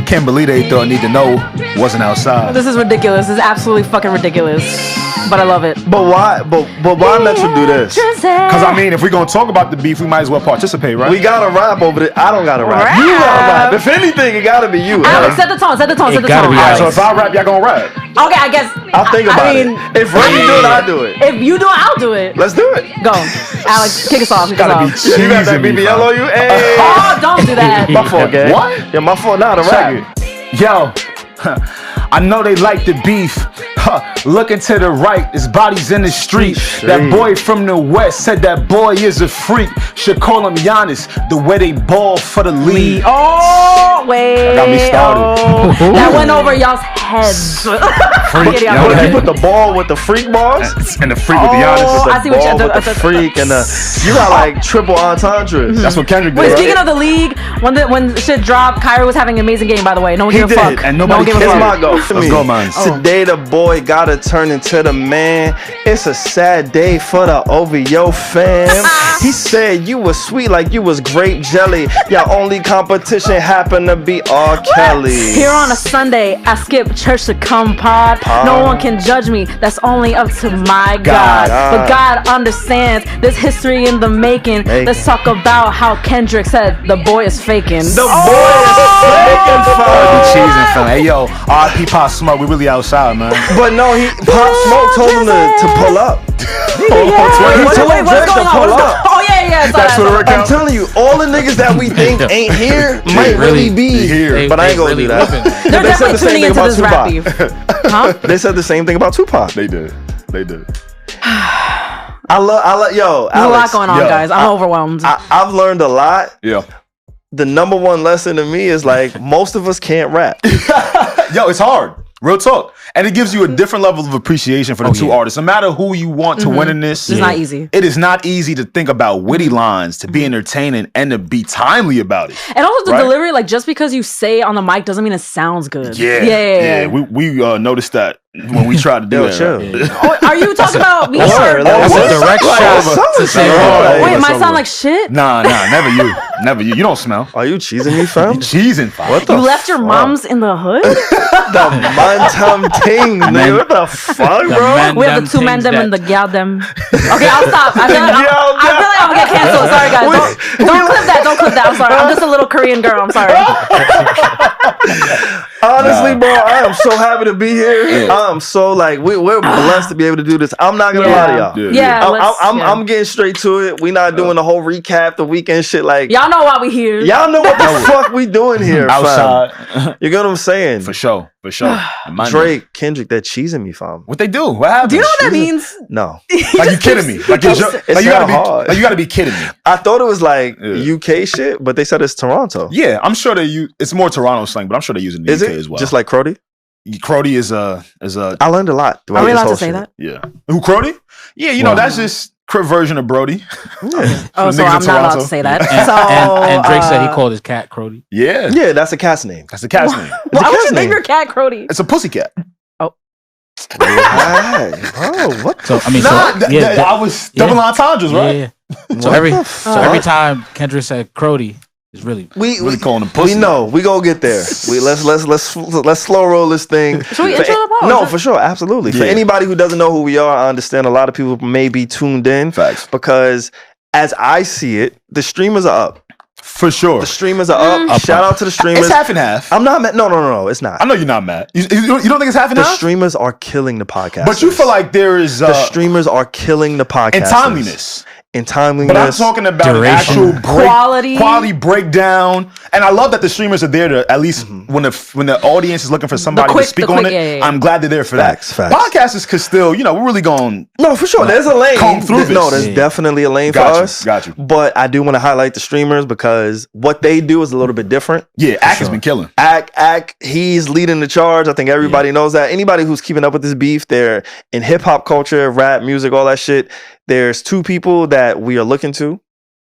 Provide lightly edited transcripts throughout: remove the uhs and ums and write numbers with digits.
can't believe they thought Need to Know wasn't outside. This is ridiculous. This is absolutely fucking ridiculous. But I love it. But why? But why Metro do this? Because I mean, if we're gonna talk about the beef, we might as well participate, right? We gotta rap over it. I don't gotta rap. You gotta rap. If anything, it gotta be you. Alex, set the tone. Set the tone. Set the tone. Alright, so if I rap, y'all gonna rap. Okay, I guess. I'll think about it. If Regi do it, I'll do it. If you do it, I'll do it. Let's do it. Go, Alex. Kick us off. Kick us off. Yeah, you got that BBL on you? Hey. Oh, don't do that. My fault, gang. What? Yeah, my fault. Not a rap. Yo, I know they like the beef. Looking to the right, his body's in the street. That boy from the west said that boy is a freak. Should call him Giannis, the way they ball for the lead. Oh, wait. Got me started. Oh. That went over y'all's heads. Freak. You put the ball with the freak bars? And the freak with the Giannis. I see what you did. The freak and you got like triple entendres. That's what Kendrick did. Wait, speaking of the league, when shit dropped, Kyrie was having an amazing game, by the way. No one gave a fuck. And nobody gave a fuck. My go. Let's go, man. Today the boy gotta turn into the man. It's a sad day for the OVO fam. He said you was sweet like you was grape jelly. Your only competition happened to be R. Kelly. Here on a Sunday, I skip church to come pod. No one can judge me. That's only up to my God. But God understands this history in the making. Let's talk about how Kendrick said the boy is faking. The boy is faking, cheesing, fam. Hey yo, R.I.P. Pop Smoke. We really outside, man. But no, Pop Smoke told him to pull up. He told Drake to pull up. Oh yeah. That's what it I'm telling you, all the niggas that we think ain't here might really be here. But I ain't gonna do that. They're definitely tuning into this rap beef. Huh? They said the same thing about Tupac. They did. I love, yo, There's Alex, a lot going on, guys. I'm overwhelmed. I've learned a lot. Yeah. The number one lesson to me is like most of us can't rap. Yo, it's hard. Real talk. And it gives you a different level of appreciation for the two artists. No matter who you want to win in this. It's not easy. It is not easy to think about witty lines, to be entertaining, and to be timely about it. And also the delivery, like just because you say it on the mic doesn't mean it sounds good. Yeah. We noticed that when we tried to do that. Oh, are you talking about me? That's a direct shot to say, wait, it might sound like shit? Nah, never you. Never you. You don't smell. Are you cheesing me, fam? You cheesing, fam. What the You left your moms in the hood? The man ting, nigga. What the fuck, bro? We have the two men them and the gal them. Okay, I'll stop. I feel like I'm gonna get canceled. Sorry, guys. Don't clip that. Don't clip that. I'm sorry. I'm just a little Korean girl. I'm sorry. Honestly, bro, I am so happy to be here. I'm so like we're blessed to be able to do this. I'm not gonna lie to y'all. I'm getting straight to it. We not doing the whole recap, the weekend shit. Like y'all know why we here. Y'all know what the fuck we doing here, outside. Fam. You get what I'm saying? For sure. Drake, Kendrick, they're cheesing me, fam. What they do? What happened? Do you know what that means? No. Like you kidding me? Like you gotta be kidding me. I thought it was like UK shit, but they said it's Toronto. Yeah, I'm sure it's more Toronto slang, but I'm sure they use it in the UK as well. Just like Crody? Crody is a. I learned a lot. Are we allowed to say that? Yeah. Who, Crody? Yeah, you know that's just Crip version of Brody. Oh, so I'm not allowed to say that. And Drake said he called his cat Crody. Yeah, that's a cat's name. That's a cat's name. Why would you name your cat Crody? It's a pussycat. Oh. Oh, what? So I mean, I was double entendres, right? Yeah. So every time Kendrick said Crody, it's really we calling him pussy. We know we gonna get there. Let's slow roll this thing. Should we intro the pod? No, for sure, absolutely. Yeah. For anybody who doesn't know who we are, I understand a lot of people may be tuned in. Facts. Because as I see it, the streamers are up. For sure. The streamers are up. Shout out to the streamers. It's half and half. I'm not mad. No, it's not. I know you're not mad. You don't think it's half and half? The streamers are killing the podcast. But you feel like there is... the streamers are killing the podcast. And timeliness. But I'm talking about duration. actual quality breakdown. And I love that the streamers are there to at least when the audience is looking for somebody to speak on it. Yeah. I'm glad they're there for facts. Podcasters could still, we're really going. No, for sure. There's a lane. Comb through this. No, there's definitely a lane for us. Got you. But I do want to highlight the streamers because what they do is a little bit different. Yeah, Ak has been killing. Ak, he's leading the charge. I think everybody knows that. Anybody who's keeping up with this beef, they're in hip hop culture, rap, music, all that shit. There's two people that we are looking to.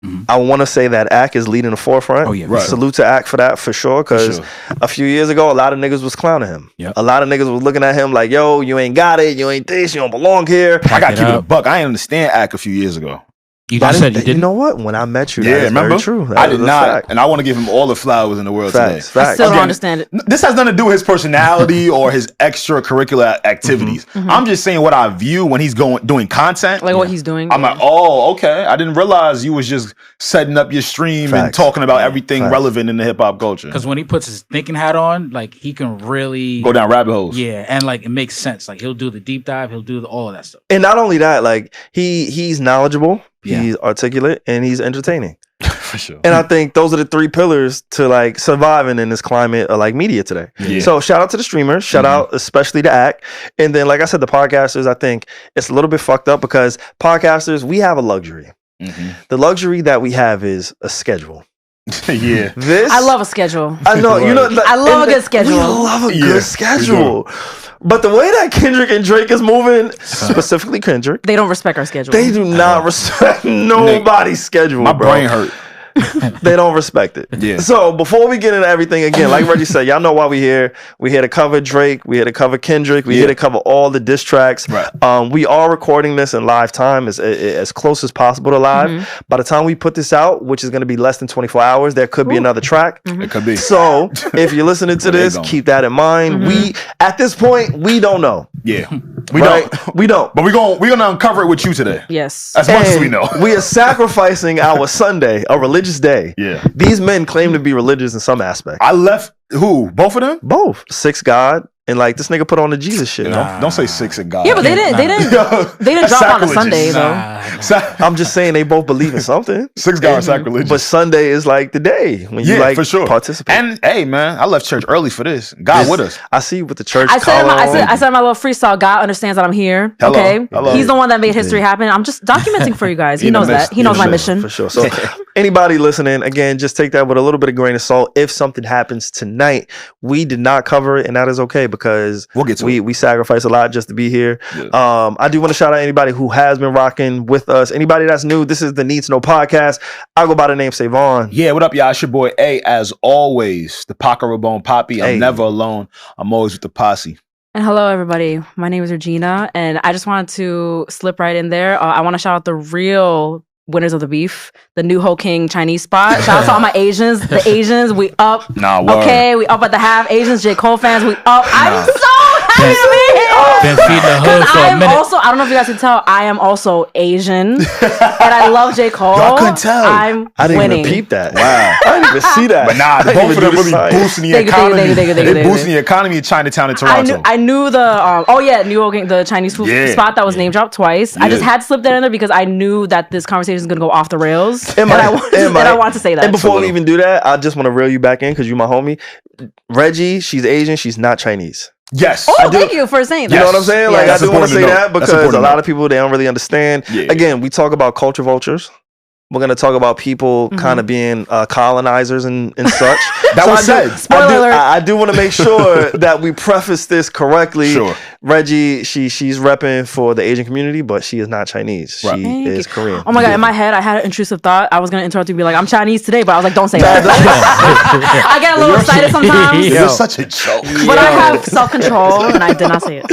Mm-hmm. I want to say that Ak is leading the forefront. Oh, yeah, right. Salute to Ak for that, for sure. Because a few years ago, a lot of niggas was clowning him. Yep. A lot of niggas was looking at him like, yo, you ain't got it. You ain't this. You don't belong here. I got to keep it a buck. I didn't understand Ak a few years ago. You said you didn't. You know what? When I met you, Yeah, that is remember? very true. I did not, and I want to give him all the flowers in the world today. I still don't understand it. This has nothing to do with his personality or his extracurricular activities. I'm just saying what I view when he's doing content. Like what he's doing. I'm like, oh, okay. I didn't realize you was just setting up your stream and talking about everything relevant in the hip hop culture. Because when he puts his thinking hat on, like he can really go down rabbit holes. Yeah, and like it makes sense. Like he'll do the deep dive, he'll do all of that stuff. And not only that, like he's knowledgeable, he's articulate, and he's entertaining. For sure. And I think those are the 3 pillars to like surviving in this climate of like media today. Yeah. So shout out to the streamers, shout out especially to Ak. And then like I said, the podcasters, I think it's a little bit fucked up because podcasters, we have a luxury. The luxury that we have is a schedule. Yeah. I love a schedule. I know, you know, I love a good schedule. We love a good schedule. But the way that Kendrick and Drake is moving, specifically Kendrick, they don't respect our schedule. They do not respect nobody's schedule. My brain hurt. They don't respect it. Yeah. So before we get into everything again, like Regi said, y'all know why we here. We here to cover Drake. We here to cover Kendrick. We here to cover all the diss tracks. Right. We are recording this in live time, as close as possible to live. By the time we put this out, which is going to be less than 24 hours, there could be another track. It could be. So if you're listening to this, keep that in mind. We at this point we don't know. Yeah. We don't. We don't. But we're gonna uncover it with you today. Yes. As much as we know. We are sacrificing our Sunday, a religious day. Yeah. These men claim to be religious in some aspect. I left who? Both of them? Both. 6 God. And like this nigga put on the Jesus shit. Don't say 6 and God. Yeah, but they didn't drop on a Sunday though. I'm just saying they both believe in something. 6 God sacrilegious. But Sunday is like the day when you like for sure. participate. And hey man, I left church early for this. God with us. I see you with the church. I said my little freestyle. God understands that I'm here. Hello. Okay. Hello. He's the one that made history happen. I'm just documenting for you guys. He knows that. He knows my mission. For sure. So anybody listening, again, just take that with a little bit of grain of salt. If something happens tonight, we did not cover it, and that is okay because we'll get to we sacrifice a lot just to be here. Yeah. I do want to shout out anybody who has been rocking with us. Anybody that's new, this is the Need to Know podcast. I go by the name SaVon. Yeah, what up, y'all? It's your boy A, as always, the Paco Bone Poppy. I'm never alone. I'm always with the posse. And hello, everybody. My name is Regina, and I just wanted to slip right in there. I want to shout out the real winners of the beef, the New Ho King Chinese spot. Shout out to all my Asians. The Asians, we up. Okay, we up at the half. Asians, J. Cole fans, we up. I'm so happy to be here. Been feeding the hood for a minute. I don't know if you guys can tell, I am also Asian. And I love J. Cole. Y'all couldn't tell. I didn't winning. even peep that. Wow. I didn't even see that. But nah, both of them really boosting the economy. They boosting the economy in Chinatown and Toronto. I knew the New Ho King, the Chinese food spot that was name dropped twice. I just had to slip that in there because I knew that this conversation is going to go off the rails. And I want to say that. And before we even do that, I just want to reel you back in because you're my homie. Regi, she's Asian. She's not Chinese. Yes. Oh, thank you for saying that. You know what I'm saying? Like, I do want to say that because a lot of of people, they don't really understand. Again, we talk about culture vultures. We're going to talk about people kind of being colonizers and such. That was said. Spoiler alert. I do want to make sure that we preface this correctly. Sure. Regi, she's repping for the Asian community, but she is not Chinese. Right. She is Korean. Oh my God, in my head, I had an intrusive thought. I was going to interrupt you and be like, I'm Chinese today, but I was like, don't say that. I get a little excited sometimes. You're such a joke. But I have self-control, and I did not say it.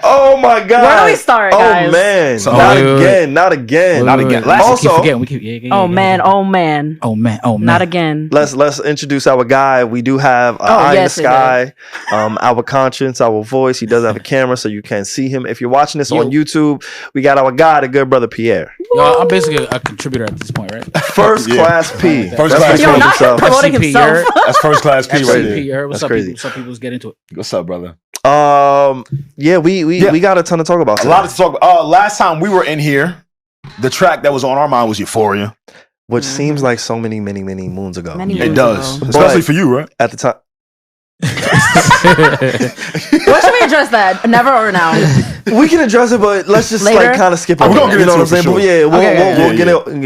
Oh my God. Where do we start, guys? Oh man. So, not again. Also, oh man. Not again. Let's introduce our guy. We do have Eye in the Sky, our conscience, our voice. He does have a camera, so you can see him. If you're watching this on YouTube, we got our guy, the good brother Pierre. Yo, I'm basically a contributor at this point, right? First class P. First class P. Not him promoting himself. That's first class P right there. What's up, people? Some people get into it. What's up, brother? Yeah, we got a ton to talk about today. A lot to talk about. Last time we were in here, the track that was on our mind was Euphoria. Which seems like so many moons ago. It does. Especially for you, right? At the time. What should we address that? Never or now? We can address it, but let's just Later? like kind of skip it. We're gonna get into it for sure. But yeah, we'll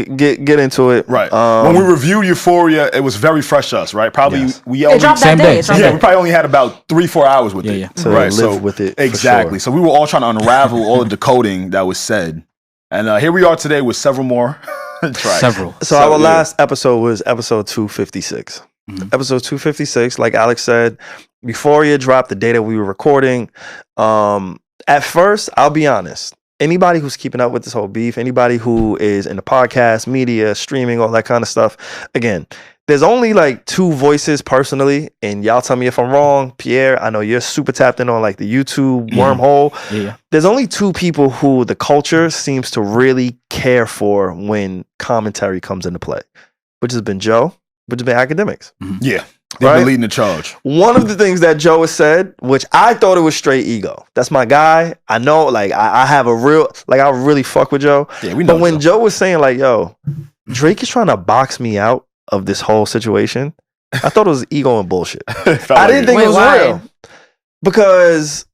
get into it. Right. When we reviewed Euphoria, it was very fresh to us, right? Probably we only It dropped that day. we probably only had about 3-4 hours with it. To right. live with it. Exactly. So we were all trying to unravel all the decoding that was said. And here we are today with several more tracks. So our last episode was episode 256. Episode 256, like Alex said, Euphoria dropped the day that we were recording. At first, I'll be honest, anybody who's keeping up with this whole beef, anybody who is in the podcast, media, streaming, all that kind of stuff, again, there's only like two voices personally, and y'all tell me if I'm wrong. Pierre, I know you're super tapped in on like the YouTube wormhole. Yeah. There's only two people who the culture seems to really care for when commentary comes into play, which has been Joe, which has been Akademiks. Yeah. They've been leading the charge. One of the things that Joe has said, which I thought it was straight ego. That's my guy. I know, like, I have a real, like, I really fuck with Joe. Yeah, we know. But when Joe was saying, like, yo, Drake is trying to box me out of this whole situation, I thought it was ego and bullshit. I didn't think it was real. Because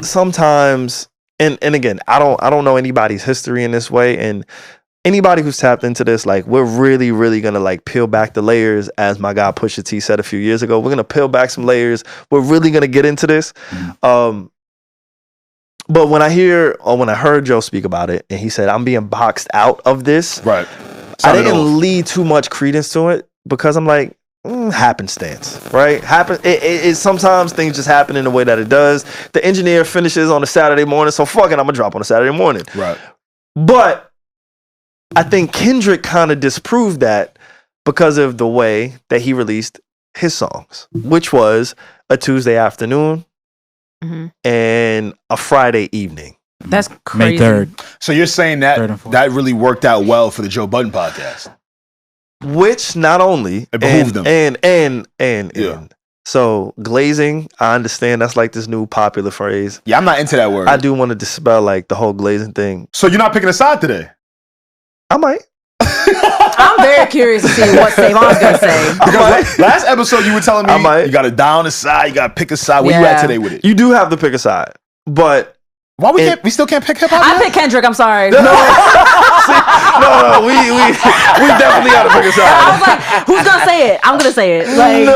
sometimes, and again, I don't know anybody's history in this way, and anybody who's tapped into this, like, we're really, really gonna like peel back the layers, as my guy Pusha T said a few years ago. We're gonna peel back some layers. We're really gonna get into this. But when I heard Joe speak about it, and he said, "I'm being boxed out of this," right? I didn't lead too much credence to it, because I'm like, happenstance, right? It sometimes things just happen in the way that it does. The engineer finishes on a Saturday morning, so fuck it, I'm gonna drop on a Saturday morning, right? But I think Kendrick kind of disproved that because of the way that he released his songs, which was a Tuesday afternoon and a Friday evening. That's crazy. May 3rd. So you're saying that that really worked out well for the Joe Budden podcast, which not only it behooved them, and so glazing, I understand that's like this new popular phrase. Yeah, I'm not into that word. I do want to dispel like the whole glazing thing. So you're not picking a side today? I might. I'm very curious to see what SaVon's gonna say. Because last episode you were telling me you got to down a side, you got to pick a side. Where you at today with it? You do have to pick a side, but why we still can't pick hip hop? I pick Kendrick. I'm sorry. No, we definitely got to pick a side. I was like, who's gonna say it? I'm gonna say it. Like,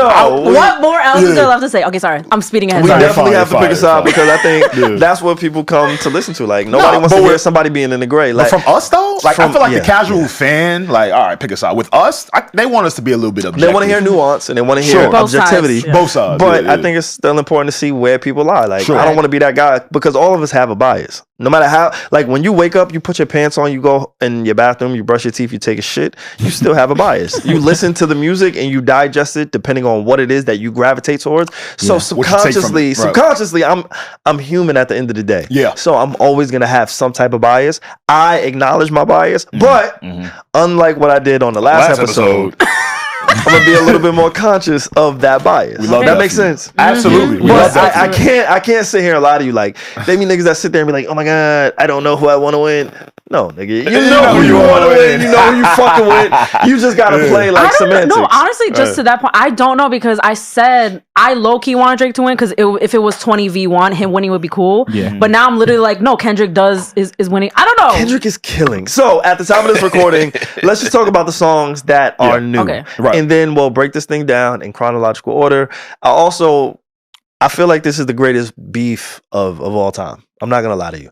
what more else is there left to say? Okay, sorry, I'm speeding ahead. We definitely have to pick a side because I think that's what people come to listen to. Like, nobody wants to hear somebody being in the gray. Like, but from us though, like I feel like the casual fan, like, all right, pick a side. With us, they want us to be a little bit objective. They want to hear nuance and they want to hear objectivity. Both sides. But I think it's still important to see where people are. Like, I don't want to be that guy because all of us have a bias. No matter how, like, when you wake up, you put your pants on, you go in your bathroom, you brush your teeth, you take a shit, you still have a bias. You listen to the music and you digest it depending on what it is that you gravitate towards. So subconsciously, I'm human at the end of the day. Yeah. So I'm always gonna have some type of bias. I acknowledge my bias, but unlike what I did on the last episode. I'm gonna be a little bit more conscious of that bias. We love that makes sense. Absolutely. But I can't sit here and lie to you. Like, they be niggas that sit there and be like, oh my God, I don't know who I want to win. No, nigga, you know who you want to win. You know who you fucking with. You just gotta play like semantics. No, honestly, just to that point, I don't know because I said I low key want Drake to win because if it was 20v1, him winning would be cool. Yeah. But now I'm literally like, no, Kendrick is winning. I don't know. Kendrick is killing. So at the time of this recording, let's just talk about the songs that are new. Okay. Right. And then we'll break this thing down in chronological order. I feel like this is the greatest beef of all time. I'm not gonna lie to you.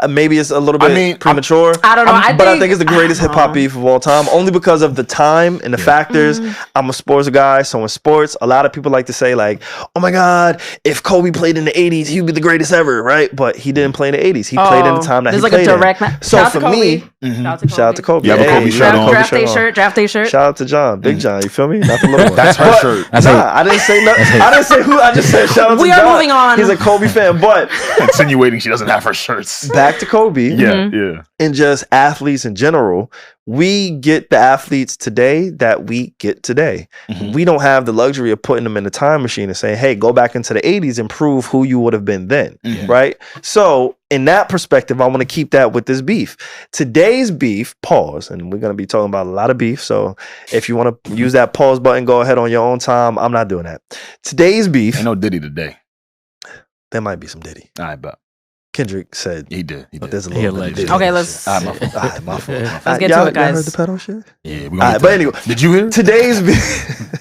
Maybe it's a little bit premature. I don't know. I think it's the greatest hip hop beef of all time, only because of the time and the factors. I'm a sports guy, so in sports, a lot of people like to say like, "Oh my God, if Kobe played in the '80s, he'd be the greatest ever," right? But he didn't play in the '80s. He played in the time that he played in. There's like a direct. So for me, shout out to Kobe. You have a Kobe shirt on. Draft day shirt. Shout out to John, Big John. You feel me? Not the little one. That's her shirt. I didn't say nothing. I didn't say who. I just said shout out to John. We are moving on. He's a Kobe fan, but insinuating she doesn't have her shirts. Back to Kobe. Yeah. And just athletes in general, we get the athletes today that we get today. We don't have the luxury of putting them in the time machine and saying, hey, go back into the 80s and prove who you would have been then, right? So in that perspective, I want to keep that with this beef. Today's beef, pause, and we're going to be talking about a lot of beef. So if you want to use that pause button, go ahead on your own time. I'm not doing that. Today's beef. Ain't no Diddy today. There might be some Diddy. All right, but Kendrick said he did. But there's a little bit of Diddy. Okay, let's my fault. Let's get to it, guys. Y'all heard the pedal shit? Yeah. But anyway, did you hear it? Today's beef.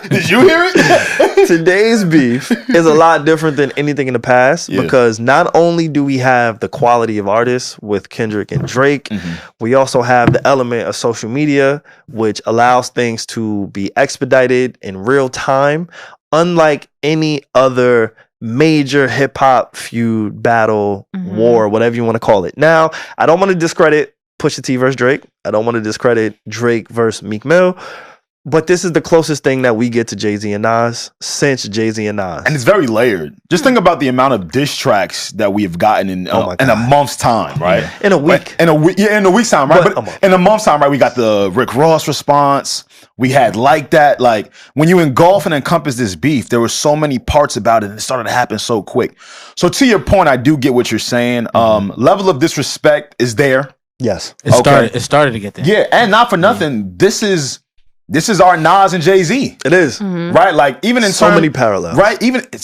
Did you hear it? Today's beef is a lot different than anything in the past because not only do we have the quality of artists with Kendrick and Drake, we also have the element of social media, which allows things to be expedited in real time, unlike any other major hip hop feud, battle, war, whatever you want to call it. Now, I don't want to discredit Pusha T versus Drake. I don't want to discredit Drake versus Meek Mill. But this is the closest thing that we get to Jay-Z and Nas since Jay-Z and Nas. And it's very layered. Just think about the amount of diss tracks that we have gotten in a month's time, right? Yeah. In a week. In a week's time, right? But in a month's time, right, we got the Rick Ross response. We had Like That. Like, when you engulf and encompass this beef, there were so many parts about it, and it started to happen so quick. So to your point, I do get what you're saying. Level of disrespect is there. Yes. It started to get there. Yeah, and not for nothing, this is our Nas and Jay-Z. It is. Right? Like, even in so many parallels. Right?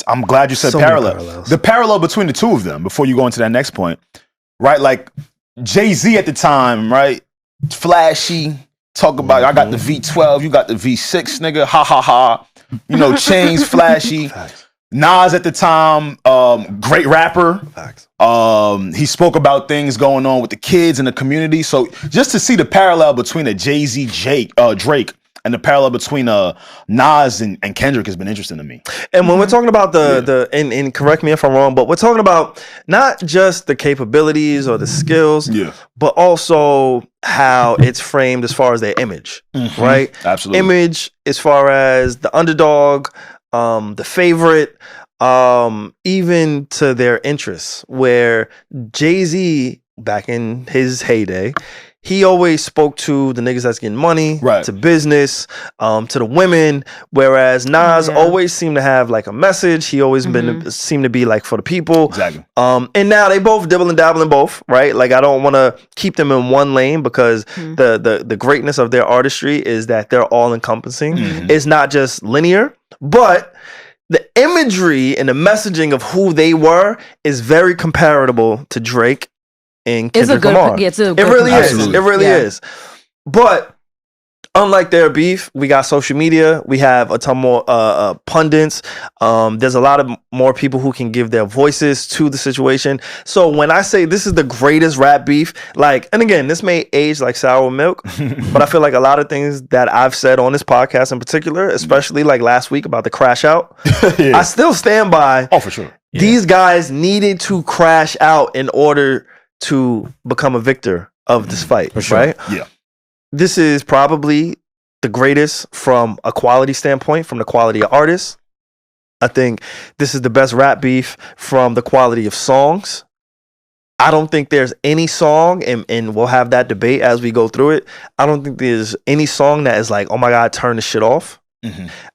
I'm glad you said so parallel. The parallel between the two of them, before you go into that next point, right? Like, Jay-Z at the time, right? Flashy, talk about, I got the V12, you got the V6, nigga, ha ha ha. You know, chains, flashy. Nas at the time, great rapper. He spoke about things going on with the kids in the community. So just to see the parallel between a Jay-Z, Drake, and the parallel between Nas and Kendrick has been interesting to me. And when we're talking about and correct me if I'm wrong, but we're talking about not just the capabilities or the skills, but also how it's framed as far as their image, right? Absolutely. Image as far as the underdog, the favorite, even to their interests, where Jay-Z, back in his heyday, he always spoke to the niggas that's getting money, to business, to the women, whereas Nas always seemed to have like a message. He always seemed to be like for the people. Exactly. And now they both dibble and dabble in both, right? Like, I don't want to keep them in one lane because the greatness of their artistry is that they're all encompassing. It's not just linear, but the imagery and the messaging of who they were is very comparable to Drake and Kendrick Lamar. It really is. It really is. But unlike their beef, we got social media. We have a ton more pundits. There's a lot of more people who can give their voices to the situation. So when I say this is the greatest rap beef, like, and again, this may age like sour milk, but I feel like a lot of things that I've said on this podcast in particular, especially like last week about the crash out, I still stand by. Oh, for sure. These guys needed to crash out in order to become a victor of this fight, right? Yeah. This is probably the greatest from a quality standpoint, from the quality of artists. I think this is the best rap beef from the quality of songs. I don't think there's any song, and we'll have that debate as we go through it. I don't think there's any song that is like, oh my God, turn the shit off.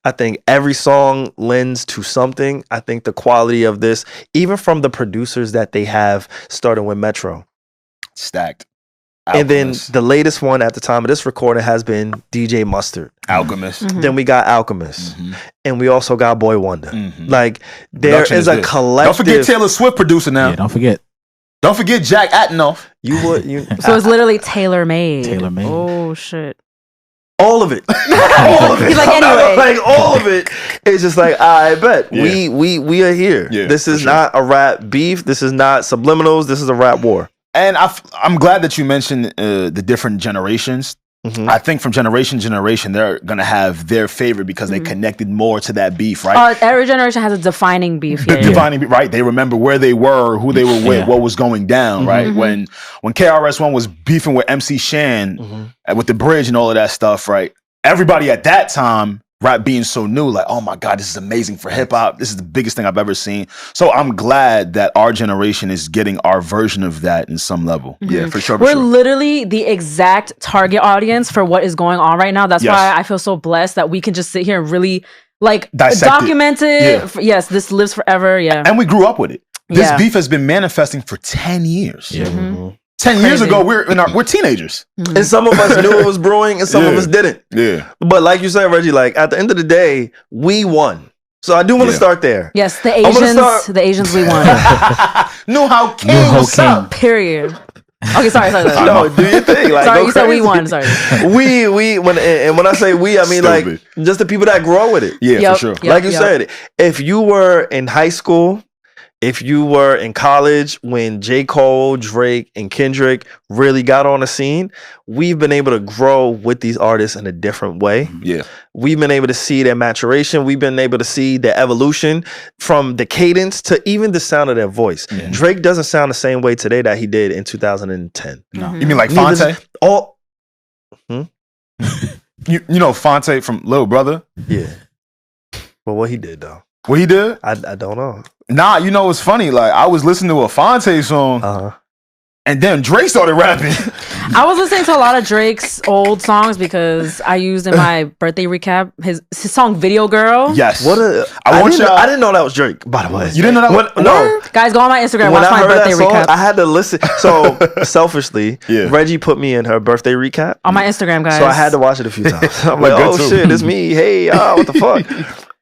I think every song lends to something. I think the quality of this, even from the producers that they have, starting with Metro. Stacked. And then the latest one at the time of this recording has been DJ Mustard. Alchemist. Then we got Alchemist. And we also got Boy Wonder. Like, there is a collective. Don't forget Taylor Swift producer now. Yeah, don't forget. Don't forget Jack Atenoff. So it's literally tailor made. Tailor made. Oh shit. All of it. All of it. He's like, anyway. Like, all of it is just like, I bet. We are here. Yeah, this is not a rap beef. This is not subliminals. This is a rap war. And I'm glad that you mentioned the different generations. I think from generation to generation, they're going to have their favorite because they connected more to that beef, right? Every generation has a defining beef. Defining beef, right? They remember where they were, who they were with, what was going down, right? When KRS-One was beefing with MC Shan with the bridge and all of that stuff, right? Everybody at that time, rap being so new, like, oh my God, this is amazing for hip hop. This is the biggest thing I've ever seen. So I'm glad that our generation is getting our version of that in some level. Yeah, for sure. We're literally the exact target audience for what is going on right now. That's why I feel so blessed that we can just sit here and really like document it. Yes, this lives forever. Yeah. And we grew up with it. This beef has been manifesting for 10 years. 10 years ago, we're teenagers. And some of us knew it was brewing and some of us didn't. Yeah. But like you said, Reggie, like at the end of the day, we won. So I do want to start there. Yes, the Asians, we won. Knew how king was up. Period. Okay, sorry. No, do your thing. Like, sorry, you said we won. Sorry. When I say we, I mean like just the people that grow with it. Yeah, for sure. Like you said, if you were in high school, if you were in college when J. Cole, Drake, and Kendrick really got on the scene, we've been able to grow with these artists in a different way. Yeah. We've been able to see their maturation. We've been able to see their evolution from the cadence to even the sound of their voice. Yeah. Drake doesn't sound the same way today that he did in 2010. No. You mean like Fonte? You know Fonte from Lil Brother? Yeah. But what he did though? What he did? I don't know. Nah, you know what's funny? Like I was listening to a Fonte song, and then Drake started rapping. I was listening to a lot of Drake's old songs because I used in my birthday recap his song "Video Girl." Yes. I didn't know that was Drake. By the way, you didn't know that? No. Guys, go on my Instagram. When Watch my birthday song, recap. I had to listen. So selfishly, Regi put me in her birthday recap on my Instagram, guys. So I had to watch it a few times. I'm like, oh shit, it's me. Hey, what the fuck?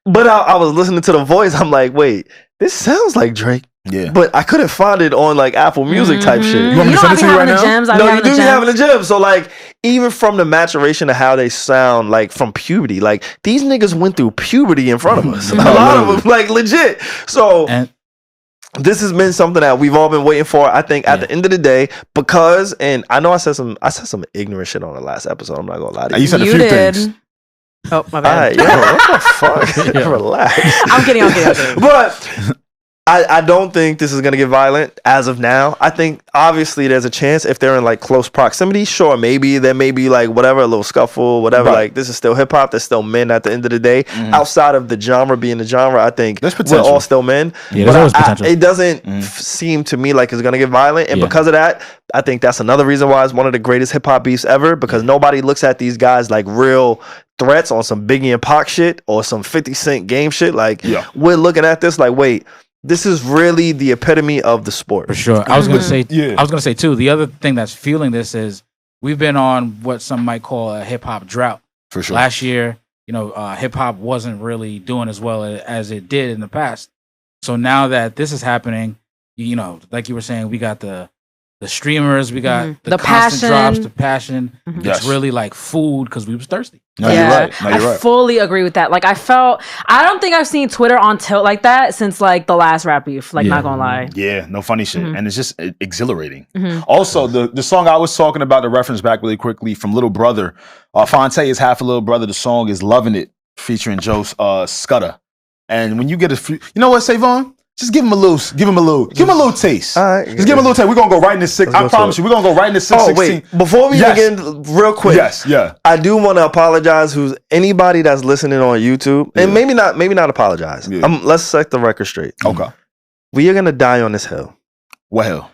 But I was listening to the voice. I'm like, wait, this sounds like Drake. Yeah. But I couldn't find it on like Apple Music type shit. You want me to send it to you right now? No, you do be having the gems. So like, even from the maturation of how they sound, like from puberty, like these niggas went through puberty in front of us. A lot of them, like legit. So this has been something that we've all been waiting for. I think at the end of the day, because, and I know I said some ignorant shit on the last episode. I'm not gonna lie to you. You said a few things. Oh, my bad. What the fuck? Relax. I'm kidding. But I don't think this is going to get violent as of now. I think obviously there's a chance if they're in like close proximity. Sure, maybe there may be like whatever, a little scuffle, whatever. Right. Like this is still hip hop. There's still men at the end of the day. Outside of the genre being the genre, I think we're all still men. Yeah, there's always potential. It doesn't seem to me like it's going to get violent. And because of that, I think that's another reason why it's one of the greatest hip hop beefs ever, because nobody looks at these guys like real threats on some Biggie and Pac shit or some 50 Cent game shit. Like we're looking at this like, wait, this is really the epitome of the sport. For sure. I was gonna say too, the other thing that's fueling this is we've been on what some might call a hip hop drought. For sure. Last year, hip hop wasn't really doing as well as it did in the past. So now that this is happening, like you were saying, we got the streamers, we got the constant drops, the passion. It's really like food because we was thirsty. No, you're right. No, you're right. I fully agree with that. Like I don't think I've seen Twitter on tilt like that since like the last rap beef. Like not gonna lie. Yeah, no funny shit. And it's just exhilarating. Also, the song I was talking about, the reference back really quickly from Little Brother. Fonte is half a Little Brother. The song is Loving It, featuring Joe Scudder. And when you get you know what, SaVon? Just give him a little taste. All right, just give him a little taste. We're gonna go right in the 6. I promise you, we're gonna go right in the 616. Oh wait, before we begin, real quick. Yes, yeah. I do want to apologize. Anybody that's listening on YouTube, and maybe not apologize. Let's set the record straight. Okay. We are gonna die on this hill. What hill?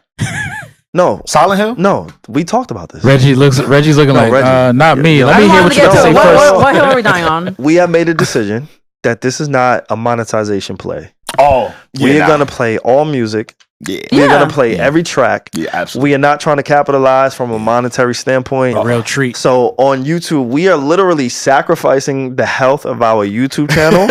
No. Silent Hill? No. We talked about this. Reggie's looking like Reggie. not me. Let me hear what you have to say first. What hill are we dying on? We have made a decision that this is not a monetization play. Oh, we are gonna play all music. We're gonna play every track. Yeah, absolutely. We are not trying to capitalize from a monetary standpoint. A real treat. So on YouTube, we are literally sacrificing the health of our YouTube channel.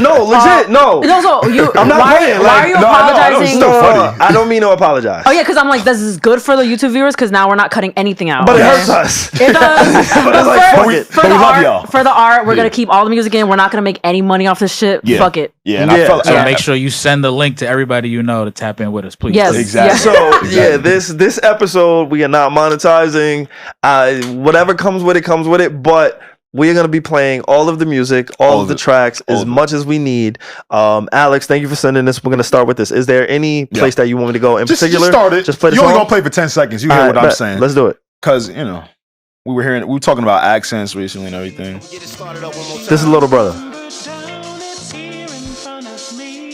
No, legit, no. I'm not playing. Why are you apologizing? I don't mean to apologize. Oh yeah, because I'm like, this is good for the YouTube viewers because now we're not cutting anything out. But it hurts us. It does. But we love y'all. For the art, we're gonna keep all the music in. We're not gonna make any money off this shit. Yeah. Fuck it. Yeah. And so make sure you send the link to everybody to tap in with us, please. Yes. Exactly. So this episode we are not monetizing. Whatever comes with it. But we are going to be playing all of the music, all of the tracks, as much as we need. Alex, thank you for sending this. We're going to start with this. Is there any place that you want me to go in particular? Just start it. Just play the song. You're only song? going to play for 10 seconds. You hear what I'm saying. Let's do it. Because, we were talking about accents recently and everything. This is Little Brother.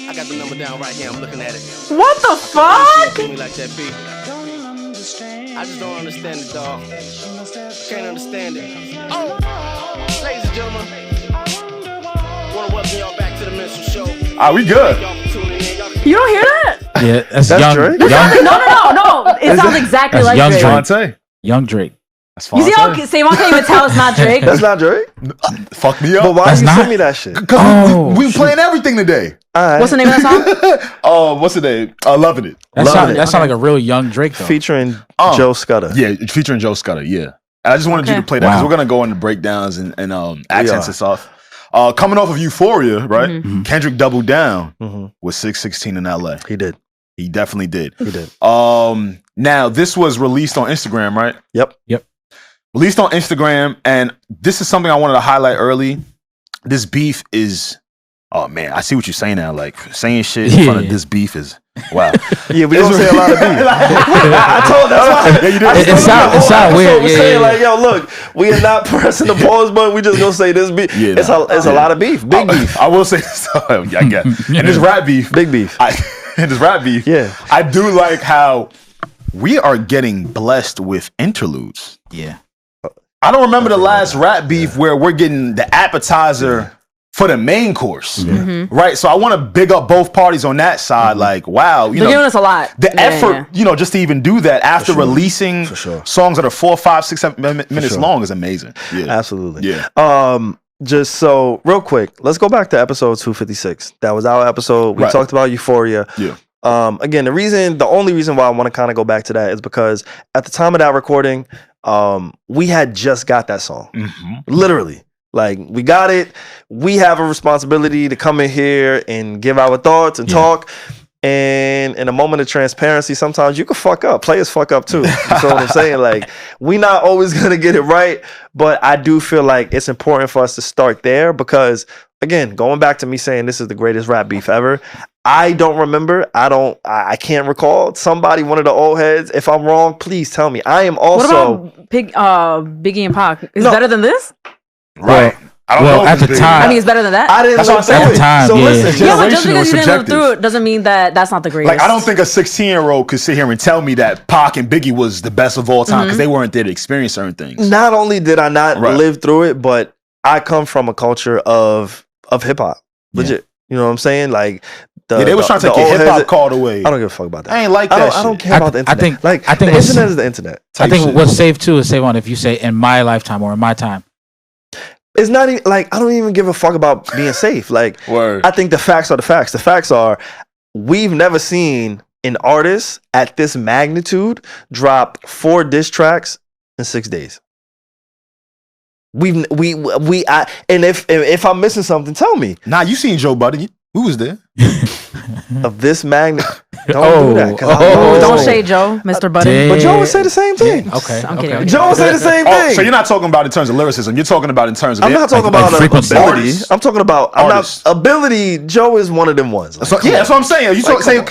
I got the number down right here. I'm looking at it. What the fuck? Me like that beat. I just don't understand it, dog. Can't understand it. Oh, ladies and gentlemen, want to welcome y'all back to the Minstrel Show. We good. You don't hear that? Yeah, that's Drake. No. It sounds exactly like young Drake. Fonte. Young Drake. You see how SaVon can't even tell it's not Drake? That's not Drake. Fuck me up. But why did you send me that shit? Because we playing everything today. What's the name of that song? What's the name? Loving It. That sounds like a real young Drake though. Featuring Joe Scudder. Yeah, featuring Joe Scudder. Yeah. And I just wanted you to play that because we're gonna go into breakdowns and accents and stuff. Coming off of Euphoria, right? Kendrick doubled down with 616 in LA. He did. He definitely did. He did. Now this was released on Instagram, right? Yep. Released on Instagram, and this is something I wanted to highlight early. This beef is, oh man, I see what you're saying now. Like saying shit in front of this beef is wow. Yeah, we don't say a lot of beef. I told that's why. Yeah, you did. It sound weird. We're saying like, yo, look, we are not pressing the pause button. We just gonna say this beef. Yeah, it's a lot of beef, big beef. I will say this. I get. And this rap beef, big beef. And this rap beef. Yeah, I do like how we are getting blessed with interludes. Yeah. I don't remember the last rap beef where we're getting the appetizer for the main course, right? So I want to big up both parties on that side. Like, wow, they're giving us a lot. The effort, just to even do that after releasing songs that are 4, 5, 6, 7 minutes long is amazing. Yeah, absolutely. Yeah. Just so real quick, let's go back to episode 256. That was our episode. We talked about Euphoria. Yeah. Again, the only reason why I want to kind of go back to that is because at the time of that recording, we had just got that song. Literally. Like, we got it. We have a responsibility to come in here and give our thoughts and talk. And in a moment of transparency, sometimes you can fuck up. Players fuck up too. You feel what I'm saying? Like, we not always going to get it right. But I do feel like it's important for us to start there because, again, going back to me saying this is the greatest rap beef ever, I don't remember. I can't recall. Somebody, one of the old heads, if I'm wrong, please tell me. I am also... What about Biggie and Pac? Is it better than this? Right. I don't know at the time. I mean, it's better than that. I didn't live through at the time. So listen, but just because you didn't live subjective. through it doesn't mean that that's not the greatest. Like, I don't think a 16-year-old could sit here and tell me that Pac and Biggie was the best of all time because they weren't there to experience certain things. Not only did I not live through it, but I come from a culture of hip hop. Legit. You know what I'm saying? Like, they was trying to get hip hop called away. I don't give a fuck about that. I ain't like that. I don't care about the internet. I think the internet is the internet. I think what's safe too is SaVon if you say in my lifetime or in my time. It's not even like I don't even give a fuck about being safe. Like, I think the facts are the facts. The facts are we've never seen an artist at this magnitude drop 4 diss tracks in 6 days. And if I'm missing something, tell me. Nah, you seen Joe Budden. Who was there? Of this magnitude. Don't do that. Don't shade Joe, Mr. Budden. But Joe would say the same thing. Yeah, okay. I'm kidding. Joe would say the same thing. So you're not talking about in terms of lyricism. You're talking about in terms of... I'm not talking about ability. Artists. I'm talking about ability. Joe is one of them ones. Like, that's what I'm saying. You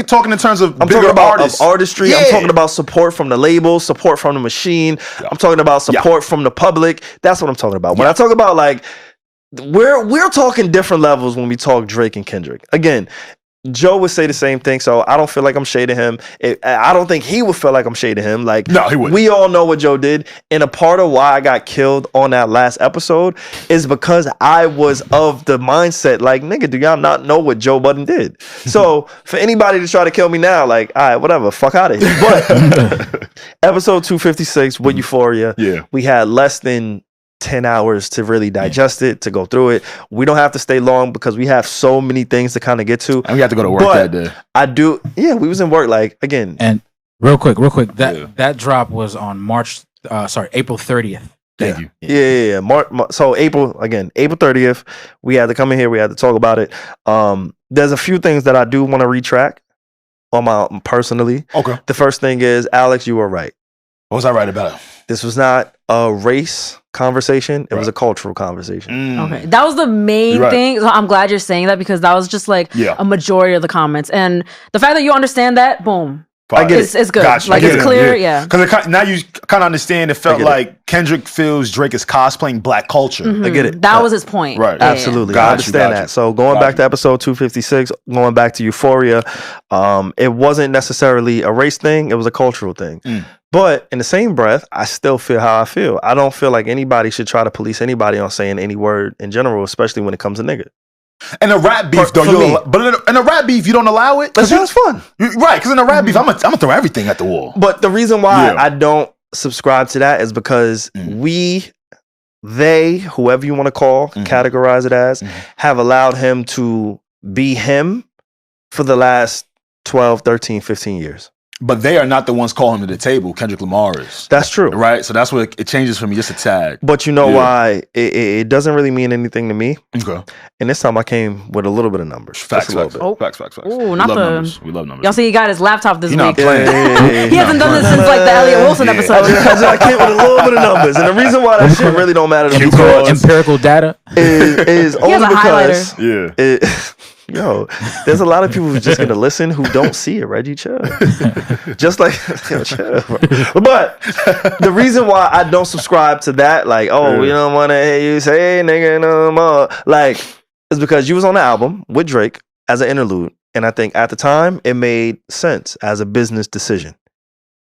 talking in terms of I'm talking about of artistry. I'm talking about support from the label, support from the machine. I'm talking about support from the public. That's what I'm talking about. When I talk about like... We're talking different levels when we talk Drake and Kendrick. Again, Joe would say the same thing, so I don't feel like I'm shading him. I don't think he would feel like I'm shading him. Like, no, he wouldn't. We all know what Joe did, and a part of why I got killed on that last episode is because I was of the mindset, like, nigga, do y'all not know what Joe Budden did? So for anybody to try to kill me now, like, all right, whatever, fuck out of here. But episode 256 with Euphoria, we had less than 10 hours to really digest it, to go through it. We don't have to stay long because we have so many things to kind of get to. And we have to go to work that day. We was in work, like, again. And real quick, that drop was on April 30th. Thank you. Yeah. So April 30th, we had to come in here, we had to talk about it. There's a few things that I do want to retract on my personally. Okay. The first thing is, Alex, you were right. What was I right about? This was not a race conversation. It was a cultural conversation. Okay. That was the main thing. So I'm glad you're saying that because that was just like a majority of the comments. And the fact that you understand that, boom. I get it. It's good. Gotcha. Like, it's clear, Because now you kind of understand. It felt like Kendrick feels Drake is cosplaying black culture. I get it. That was his point. Right. Absolutely. I understand that. So going back to episode 256, going back to Euphoria, it wasn't necessarily a race thing. It was a cultural thing. But in the same breath, I still feel how I feel. I don't feel like anybody should try to police anybody on saying any word in general, especially when it comes to nigga. And a rap beef, but in a rap beef, you don't allow it. That sounds fun. Right, because in a rap beef, I'm gonna throw everything at the wall. But the reason why I don't subscribe to that is because whoever you want to call, categorize it as, have allowed him to be him for the last 12, 13, 15 years. But they are not the ones calling him to the table. Kendrick Lamar is. That's true. Right? So that's what it changes for me just a tad. But you know why it doesn't really mean anything to me? Okay. And this time I came with a little bit of numbers. Facts. Oh. Facts. Ooh, not numbers. We love numbers. Y'all see he got his laptop this You're not week. playing. He hasn't done this since like the Elliot Wilson episode. I came with a little bit of numbers. And the reason why that shit really don't matter to me empirical data is only has a because highlighter. Yo, there's a lot of people who's just gonna listen who don't see it, Reggie. Chill. Just like chill, bro. But the reason why I don't subscribe to that, like, we don't wanna hear you say nigga no more, like, is because you was on the album with Drake as an interlude. And I think at the time it made sense as a business decision.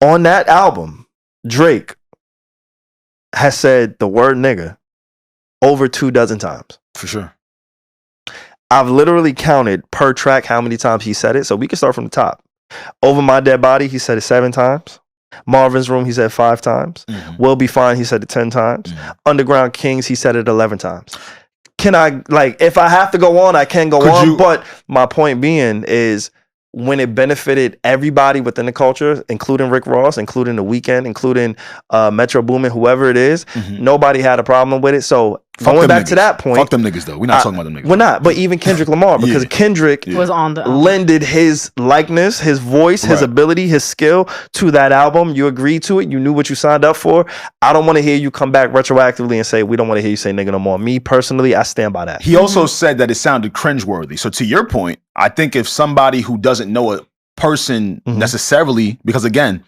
On that album, Drake has said the word nigga over 24 times. For sure. I've literally counted per track how many times he said it. So we can start from the top. Over My Dead Body, he said it 7 times. Marvin's Room, he said 5 times. We'll Be Fine, he said it 10 times. Underground Kings, he said it 11 times. Can I, like, if I have to go on, I can go on. But my point being is, when it benefited everybody within the culture, including Rick Ross, including The Weeknd, including Metro Boomin, whoever it is, nobody had a problem with it. So going back to that point, fuck them niggas though. We're not talking about them niggas. We're not. But even Kendrick Lamar, because Kendrick was on the lended his likeness, his voice, his ability, his skill to that album. You agreed to it. You knew what you signed up for. I don't want to hear you come back retroactively and say, we don't want to hear you say nigga no more. Me personally, I stand by that. He also said that it sounded cringeworthy. So to your point, I think if somebody who doesn't know a person necessarily, because again,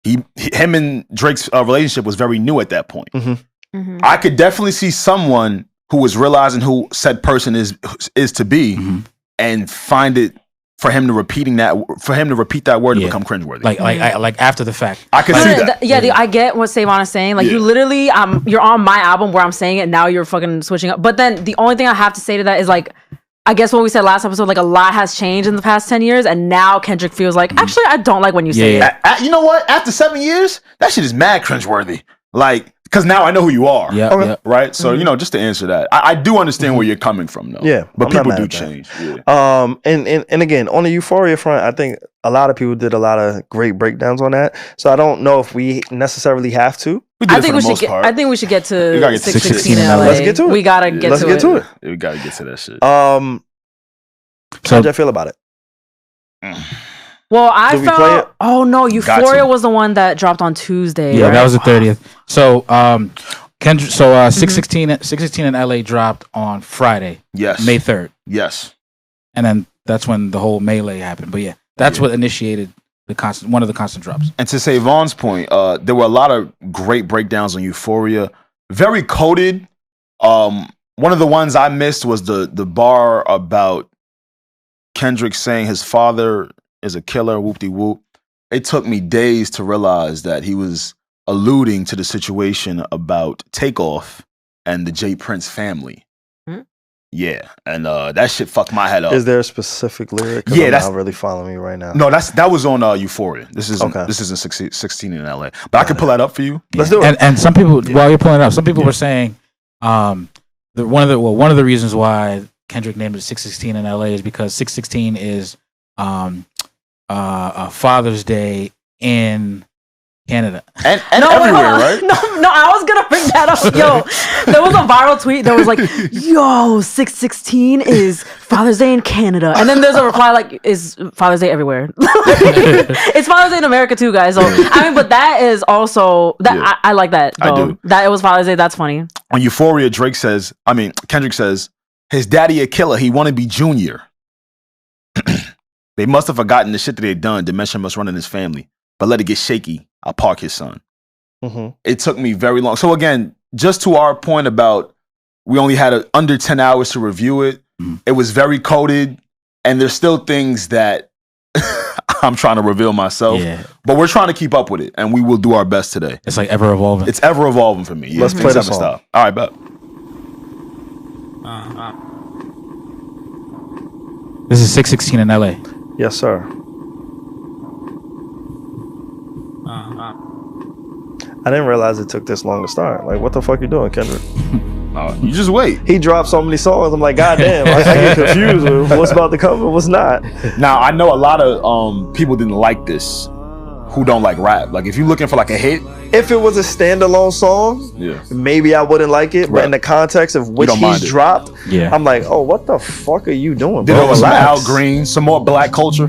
him and Drake's relationship was very new at that point. I could definitely see someone who was realizing who said person is to be and find it for him to repeat that word to become cringeworthy. Like after the fact. I can see that. I get what SaVon is saying. Like you literally, you're on my album where I'm saying it. Now you're fucking switching up. But then the only thing I have to say to that is like, I guess what we said last episode, like a lot has changed in the past 10 years, and now Kendrick feels like, actually, I don't like when you say it. You know what? After 7 years, that shit is mad cringeworthy. Like, because now I know who you are. Right? So, you know, just to answer that, I do understand where you're coming from, though. Yeah. But people do change. And again, on the Euphoria front, I think a lot of people did a lot of great breakdowns on that. So I don't know if we necessarily have to. I think we should get to 616 in LA. Let's get to it. We gotta get to it. We gotta get to that shit. How did you feel about it? Well, I felt. Oh no, Euphoria was the one that dropped on Tuesday. Yeah, right? That was the 30th. So, Kendrick. So, 616 in LA dropped on Friday. Yes, May 3rd. Yes, and then that's when the whole melee happened. But that's what initiated one of the constant drops. And to SaVon's point, there were a lot of great breakdowns on Euphoria. Very coded. One of the ones I missed was the bar about Kendrick saying his father is a killer, whoop-de-whoop. It took me days to realize that he was alluding to the situation about Takeoff and the J. Prince family. Yeah, and that shit fucked my head up. Is there a specific lyric? Yeah, that's not really following me right now. No, that was on Euphoria. This isn't 16 in LA. But I can pull that up for you. Let's do it. And some people, while you're pulling it up, some people were saying one of the reasons why Kendrick named it 616 in LA is because 616 is Father's Day in Canada and everywhere, right? No, I was gonna bring that up. Yo, there was a viral tweet that was like, "Yo, 616 is Father's Day in Canada," and then there's a reply like, "Is Father's Day everywhere?" It's Father's Day in America too, guys. So I mean, but that is also that I like that. Though. I do. That it was Father's Day. That's funny. On Euphoria, Kendrick says his daddy a killer. He want to be Junior. They must have forgotten the shit that they'd done. Dementia must run in his family. But let it get shaky. I'll park his son. It took me very long. So again, just to our point about we only had under 10 hours to review it. It was very coded. And there's still things that I'm trying to reveal myself. Yeah. But we're trying to keep up with it. And we will do our best today. It's like ever evolving. It's ever evolving for me. Yeah, let's play this song. All right, bet. This is 616 in LA. Yes, sir. I didn't realize it took this long to start. Like, what the fuck you doing, Kendrick? You just wait. He dropped so many songs. I'm like, God damn, I get confused with what's about to come and what's not. Now, I know a lot of people didn't like this. who don't like rap. Like if you're looking for like a hit, if it was a standalone song, maybe I wouldn't like it. But in the context of which he's dropped, I'm like, oh, what the fuck are you doing, bro? Did some Al Green, some more black culture.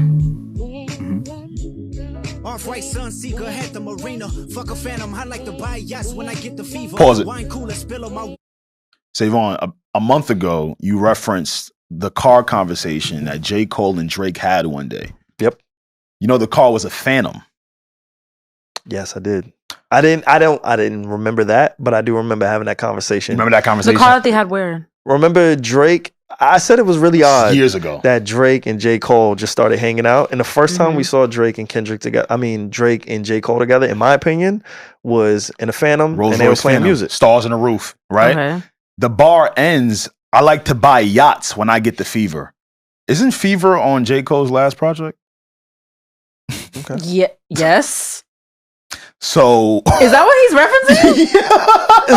Off-right Sunseeker had the marina. Fuck a phantom, I like to buy yachts when I get the fever. Pause it. Wine cooler spill on my SaVon, a month ago, you referenced the car conversation that J. Cole and Drake had one day. Yep. You know the car was a Phantom. Yes, I did. I didn't remember that, but I do remember having that conversation. Remember that conversation? The car that they had where? Remember Drake? I said it was really odd years ago that Drake and J. Cole just started hanging out. And the first time we saw Drake and Kendrick together, Drake and J. Cole together, in my opinion, was in a Phantom, Rolls and they were Royce playing Phantom, music. Stars in the Roof, right? Okay. The bar ends, I like to buy yachts when I get the fever. Isn't Fever on J. Cole's last project? Okay. Yes. So is that what he's referencing?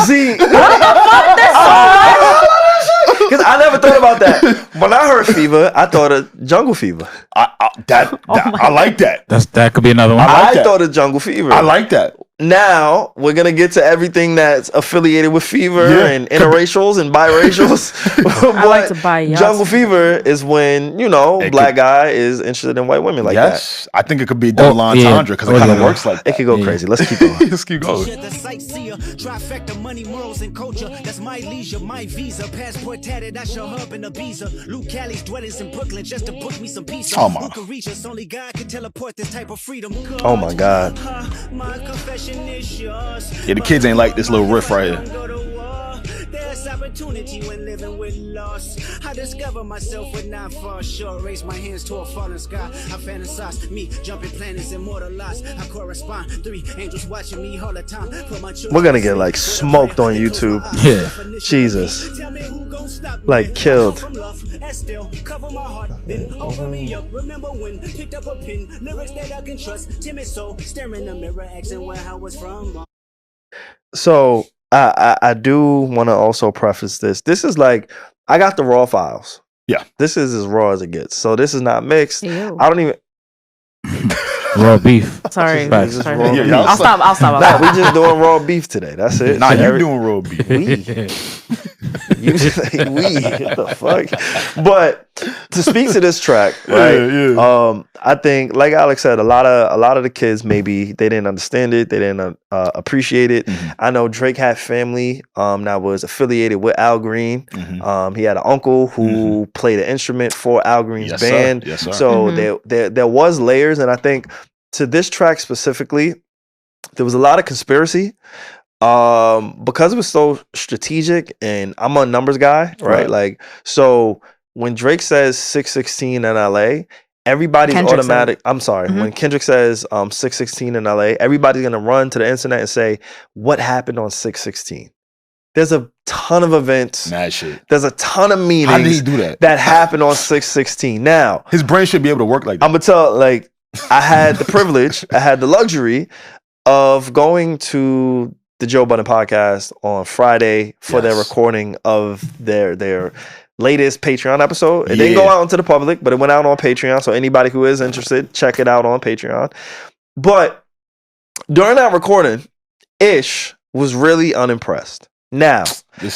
See, what the fuck? That's so because I never thought about that. When I heard Fever, I thought of Jungle Fever. I like that. That could be another one. I thought of Jungle Fever. I like that. Now we're gonna get to everything that's affiliated with Fever and interracials and biracials. I like to buy yachts. Jungle Fever is when black guy is interested in white women like that. I think it could be double entendre because it kind of works like that. It could go crazy. Let's keep going. Let's keep going. Trifecta, money, morals, and culture. That's my leisure, my visa. Passport tatted, I show up in Ibiza. Luke Cali's dwellings in Brooklyn just to book me some pizza. Oh my. Who could reach us? Only God can teleport this type of freedom. Oh my God. My confession is yours. Yeah, the kids ain't like this little riff right here. There's opportunity when living with loss. I discover myself when not far short. Raise my hands to a falling sky. I fantasize me jumping planets immortalized. I correspond. 3 angels watching me all the time. We're gonna get like smoked on YouTube. Yeah. Jesus. Like killed. Cover my heart, then open me up. Remember when picked up a pin, lyrics that I can trust. Timid soul, staring in the mirror, asking where I was from. So I do want to also preface this. This is like, I got the raw files. Yeah. This is as raw as it gets. So this is not mixed. Ew. I don't even. Raw beef. Sorry. This is raw beef. I'll stop. Nah, we just doing raw beef today. That's it. Nah, you doing raw beef. We what the fuck? But to speak to this track, right? I think, like Alex said, a lot of the kids, maybe they didn't understand it, they didn't appreciate it. I know Drake had family that was affiliated with Al Green. He had an uncle who played an instrument for Al Green's band. Sir. Yes, sir. So there was layers, and I think to this track specifically, there was a lot of conspiracy. Because it was so strategic, and I'm a numbers guy, right? Like, so when Drake says 616 in LA, everybody's Kendrick automatic. I'm sorry. When Kendrick says 616 in LA, everybody's gonna run to the internet and say, what happened on 616? There's a ton of events. Mad shit. There's a ton of meetings. How did he do that? That happened on 616. Now, his brain should be able to work like that. I'm gonna tell, like, I had the privilege, I had the luxury of going to the Joe Budden podcast on Friday for their recording of their latest Patreon episode. It didn't go out into the public, but it went out on Patreon. So anybody who is interested, check it out on Patreon. But during that recording, Ish was really unimpressed. Now,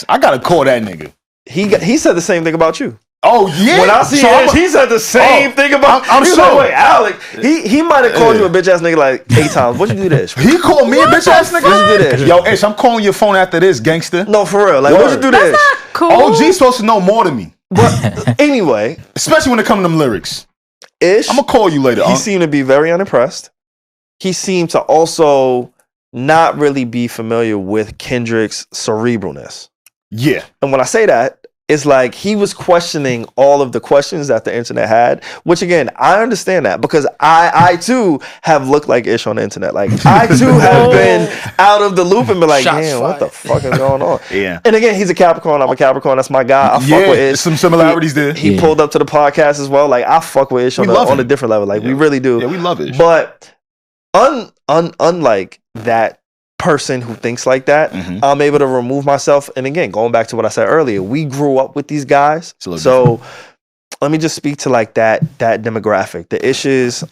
I gotta call that nigga. He said the same thing about you. Oh yeah. When I see Ish, he said the same thing about. I'm sure. Like, wait, Alec. He might have called you a bitch ass nigga like 8 times. What'd you do this? He called me a bitch ass nigga. What'd you do this? Yo, Ish, I'm calling your phone after this, gangster. No, for real. Like, what'd you do this? Cool. OG's supposed to know more than me. But anyway, especially when it comes to them lyrics. Ish, I'm gonna call you later. He seemed to be very unimpressed. He seemed to also not really be familiar with Kendrick's cerebralness. Yeah. And when I say that, it's like he was questioning all of the questions that the internet had, which again, I understand that because I too have looked like Ish on the internet. Like I too have been out of the loop and been like, damn, what the fuck is going on? Yeah. And again, he's a Capricorn. I'm a Capricorn. That's my guy. I fuck with Ish. Some similarities there. He pulled up to the podcast as well. Like I fuck with Ish on a different level. Like we really do. Yeah, we love Ish. But unlike that person who thinks like that, I'm able to remove myself. And again, going back to what I said earlier, we grew up with these guys. So let me just speak to like that demographic. The issues,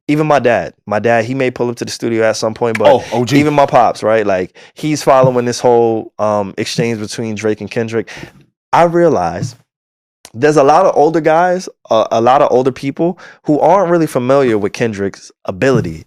even my dad, he may pull up to the studio at some point, but OG. even my pops, right? Like he's following this whole exchange between Drake and Kendrick. I realize there's a lot of older guys, a lot of older people who aren't really familiar with Kendrick's ability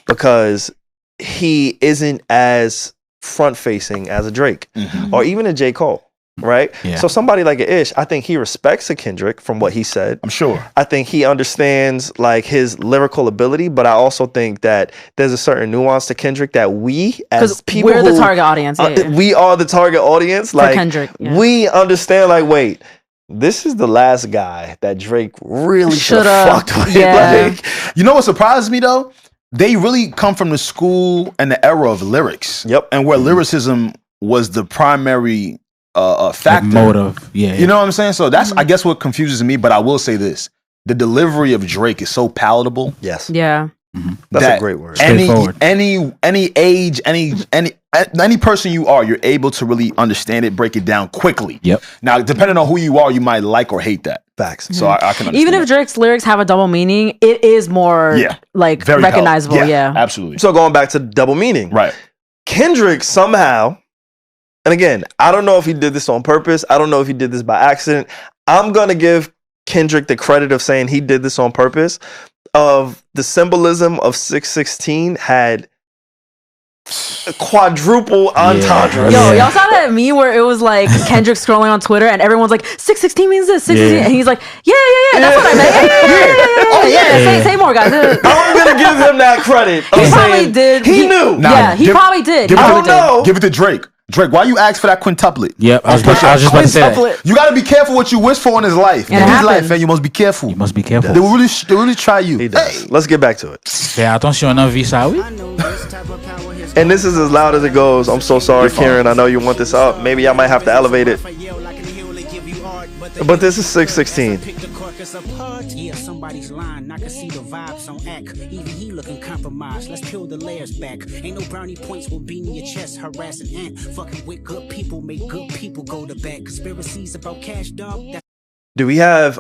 because he isn't as front facing as a Drake or even a J. Cole. Right? Yeah. So somebody like a Ish, I think he respects a Kendrick from what he said. I'm sure. I think he understands like his lyrical ability, but I also think that there's a certain nuance to Kendrick that we as people we're the target audience. We are the target audience. Like Kendrick, we understand like, wait, this is the last guy that Drake really should have fucked with. Yeah. Like, you know what surprised me though? They really come from the school and the era of lyrics. Yep. And where lyricism was the primary factor. Like motive. Yeah. You know what I'm saying? So that's, I guess, what confuses me. But I will say this: the delivery of Drake is so palatable. Yes. Yeah. That's a great word. Any age, any person you are, you're able to really understand it, break it down quickly. Yep. Now, depending on who you are, you might like or hate that. Facts. So I can understand. Even if Drake's lyrics have a double meaning, it is more like very recognizable. Yeah, absolutely. So going back to double meaning, Right. Kendrick somehow, and again, I don't know if he did this on purpose. I don't know if he did this by accident. I'm gonna give Kendrick the credit of saying he did this on purpose. Of the symbolism of 616 had a quadruple entendre. Yo, y'all saw that meme where it was like Kendrick scrolling on Twitter and everyone's like 616 means this, 616, and he's like, yeah, that's what I meant. Yeah. Say more, guys. I'm gonna give him that credit. He probably did. He knew. He probably did. I don't know. Give it to Drake. Drake, why you ask for that quintuplet? Yep, I was just about to say that. You got to be careful what you wish for in his life. In his life, man, you must be careful. You must be careful. They will really try you. He does. Hey. Let's get back to it. Fais attention à visa, oui. And this is as loud as it goes. I'm so sorry, Kieran. I know you want this up. Maybe I might have to elevate it. But this is 616. Yeah, somebody's lying. I can see the vibes on act. Even he looking compromised. Let's peel the layers back. Ain't no brownie points will be in your chest. Harassing ant. Fucking with good people make good people go to bed. Conspiracies about cash, dog. Do we have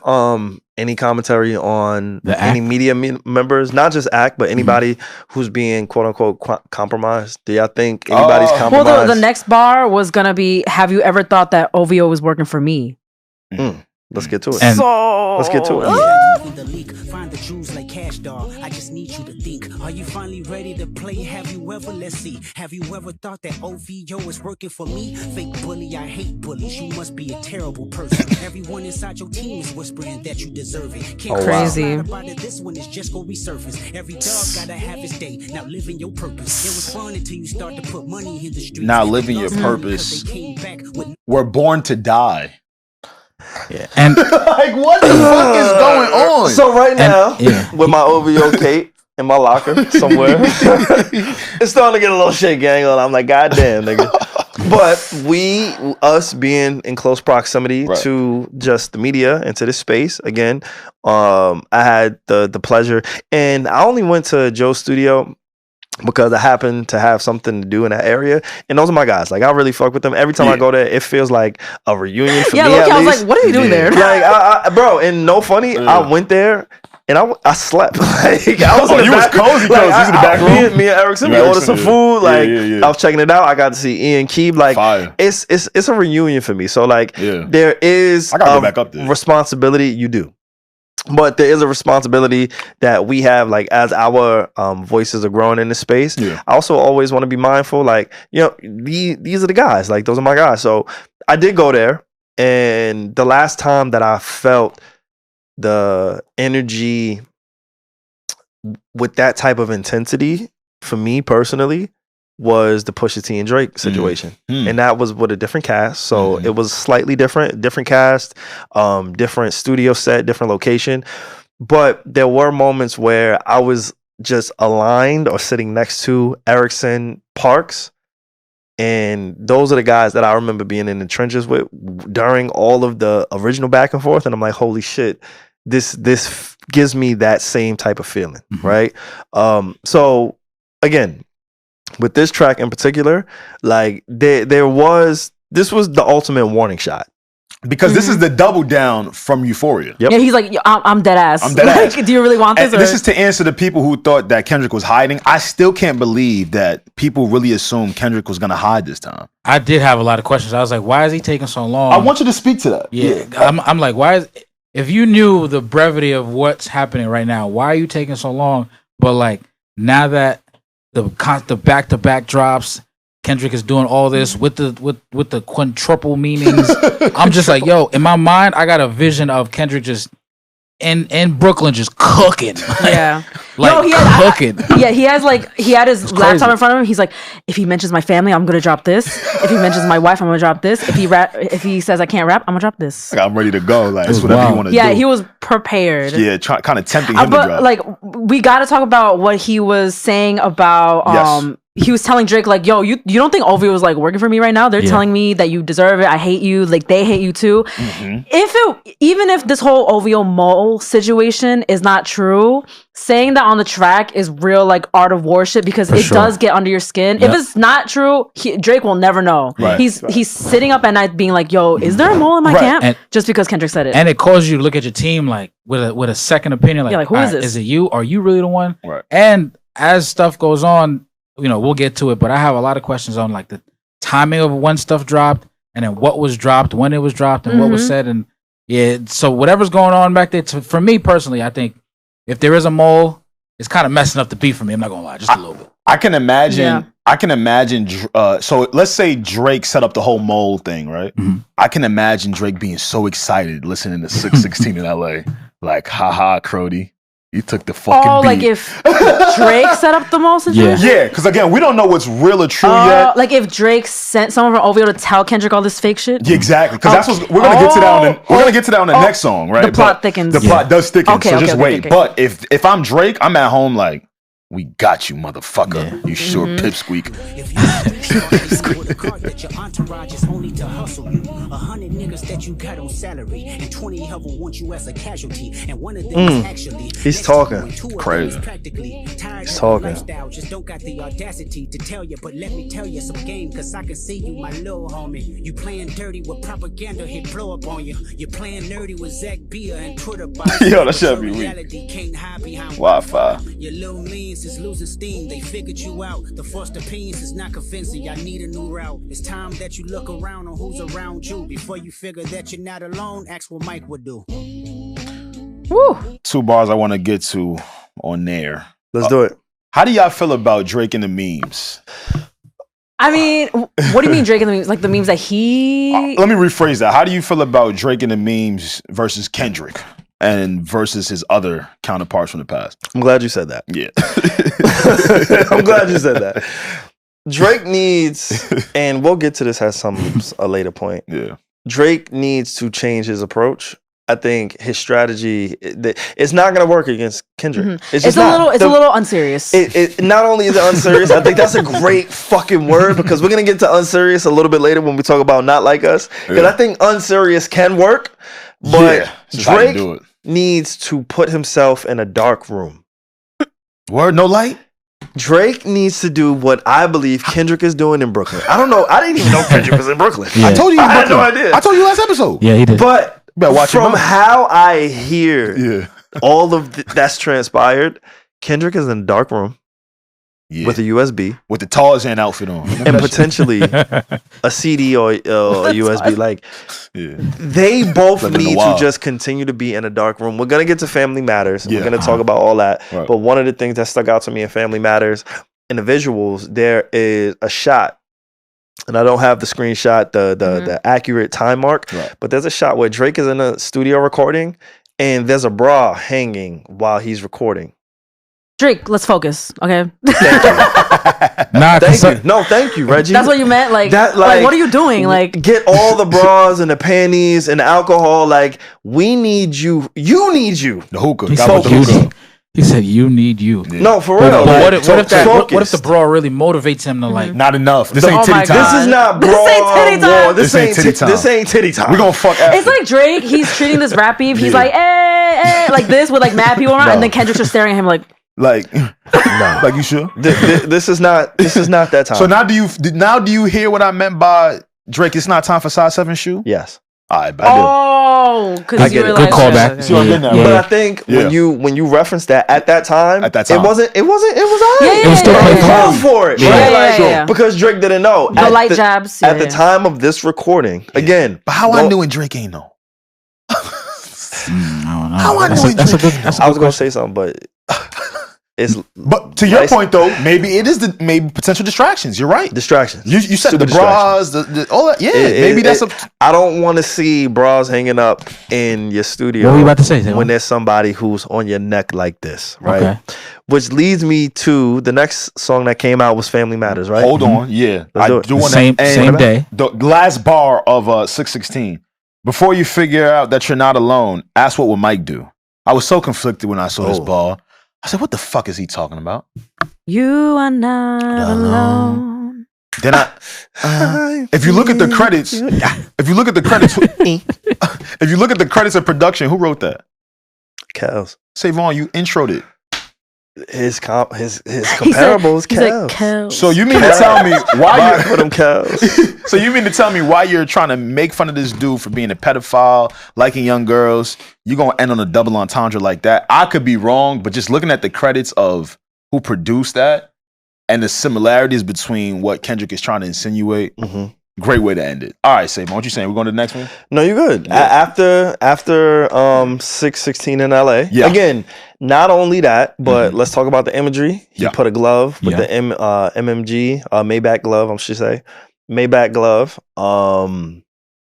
any commentary on any media members, not just ACT, but anybody who's being quote unquote compromised? Do y'all think anybody's compromised? Well, the next bar was gonna be, have you ever thought that OVO was working for me? Let's get to it. Let's get to it. Find the jewels like cash, dog. I just need you to think. Are you finally ready to play? Have you ever, let's see, have you ever thought that OVO is working for me? Fake bully, I hate bullies. You must be a terrible person. Everyone inside your team is whispering that you deserve it. Crazy. This one is just gonna resurface. Every dog gotta have his day. Now living your purpose. It was fun until you start to put money in the streets. Now living your purpose. We're born to die. Yeah, and like what the fuck is going on? So right now, with my OVO cape in my locker somewhere, it's starting to get a little shit gang on. I'm like, God damn, nigga. But us being in close proximity to just the media and to this space, again, I had the pleasure, and I only went to Joe's studio because I happen to have something to do in that area. And those are my guys. Like, I really fuck with them. Every time I go there, it feels like a reunion for me, at least. I was like, what are you doing there? Like, bro, and no funny, I went there and I slept. Like, I was in the back. Was cozy, like, you was in the back room? Me and Erickson, we ordered some food. Like, I was checking it out. I got to see Ian Keeb. Like, it's a reunion for me. So, like, there is responsibility. You do. But there is a responsibility that we have, like, as our voices are growing in this space. I also always want to be mindful, like, you know, these are the guys. Like, those are my guys. So I did go there. And the last time that I felt the energy with that type of intensity, for me personally, was the Pusha T and Drake situation. And that was with a different cast. So it was slightly different cast, different studio set, different location. But there were moments where I was just aligned or sitting next to Erickson, Parks. And those are the guys that I remember being in the trenches with during all of the original back and forth. And I'm like, holy shit, this gives me that same type of feeling, right? So again, with this track in particular, like this was the ultimate warning shot. Because this is the double down from Euphoria. Yep. Yeah, he's like, I'm dead ass. I'm dead ass. Do you really want this? And this is to answer the people who thought that Kendrick was hiding. I still can't believe that people really assumed Kendrick was going to hide this time. I did have a lot of questions. I was like, why is he taking so long? I want you to speak to that. Yeah. I'm like, why is... If you knew the brevity of what's happening right now, why are you taking so long? But like, now that the back-to-back drops... Kendrick is doing all this with the quintuple meanings. I'm just like, yo, in my mind, I got a vision of Kendrick just in Brooklyn just cooking. Yeah. Like cooking. He had his laptop in front of him. He's like, if he mentions my family, I'm gonna drop this. If he mentions my wife, I'm gonna drop this. If he says I can't rap, I'm gonna drop this. Like, I'm ready to go. Like, it's whatever you want to do. Yeah, he was prepared. Yeah, kind of tempting him to drop. Like, we got to talk about what he was saying about he was telling Drake, like, yo, you don't think OVO was like working for me right now? They're telling me that you deserve it. I hate you. Like, they hate you too. Even if this whole OVO mole situation is not true, saying that on the track is real, like, art of war shit, because it does get under your skin. Yep. If it's not true, Drake will never know. Right. He's sitting up at night being like, yo, is there a mole in my camp? Just because Kendrick said it. And it causes you to look at your team like with a second opinion, like, who is this? Is it you? Are you really the one? Right. And as stuff goes on, we'll get to it, but I have a lot of questions on like the timing of when stuff dropped, and then what was dropped, when it was dropped, and what was said, and so whatever's going on back there. For me personally, I think if there is a mole, it's kind of messing up the beat for me. I'm not gonna lie, just a little bit. I can imagine. Yeah. I can imagine. So let's say Drake set up the whole mole thing, right? Mm-hmm. I can imagine Drake being so excited listening to 616 in LA, like, haha, Crody. You took the fucking beat. Like if Drake set up the mole situation? Yeah, because again, we don't know what's real or true yet. Like if Drake sent someone from OVO to tell Kendrick all this fake shit? Yeah, exactly. Because that's what we're gonna get to that we're gonna get to that on the next song, right? The plot thickens. The plot does thicken. So just wait. But if I'm Drake, I'm at home like, we got you, motherfucker. Yeah. You sure pipsqueak. If you with a card that your entourage is only to hustle you, 100 niggas that you got on salary, and 20 of them want you as a casualty, and one of them is actually he's talking crazy. He's talking. Just don't got the audacity to tell you, but let me tell you some game, cause I can see you, my little homie. You playing dirty with propaganda, hit blow up on you. You're playing nerdy with Zach Bia and Twitter bots. Yo, that should be weak. Wi-Fi. Your little means is losing steam. They figured you out. The first opinions is not convincing. I need a new route. It's time that you look around on who's around you. Before you figure that you're not alone, ask what Mike would do. Woo. 2 bars I want to get to on there. Let's do it. How do y'all feel about Drake and the memes? I mean, what do you mean Drake and the memes? Like the memes that he... Let me rephrase that. How do you feel about Drake and the memes versus Kendrick? And versus his other counterparts from the past. I'm glad you said that. Yeah. I'm glad you said that. Drake needs, and we'll get to this at a later point. Yeah. Drake needs to change his approach. I think his strategy, it's not going to work against Kendrick. Mm-hmm. It's a little unserious. It not only is it unserious, I think that's a great fucking word, because we're going to get to unserious a little bit later when we talk about Not Like Us. Because I think unserious can work, but Drake needs to put himself in a dark room. Word, no light? Drake needs to do what I believe Kendrick is doing in Brooklyn. I don't know. I didn't even know Kendrick was in Brooklyn. Yeah. I told you. I had no idea. I told you last episode. Yeah, he did. But from how I hear all of that's transpired, Kendrick is in a dark room with a USB. With the Tarzan outfit on. And potentially a CD or a USB. Like, they both need to just continue to be in a dark room. We're going to get to Family Matters. We're going to talk about all that. Right. But one of the things that stuck out to me in Family Matters, in the visuals, there is a shot. And I don't have the screenshot, the accurate time mark. Right. But there's a shot where Drake is in a studio recording, and there's a bra hanging while he's recording. Drake, let's focus, okay? Thank you. No, thank you, Regi. That's what you meant? Like what are you doing? Like, get all the bras and the panties and the alcohol. Like, we need you. You need you. The hookah. He said, "You need you." Yeah. No, for real. What if the bra really motivates him to like? Not enough. This ain't titty time. This is not bra. This ain't titty time. This ain't titty time. We gonna fuck. It's like Drake. He's treating this rap beef. He's like, like this with like mad people around, and then Kendrick's just staring at him like. Like, no. Like you sure? This is not that time. So now do you hear what I meant by Drake? It's not time for size 7 shoe. Yes. Because you were good callback. See what I'm getting at, But right? I think when you reference that at that time, it was alright. Yeah, It was still playing called for it. Yeah. Because Drake didn't know. The light jabs. At the time of this recording, again. But how I knew and Drake ain't know? I don't know. How I knew and Drake ain't know? I was gonna say something, but But to your point though, maybe it is maybe potential distractions. You're right. Distractions. You said Super the bras, the all that. Yeah, maybe that's a. I don't want to see bras hanging up in your studio. What were you about to say? When there's somebody who's on your neck like this, right? Okay. Which leads me to the next song that came out was "Family Matters," right? Hold on, yeah, Let's do it. do want Same day. The last bar of 616. Before you figure out that you're not alone, ask what would Mike do. I was so conflicted when I saw this bar. I said, "What the fuck is he talking about?" You are not alone. Then if you look at the credits, if you look at the credits of production, who wrote that? Kels. SaVon, you introed it. His comparables, Kels. So you mean to tell me why you for them Kels? So you mean to tell me why you're trying to make fun of this dude for being a pedophile, liking young girls? You're gonna end on a double entendre like that? I could be wrong, but just looking at the credits of who produced that and the similarities between what Kendrick is trying to insinuate, great way to end it. All right, SaVon, what you saying? We're going to the next one? No, you're good. Yeah. After 616 in LA. Yeah. Again, not only that, but let's talk about the imagery. He put a glove with the MMG Maybach glove, I should say. Maybach glove.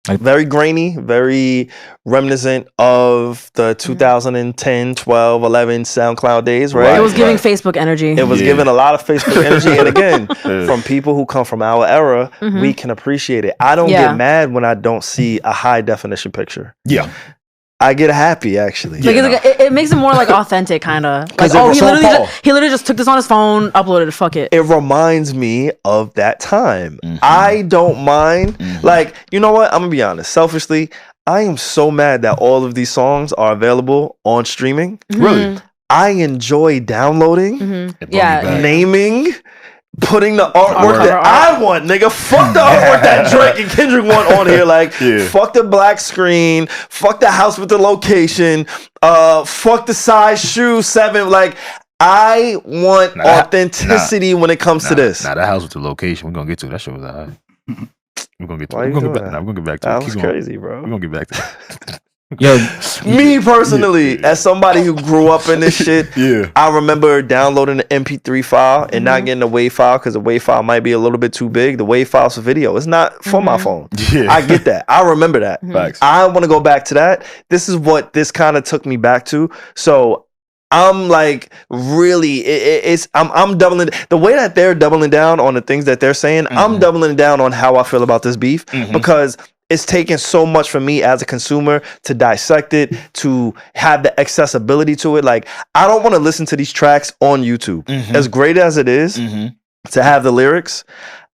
Very grainy, very reminiscent of the 2010, 12, 11 SoundCloud days, right? It was giving Facebook energy. It was giving a lot of Facebook energy. And again, from people who come from our era, we can appreciate it. I don't get mad when I don't see a high definition picture. Yeah. I get happy, actually. Like, it makes it more like authentic, kind of. Like, he literally just took this on his phone, uploaded it, fuck it. It reminds me of that time. I don't mind. Like, you know what? I'm going to be honest. Selfishly, I am so mad that all of these songs are available on streaming. Really? I enjoy downloading, naming, putting the artwork that I want, nigga. Fuck the artwork that Drake and Kendrick want on here. Like, fuck the black screen. Fuck the house with the location. Fuck the size shoe 7. Like, I want authenticity when it comes to this. Nah, that house with the location, we're going to get to. That shit was all right. We're going to get to it. We're going to get back to it. That was crazy, bro. We're going to get back to it. Yo, me personally, as somebody who grew up in this shit, I remember downloading the MP3 file and not getting the WAV file because the WAV file might be a little bit too big. The WAV file's for video. It's not for my phone. I get that. I remember that. I want to go back to that. This is what this kind of took me back to. So I'm like, really, I'm doubling the way that they're doubling down on the things that they're saying. I'm doubling down on how I feel about this beef because it's taken so much for me as a consumer to dissect it, to have the accessibility to it. Like, I don't want to listen to these tracks on YouTube. As great as it is to have the lyrics,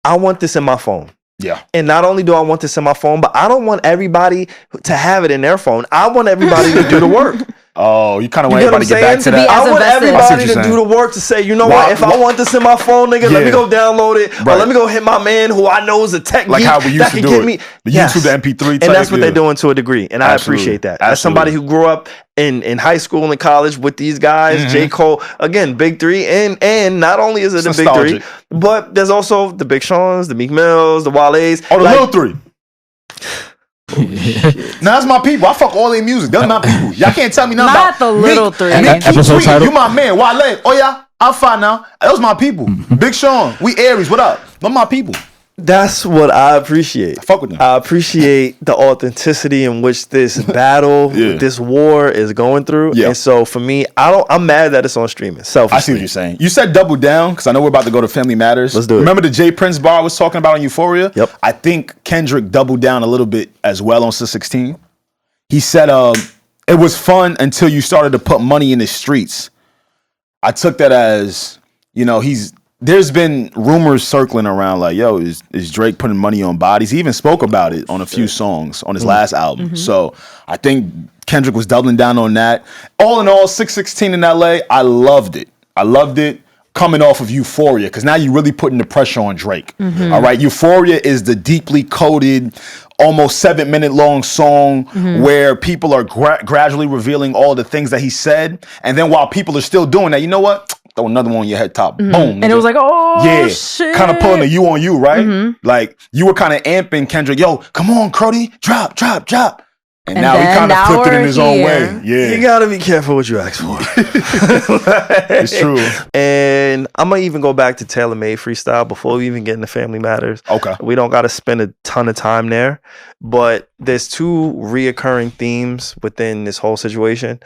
I want this in my phone. Yeah. And not only do I want this in my phone, but I don't want everybody to have it in their phone. I want everybody to do the work. Oh, you kind of want everybody to get back to that. I want everybody to do the work to say, you know what? If I want this in my phone, nigga, let me go download it. Or let me go hit my man who I know is a tech like geek how we used that to can do get it. me. The YouTube, the MP3 type. And that's what they're doing to a degree. And I appreciate that. As somebody who grew up in high school and college with these guys, J. Cole, again, Big Three. And not only is it the Big Three, but there's also the Big Seans, the Meek Mills, the Wale's. Oh, the Little Three. Now that's my people. I fuck all their music. That's my people. Y'all can't tell me nothing Not about the Little Three. Episode title. You my man. Wale. Oh yeah, I'm fine now. Those my people. Big Sean. We Aries. What up? Those my people. That's what I appreciate. I fuck with them. I appreciate the authenticity in which this battle, this war is going through. And so for me, I'm mad that it's on streaming. Selfishly. I see what you're saying. You said double down because I know we're about to go to Family Matters. Let's do it. Remember the J Prince bar I was talking about on Euphoria? Yep. I think Kendrick doubled down a little bit as well on 616. He said it was fun until you started to put money in the streets. I took that as, you know, there's been rumors circling around like, yo, is Drake putting money on bodies? He even spoke about it on a few songs on his last album. So I think Kendrick was doubling down on that. All in all, 616 in LA, I loved it. coming off of Euphoria, because now you're really putting the pressure on Drake. All right, Euphoria is the deeply coded, almost 7-minute long song where people are gradually revealing all the things that he said, and then while people are still doing that, you know what? Throw another one on your head top. Boom. And it was like, shit. Kind of pulling a you on you, right? Like you were kind of amping Kendrick, yo, come on, Crody, drop. And now he kind of flipped it in his own way. Yeah. You gotta be careful what you ask for. It's true. And I'm gonna even go back to Taylor Made Freestyle before we even get into Family Matters. Okay. We don't gotta spend a ton of time there, but there's two reoccurring themes within this whole situation.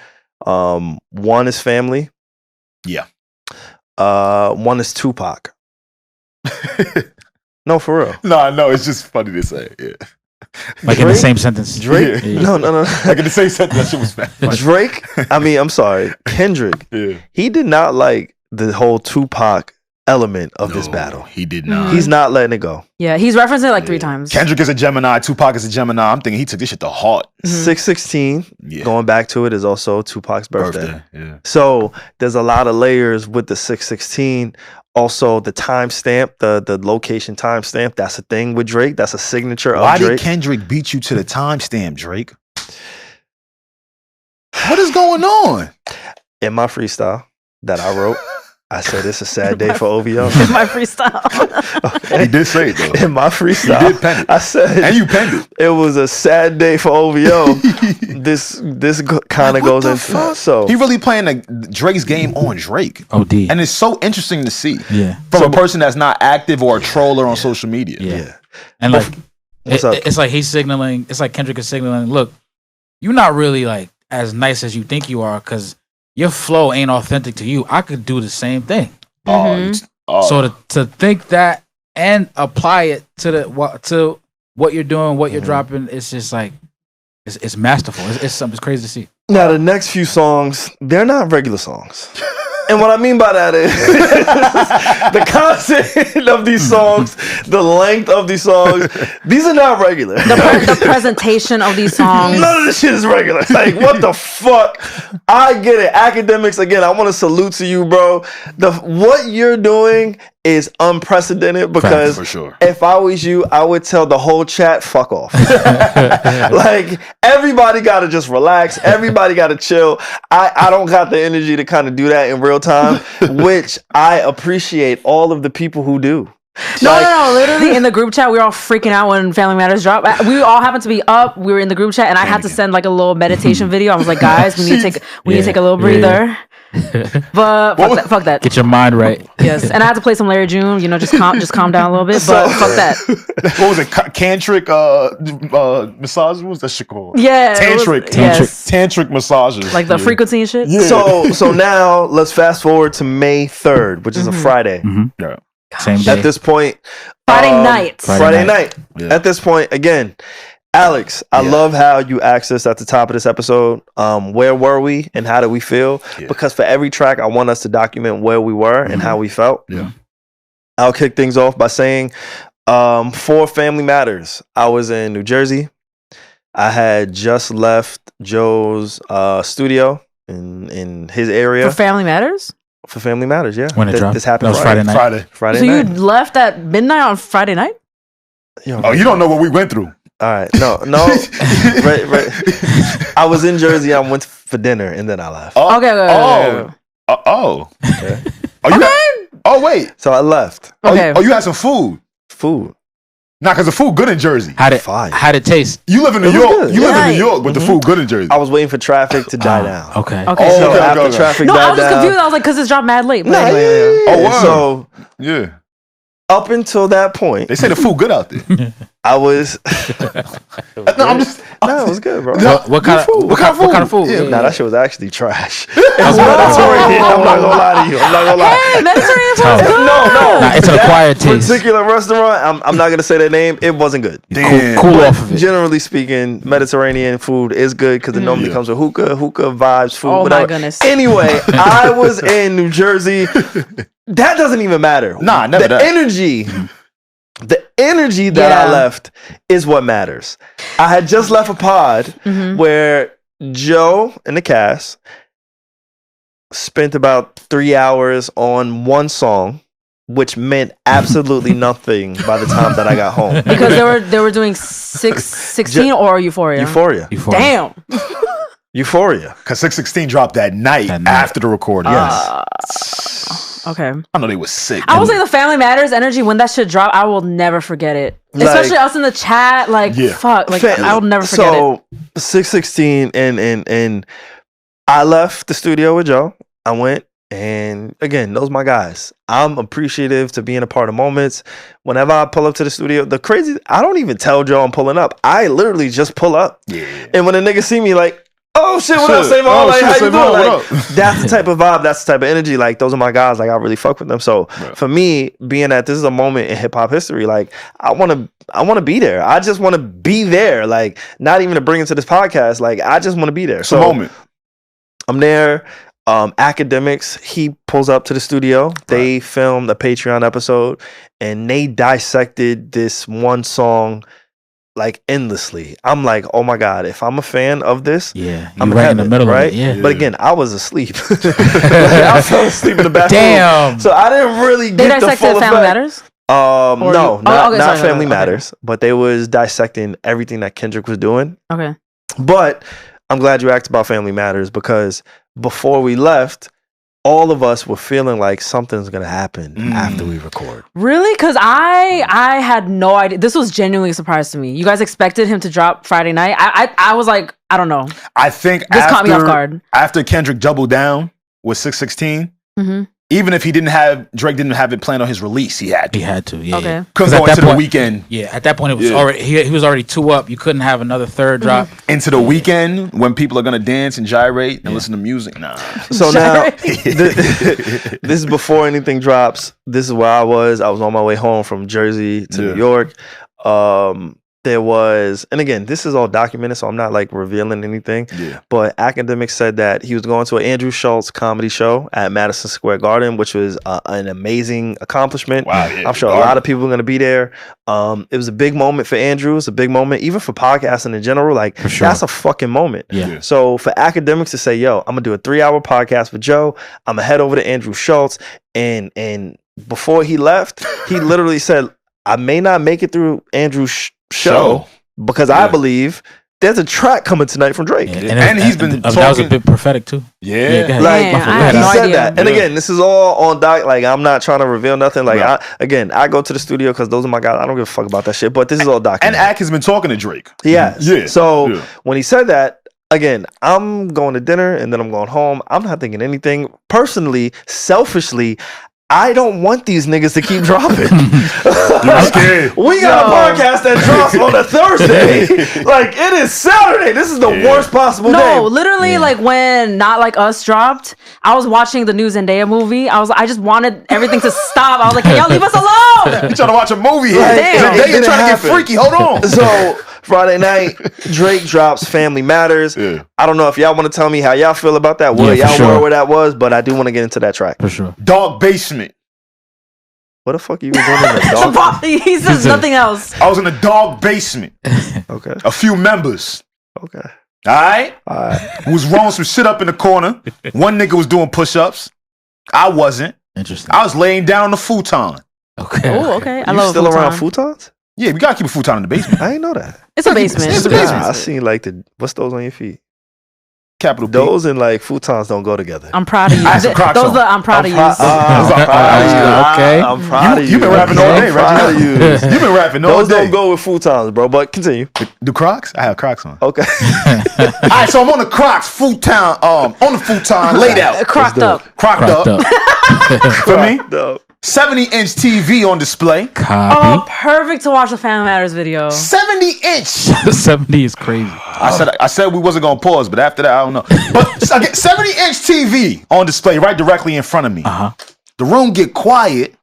One is family. Yeah. One is Tupac. No, for real. No, it's just funny to say. Yeah. Like Drake? In the same sentence. Drake? Yeah. No. Like in the same sentence, that shit was bad. Drake, I'm sorry. Kendrick, he did not like the whole Tupac element of this battle. He did not. He's not letting it go. Yeah, he's referenced it like 3 times. Kendrick is a Gemini, Tupac is a Gemini. I'm thinking he took this shit to heart. 6/16, going back to it, is also Tupac's birthday. Yeah. So there's a lot of layers with the 6/16. Also, the timestamp, the location timestamp, that's a thing with Drake. That's a signature of Drake. Why did Kendrick beat you to the timestamp, Drake? What is going on? In my freestyle that I wrote, I said it's a sad day for OVO. In my freestyle. He did say it though. In my freestyle. You did pen it. I said, and you penned it. It was a sad day for OVO. This kind of goes into that. So he really playing Drake's game on Drake. OD. And it's so interesting to see. Yeah. From a person that's not active or a troller on social media. Yeah. And like it's like he's signaling, it's like Kendrick is signaling, look, you're not really like as nice as you think you are, because your flow ain't authentic to you. I could do the same thing. So to think that and apply it to what you're doing, what you're dropping, it's just like it's masterful. It's something crazy to see. Now the next few songs, they're not regular songs. And what I mean by that is the content of these songs, the length of these songs, these are not regular. The presentation of these songs. None of this shit is regular. Like, what the fuck? I get it. Akademiks, again, I want to salute to you, bro. What you're doing is unprecedented, because for sure. If I was you, I would tell the whole chat, fuck off. Like, everybody got to just relax. Everybody got to chill. I don't got the energy to kind of do that in real time, which I appreciate all of the people who do. No. Literally, in the group chat, we were all freaking out when Family Matters dropped. We all happened to be up. We were in the group chat, and I had to send like a little meditation video. I was like, guys, we need to take a little breather. But fuck that. Get your mind right. Yes, and I had to play some Larry June. Just calm down a little bit. But fuck that. What was it? Tantric massages? What was that shit called? Yeah, tantric massages. Like the frequency and shit. Yeah. So now let's fast forward to May 3rd, which is a Friday. Yeah. Same day. At this point, Friday night. Friday night. Yeah. At this point, again, Alex, I love how you asked us at the top of this episode, where were we and how did we feel? Yeah. Because for every track, I want us to document where we were and how we felt. Yeah. I'll kick things off by saying, for Family Matters, I was in New Jersey. I had just left Joe's studio in his area. For Family Matters? For Family Matters, yeah. When it dropped? This happened Friday night. Friday so night. You left at midnight on Friday night? Oh, you don't know what we went through. All right. No. right. I was in Jersey. I went for dinner and then I left. Okay. Wait. So I left. Okay. You had some food. Nah, because the food good in Jersey. How'd it taste? You live in New York. You live in New York, but the food good in Jersey. I was waiting for traffic to die down. Okay. So after traffic died down. I was just confused. I was like, because it's dropped mad late. But anyway, Oh, wow. So yeah. Up until that point, they say the food good out there. I was. No, it was good, bro. What kind of food? Yeah. Nah, that shit was actually trash. It was Mediterranean. I'm not gonna lie to you. Hey, Mediterranean food is good. No. Nah, it's an acquired taste. Particular restaurant, I'm not gonna say their name. It wasn't good. Damn. Cool off of it. Generally speaking, Mediterranean food is good because it normally comes with hookah vibes, food. Oh whatever. my goodness. Anyway, I was in New Jersey. That doesn't even matter. Nah, never the that. energy that I left is what matters. I had just left a pod where Joe and the cast spent about 3 hours on one song, which meant absolutely nothing by the time that I got home. Because they were doing 616 or Euphoria. Damn. Euphoria. Because 616 dropped that night after the recording. Yes. Okay. I know they was sick. I will say the Family Matters energy when that shit dropped, I will never forget it. Like, especially us in the chat. Like, fuck. Like, I will never forget it. So 616 and I left the studio with Joe. I went, and again, those my guys. I'm appreciative to being a part of moments. Whenever I pull up to the studio, I don't even tell Joe I'm pulling up. I literally just pull up. Yeah. And when a nigga see me, like, oh shit, what up, SaVon? Like, how you doing? Like, that's the type of vibe, that's the type of energy. Like, those are my guys. Like, I really fuck with them. So for me, being that this is a moment in hip hop history, like, I want to be there. I just want to be there. Like, not even to bring it to this podcast. Like, I just want to be there. It's a moment. I'm there. Akademiks, he pulls up to the studio. They filmed a Patreon episode, and they dissected this one song like endlessly. I'm like, oh my god, if I'm a fan of this, I'm right in the middle, right? Of it, But again, I was asleep. I fell asleep in the bathroom. Damn. So I didn't really get they the full Family effect. Matters? Not Family Matters, but they was dissecting everything that Kendrick was doing. Okay. But I'm glad you asked about Family Matters, because before we left, all of us were feeling like something's gonna happen after we record. Really? Because I had no idea. This was genuinely a surprise to me. You guys expected him to drop Friday night? I was like, I don't know. I think this caught me off guard. After Kendrick doubled down with 616, even if Drake didn't have it planned on his release, he had to. Yeah. Okay. Couldn't go into the weekend. Yeah, at that point it was already he was already 2 up. You couldn't have another third drop into the weekend when people are gonna dance and gyrate and listen to music. Nah. So now this is before anything drops. This is where I was. I was on my way home from Jersey to New York. There was, and again, this is all documented, so I'm not like revealing anything. But Akademiks said that he was going to an Andrew Schultz comedy show at Madison Square Garden, which was an amazing accomplishment. Wow, yeah, I'm sure a lot of people are going to be there. It was a big moment for Andrew. It's a big moment, even for podcasting in general. Like, that's a fucking moment. So for Akademiks to say, yo, I'm going to do a 3-hour podcast with Joe. I'm going to head over to Andrew Schultz. And before he left, he literally said, I may not make it through Andrew's show because I believe there's a track coming tonight from Drake. And he's been talking. That was a bit prophetic too. Yeah. Like, he said that. And again, this is all on doc. Like, I'm not trying to reveal nothing. Like, I go to the studio because those are my guys. I don't give a fuck about that shit. But this is all documented. And Ak has been talking to Drake. Yeah. So when he said that, again, I'm going to dinner and then I'm going home. I'm not thinking anything. Personally, selfishly, I don't want these niggas to keep dropping. We got a podcast that drops on a Thursday. Like, it is Saturday. This is the worst possible day. No, literally, like when Not Like Us dropped, I was watching the new Zendaya movie. I just wanted everything to stop. I was like, can y'all leave us alone? You trying to watch a movie here? Damn. Zendaya trying to get freaky. Hold on. So Friday night, Drake drops Family Matters. I don't know if y'all want to tell me how y'all feel about that. Where y'all were where that was, but I do want to get into that track. For sure. Dog Basement. What the fuck are you doing in the dog? He says nothing else. I was in the dog basement. Okay. A few members. Okay. All right. Was rolling some shit up in the corner. One nigga was doing push-ups. I wasn't. Interesting. I was laying down on the futon. Okay. Oh, okay. I You love still futon. around futons? Yeah, we gotta keep a futon in the basement. I didn't know that. It's a basement. It's a basement. I seen like what's those on your feet? Capital P. Those and like futons don't go together. I'm proud of you. I had some Crocs on. I'm proud of you. I'm proud of you. You've been rapping all day, Regi. You've been rapping all Those day. don't go with futons, bro. But continue. The Crocs? I have Crocs on. Okay. All right, so I'm on the Crocs futon, on the futon, laid out. Crocked up. Crocked up. For me? No. 70-inch TV on display. Oh, perfect to watch the Family Matters video. 70-inch. 70 is crazy. I said we wasn't gonna pause, but after that, I don't know. But 70-inch TV on display right directly in front of me. The room get quiet.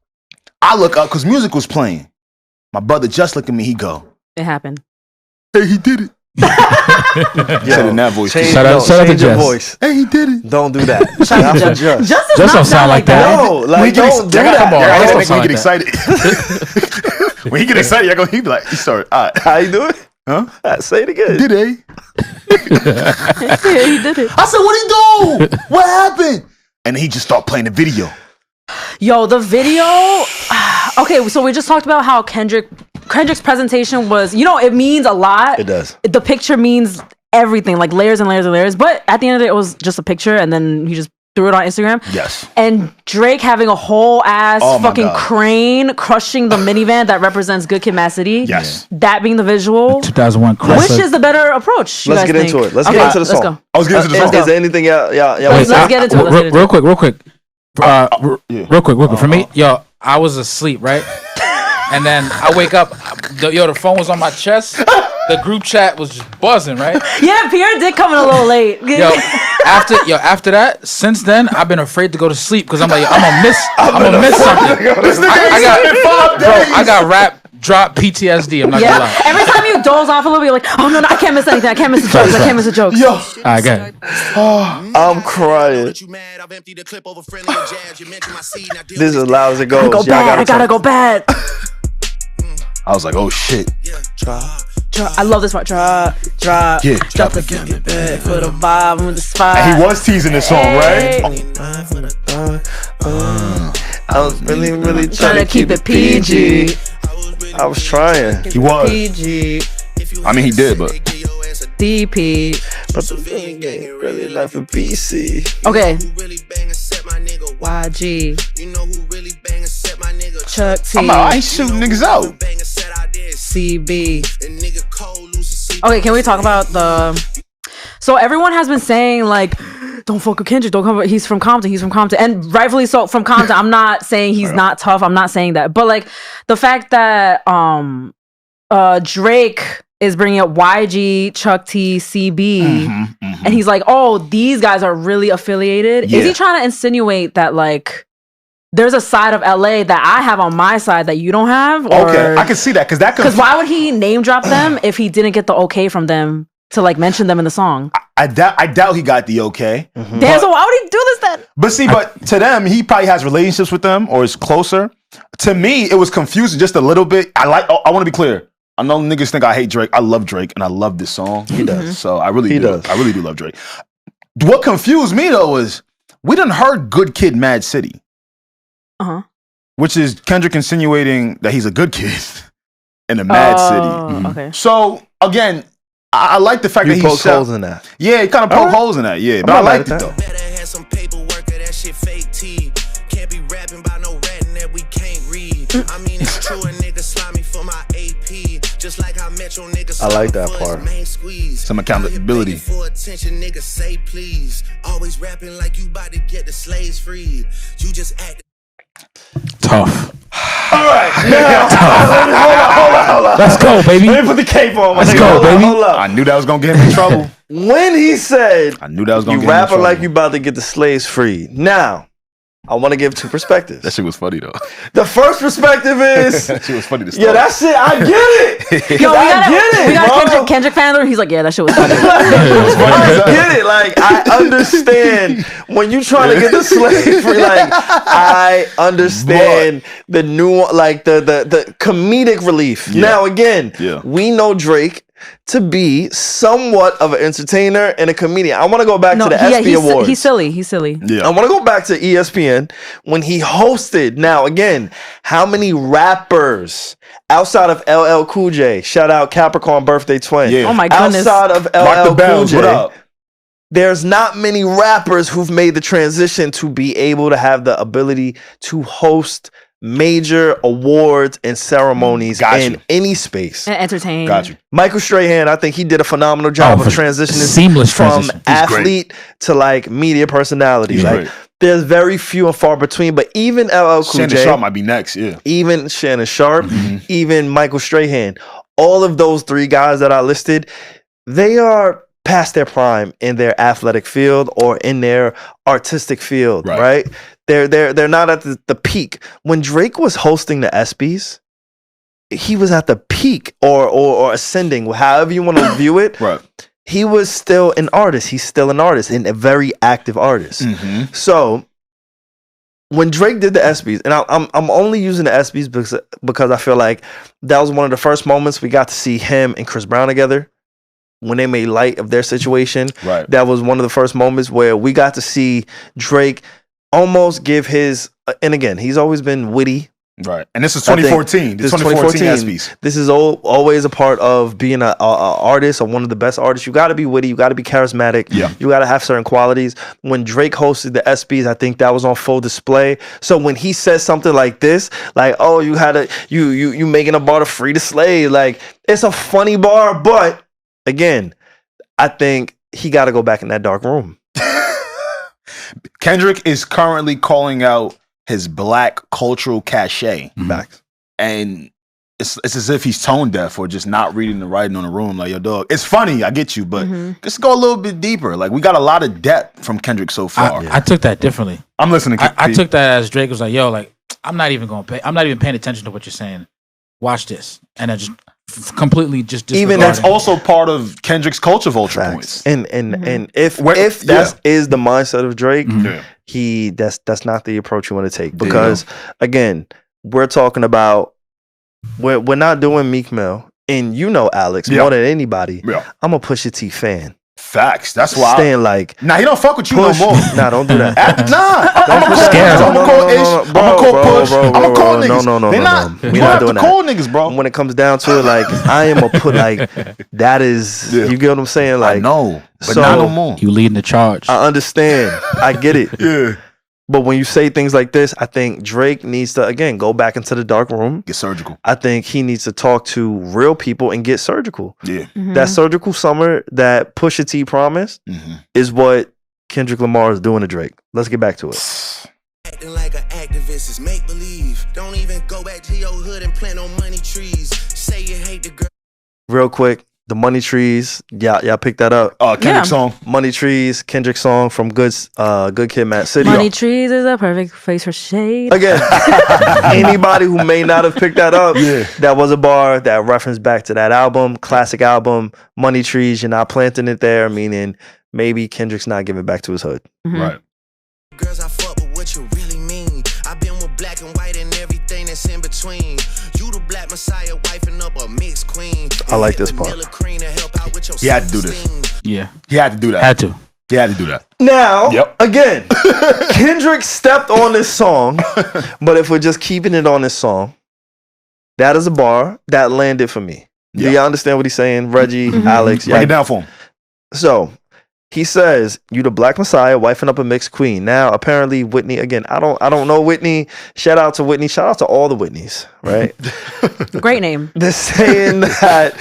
I look up because music was playing. My brother just looked at me. He go, It happened. "Hey, he did it." Said in that voice. Change, Shout out to change your Jess. voice. Hey, he did it. Don't do that. Shout out to Just. Just does Just not don't sound like that. No, like, don't do that. Come on. Yeah, Don't when sound he get like excited. When he get excited, he be like, sorry. All right. How you doing? Huh? Say it again. Did he? Yeah, he did it. I said, what he do? What happened? and he just started playing the video. Yo, the video. Okay, so we just talked about how Kendrick's presentation was, it means a lot. It does. The picture means everything, like layers and layers and layers. But at the end of the day, it was just a picture, and then he just threw it on Instagram. Yes. And Drake having a whole ass fucking crane crushing the minivan that represents Good Kid, Mad City. Yes. That being the visual. 2001 Which is the better approach? Let's get into it. Let's get into the song. Let's go. I was getting into the song. Is there anything Let's get into it. Real quick. Real quick. For me, yo, I was asleep, right? And then I wake up, the phone was on my chest. The group chat was just buzzing, right? Yeah, Pierre did come in a little late. After that, since then, I've been afraid to go to sleep because I'm like, I'm gonna miss something. I got rap drop PTSD. I'm not gonna lie. Every time you doze off a little bit, you're like, oh no, I can't miss anything. I can't miss the jokes. Yo. All right, go ahead. I'm crying. This is as loud as it goes. I gotta go bad. I was like, oh shit. I love this part. Drop the bed for the vibe with the spot. And he was teasing this song, right? I was really trying to keep it PG. I was trying. He was. PG. I mean, he did, but DP. But the thing ain't really like for BC. Okay. YG. Chuck T. I ain't shooting niggas out. CB. Okay, can we talk about so everyone has been saying like, don't fuck with Kendrick, don't come. He's from Compton, and rightfully so from Compton. I'm not saying he's not tough. I'm not saying that, but like the fact that Drake is bringing up YG, Chuck T, CB, and he's like, oh, these guys are really affiliated. Is he trying to insinuate that like there's a side of LA that I have on my side that you don't have? Okay, I can see that because why would he name drop them if he didn't get the okay from them to like mention them in the song? I doubt he got the okay. Damn, so why would he do this then? But see, to them, he probably has relationships with them or is closer. To me, it was confusing just a little bit. I want to be clear. I know niggas think I hate Drake. I love Drake and I love this song. He does. So I really do. I really do love Drake. What confused me though was we done heard Good Kid, Mad City. Which is Kendrick insinuating that he's a good kid in a mad city. Okay. So again, I like the fact that he poked holes in that. Yeah, he kind of poked holes in that. Yeah, but I liked it though. Can't be rapping by no ratting that we can't read. I mean, it's true, a nigga slimy for my AP. Just like how Metro niggas. I like that part. Some accountability. For attention, nigga, say please. Always rapping like you about to get the slaves freed. You just act. Tough. All right. Hold on. Let's go, baby. Let me put the cape on. Let's go, baby. Hold up. I knew that was gonna get him in trouble. When he said, I knew that was gonna you get him in rapping trouble. like you about to get the slaves free. Now, I want to give two perspectives. That shit was funny though. The first perspective is that shit was funny to start. yeah, that shit, I get it. Yo, we got bro. a Kendrick fan there. He's like, yeah, that shit was funny. I get it. Like, I understand when you trying to get the slave free. Like, I understand the new, like the comedic relief. Yeah. Now, again, we know Drake to be somewhat of an entertainer and a comedian. I want to go back to the ESPY Awards. He's silly. Yeah. I want to go back to ESPN when he hosted. Now, again, how many rappers outside of LL Cool J? Shout out Capricorn birthday twin. Yeah. Oh my goodness. Outside of LL Cool J, what up? there's not many rappers who've made the transition to be able to have the ability to host major awards and ceremonies in any space. And entertain. Got you. Michael Strahan, I think he did a phenomenal job of transitioning seamless from transition. athlete to like media personality. He's like great. there's very few and far between, but even LL Cool Shannon J, Sharp might be next, even Shannon Sharp, even Michael Strahan, all of those three guys that I listed, they are past their prime in their athletic field or in their artistic field, right? They're not at the peak. When Drake was hosting the ESPYs, he was at the peak or ascending, however you want to view it. Right. He was still an artist. He's still an artist and a very active artist. So when Drake did the ESPYs, and I'm only using the ESPYs because I feel like that was one of the first moments we got to see him and Chris Brown together. When they made light of their situation, that was one of the first moments where we got to see Drake almost give his, and again, he's always been witty. Right. And this is 2014. This 2014 ESPYs. This is always a part of being an artist or one of the best artists. You got to be witty. You got to be charismatic. Yeah. You got to have certain qualities. When Drake hosted the ESPYs, I think that was on full display. So when he says something like this, like, oh, you making a bar to free the slave. Like, it's a funny bar. But again, I think he got to go back in that dark room. Kendrick is currently calling out his black cultural cachet. Facts. And it's as if he's tone deaf or just not reading the writing on the room. Like, yo, dog, it's funny, I get you, but just go a little bit deeper. Like, we got a lot of depth from Kendrick so far. I took that differently. I'm listening. I took that as Drake was like, yo, like, I'm not even paying attention to what you're saying. Watch this. And I just completely just even that's also part of Kendrick's culture vulture points. And if that is the mindset of Drake, that's not the approach you want to take, because again, we're talking about we're not doing Meek Mill, and you know Alex more than anybody. I'm a Pusha T fan. Facts. That's why staying like, nah, he don't fuck with you no more. Nah, don't do that. I'm gonna call Ish. I'm gonna call Push. I'm gonna call niggas. No. They're not. We don't have to call niggas, bro. When it comes down to it, like, I am a put like that is. You get what I'm saying? Like, no, but so, not no more. You leading the charge. I understand. I get it. Yeah. But when you say things like this, I think Drake needs to, again, go back into the dark room. Get surgical. I think he needs to talk to real people and get surgical. Yeah. That surgical summer that Pusha T promised is what Kendrick Lamar is doing to Drake. Let's get back to it. Acting like an activist is make believe. Don't even go back to your hood and plant no money trees. Say you hate the girl. Real quick. The Money Trees, y'all picked that up. Kendrick song. Money Trees, Kendrick song from Good Kid, Mad City. Money Trees is a perfect place for shade. Again, anybody who may not have picked that up, that was a bar that referenced back to that album, classic album, Money Trees. You're not planting it there, meaning maybe Kendrick's not giving back to his hood. Right. Girls, I fuck with what you really mean. I've been with black and white and everything that's in between. You the black messiah, wifing up a mixed queen. I like this part. He had to do this. Yeah. He had to do that. He had to do that. Now, again, Kendrick stepped on this song, but if we're just keeping it on this song, that is a bar that landed for me. Do y'all understand what he's saying? Regi, Alex. Break it down for him. So, he says, you the black messiah, wifing up a mixed queen. Now, apparently, Whitney, again, I don't know Whitney. Shout out to Whitney. Shout out to all the Whitneys, right? Great name. They're saying that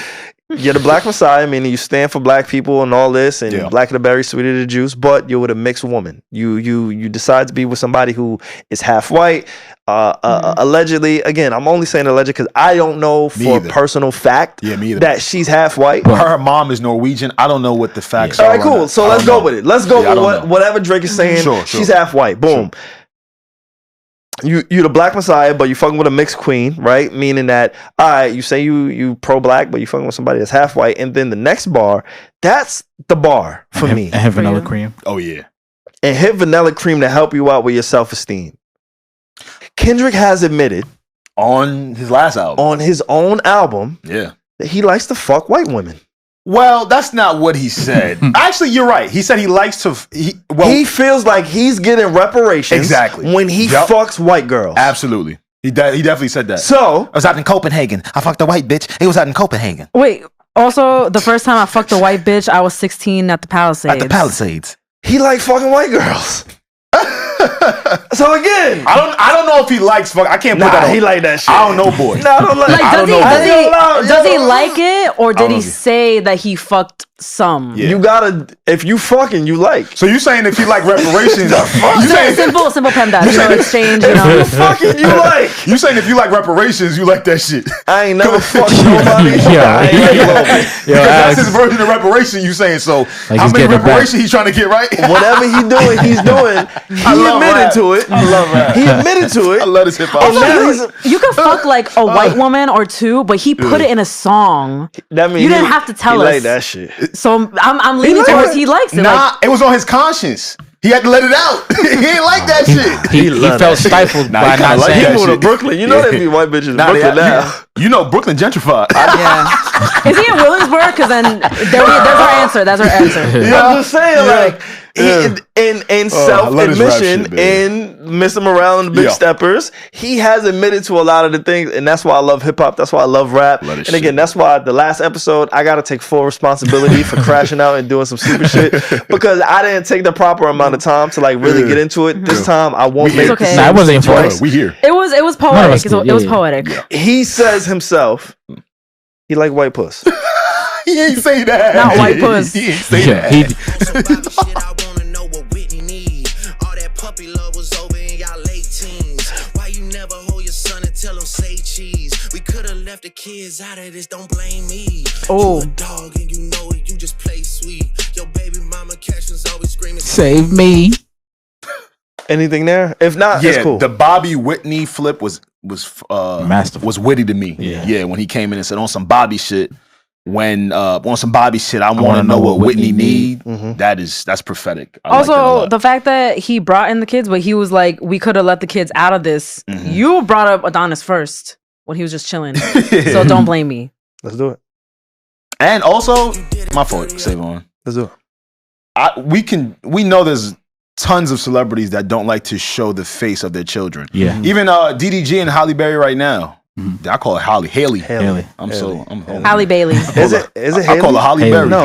you're the black messiah, meaning you stand for black people and all this, and black of the berry, sweet of the juice, but you're with a mixed woman. You decide to be with somebody who is half white. Allegedly, again, I'm only saying alleged because I don't know for personal fact that she's half white. Her mom is Norwegian. I don't know what the facts are. All right, cool. So let's go with it. Let's go with whatever Drake is saying. Sure. She's half white. Boom. Sure. You the black messiah, but you fucking with a mixed queen, right? Meaning that, all right, you say you pro-black, but you fucking with somebody that's half white, and then the next bar, that's the bar for me. And hit vanilla cream. Oh yeah. And hit vanilla cream to help you out with your self-esteem. Kendrick has admitted on his last album, on his own album, that he likes to fuck white women. Well, that's not what he said. Actually, you're right. He said he likes to. He feels like he's getting reparations when he fucks white girls. Absolutely. He definitely said that. So I was out in Copenhagen. I fucked a white bitch. It was out in Copenhagen. Wait. Also, the first time I fucked a white bitch, I was 16 at the Palisades. At the Palisades. He liked fucking white girls. So again, I don't know if he likes fuck. I can't put that on. He like that shit. I don't know, boy. I don't like. Does he like it, or did he say that he fucked some? Yeah. You gotta, if you fucking, you like. So you saying if you like reparations, you saying simple pen that exchange. You know, you fucking, you like. You saying if you like reparations, you like that shit. I ain't never fucked nobody. That's his version of reparation. You saying so? Like how many reparations he's trying to get right? Whatever he doing, he's doing. He admitted to it. I love that. He admitted to it. I love this hip hop. You can fuck like a white woman or two, but he put it in a song. That means you didn't have to tell us. Like that shit. So I'm leaning towards he likes it. Nah, it was on his conscience. He had to let it out. He ain't like that shit. He felt stifled by not saying that shit. People to Brooklyn. You know they be white bitches in Brooklyn now. You know Brooklyn gentrified. Is he in Williamsburg? Because then there's our answer. That's our answer. I'm just saying, like, in self-admission in Mr. Morale and the Big Steppers, he has admitted to a lot of the things, and that's why I love hip hop. That's why I love rap. And again, that's why the last episode I gotta take full responsibility for crashing out and doing some stupid shit because I didn't take the proper amount of time to like really get into it. This time I won't make okay. Nah, I wasn't twice. We here. It was poetic. It was poetic. Yeah. He says himself, he like white puss. He ain't say that. Not white puss. He ain't say that. I wanna know what Whitney need. All that puppy love was over in y'all late teens. Why you never hold your son and tell him say cheese? We could've left the kids out of this, don't blame me. Oh. You a dog and you know it, you just play sweet. Your baby mama catch was always screaming, save me. Anything there? If not, it's cool. The Bobby Whitney flip was masterful. Was witty to me. Yeah, when he came in and said on some Bobby shit. When on some Bobby shit, I want to know what Whitney need. Mm-hmm. That's prophetic. Also, the fact that he brought in the kids, but he was like, we could have let the kids out of this. Mm-hmm. You brought up Adonis first when he was just chilling. So don't blame me. Let's do it. And also, my fault, SaVon. Let's do it. We know there's tons of celebrities that don't like to show the face of their children. Yeah. Even DDG and Halle Berry right now. I call it Haley. I'm Halle Bailey. Is it Haley? I call it Halle Berry. No,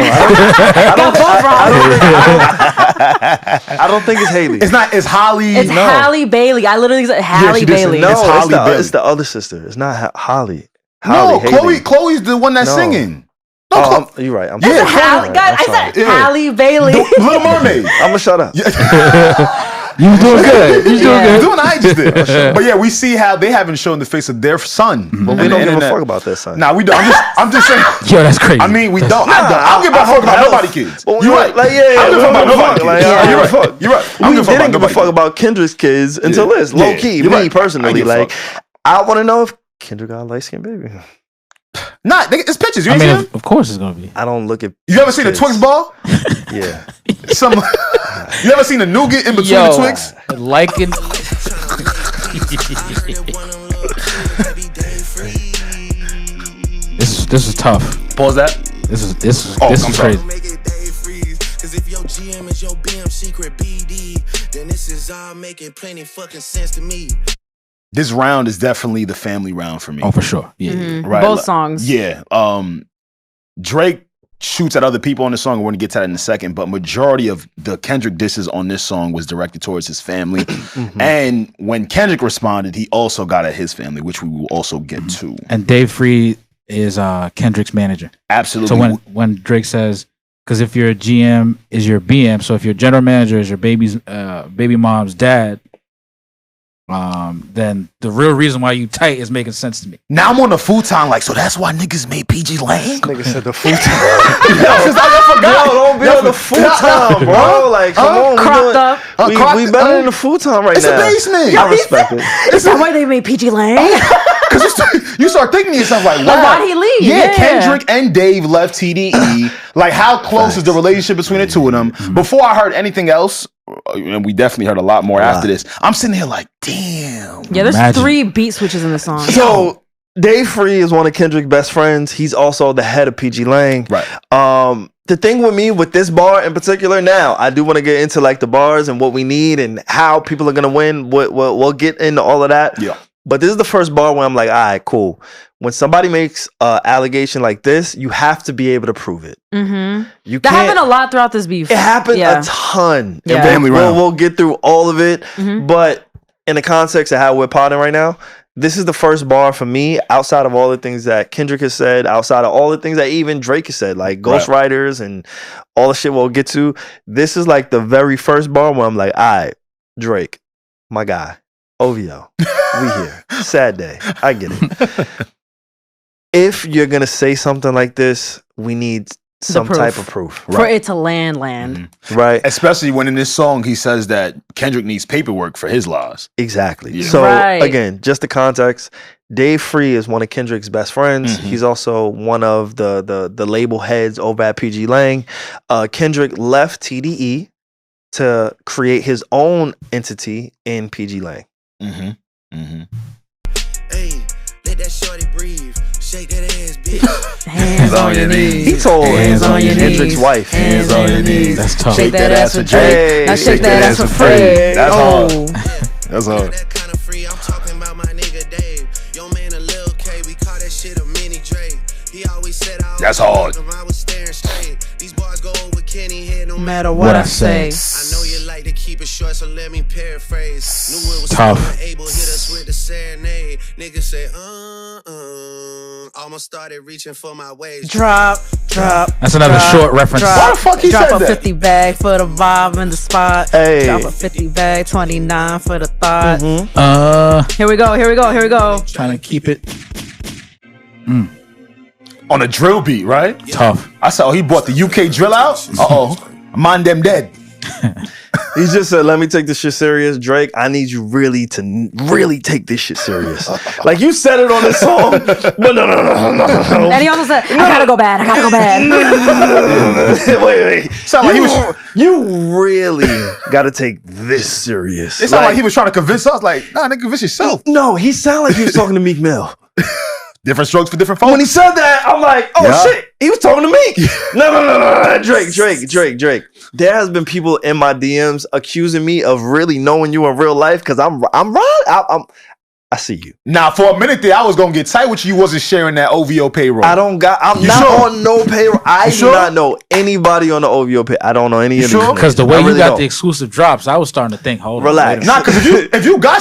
I don't think it's Haley. It's Holly. It's Halle Bailey. I literally said Halle Bailey. No, It's Halle Bailey. it's the other sister. It's not Holly. No, Haley. Chloe's the one that's singing. No, you're right. I'm It's sorry. Halle. Guys, I said Halle Bailey. Little Mermaid. I'm gonna shut up. You was doing good. You was doing good. Doing I just did. But yeah, we see how they haven't shown the face of their son. But we don't give a fuck about their son. Nah, we don't. I'm just saying. Yo, that's crazy. I mean, we don't. I don't give a fuck about nobody kids. Well, You're right. Like, I don't give a fuck about nobody kids. You're You're right. right. You're right. We didn't give a fuck about Kendrick's kids until this. Low key, me personally. Like, I want to know if Kendrick got a light skinned baby. Nah, it's pictures. You I ain't mean, seen them? of course it's gonna be. I don't look at. You ever seen a Twix ball? Yeah. You ever seen a nougat in between the Twix? Liking. This is tough. Pause that. This is sorry. crazy. Cause if your GM is your BM secret BD, then this is all making plenty fucking sense to me. This round is definitely the family round for me. Oh, for sure. Yeah. Mm-hmm. Right. Both songs. Yeah. Drake shoots at other people on the song. We're gonna get to that in a second. But majority of the Kendrick disses on this song was directed towards his family. Mm-hmm. And when Kendrick responded, he also got at his family, which we will also get to. And Dave Free is Kendrick's manager. Absolutely. So when Drake says, because if your GM is your BM, so if your general manager is your baby mom's dad, then the real reason why you tight is making sense to me. Now I'm on the futon, like, so that's why niggas made PG Lang? Nigga said the futon. I forgot. Yo, don't be on the futon, bro. Like, come on. Cropped up. We better than the futon right it's now. It's a basement. I respect it. Is that why they made PG Lang? Because you start thinking to yourself, like, wow. Like, why'd he leave? Yeah, Kendrick and Dave left TDE. Like, how close is the relationship between the two of them? Before I heard anything else, and we definitely heard a lot more after this, I'm sitting here like, damn. Yeah, there's 3 beat switches in the song. So Dave Free is one of Kendrick's best friends. He's also the head of PG Lang. Right. The thing with me with this bar in particular, now I do want to get into like the bars and what we need and how people are gonna win. We'll get into all of that. Yeah. But this is the first bar where I'm like, all right, cool. When somebody makes an allegation like this, you have to be able to prove it. Mm-hmm. You that can't, happened a lot throughout this beef. It happened a ton. Yeah. And we'll get through all of it. Mm-hmm. But in the context of how we're potting right now, this is the first bar for me, outside of all the things that Kendrick has said, outside of all the things that even Drake has said, like ghostwriters and all the shit we'll get to. This is like the very first bar where I'm like, all right, Drake, my guy, OVO, we here. Sad day. I get it. If you're going to say something like this, we need some type of proof. For it to land. Mm-hmm. Right. Especially when in this song he says that Kendrick needs paperwork for his lies. Exactly. Yeah. So again, just the context, Dave Free is one of Kendrick's best friends. Mm-hmm. He's also one of the label heads over at PG Lang. Kendrick left TDE to create his own entity in PG Lang. Mm-hmm. Mm-hmm. Hey, let that shorty breathe. shake that ass, bitch. Hands on your knees. He told Hands on your Kendrick's knees. wife. Hands on your knees. That's tough. Shake that ass for Drake. Hey, Now shake that ass for Fred. That's hard. Oh. That's hard. That kind of free. I'm talking about my nigga Dave. Yo man, a Lil K. We call that shit a mini Drake. He always said That's hard. I was staring straight. These bars go over Kenny head no No matter what I say. I know you like to keep it short, so let me paraphrase. Knew it was Tough. someone able hit us with the serenade. Niggas say, almost started reaching for my waist. Drop. That's another drop, short reference. Drop, Why the fuck he drop said a that? 50 bag for the vibe in the spot. Hey. Drop a 50 bag, 29 for the thought. Here we go. Trying to keep it On a drill beat, right? tough. I saw he bought the UK drill out. Mind them dead. He just said, let me take this shit serious. Drake, I need you really to really take this shit serious. Like you said it on this song, but no. And he also said, I gotta go bad. Wait. Sound like he was. You really gotta take this serious. It sounded like he was trying to convince us. Like, nah, nigga, convince yourself. No, he sounded like he was talking to Meek Mill. Different strokes for different folks. When he said that, I'm like, oh Yeah. shit, he was talking to Meek. No. Drake. There has been people in my DMs accusing me of really knowing you in real life because I'm right. I see you. Now, for a minute there, I was gonna get tight with you. You wasn't sharing that OVO payroll. I'm You not sure? on no payroll. I do sure? not know anybody on the OVO pay. I don't know any of these. sure? niggas. Because the way I you really got don't. the exclusive drops, I was starting to think, hold Relax. on. wait a Nah, because if you got,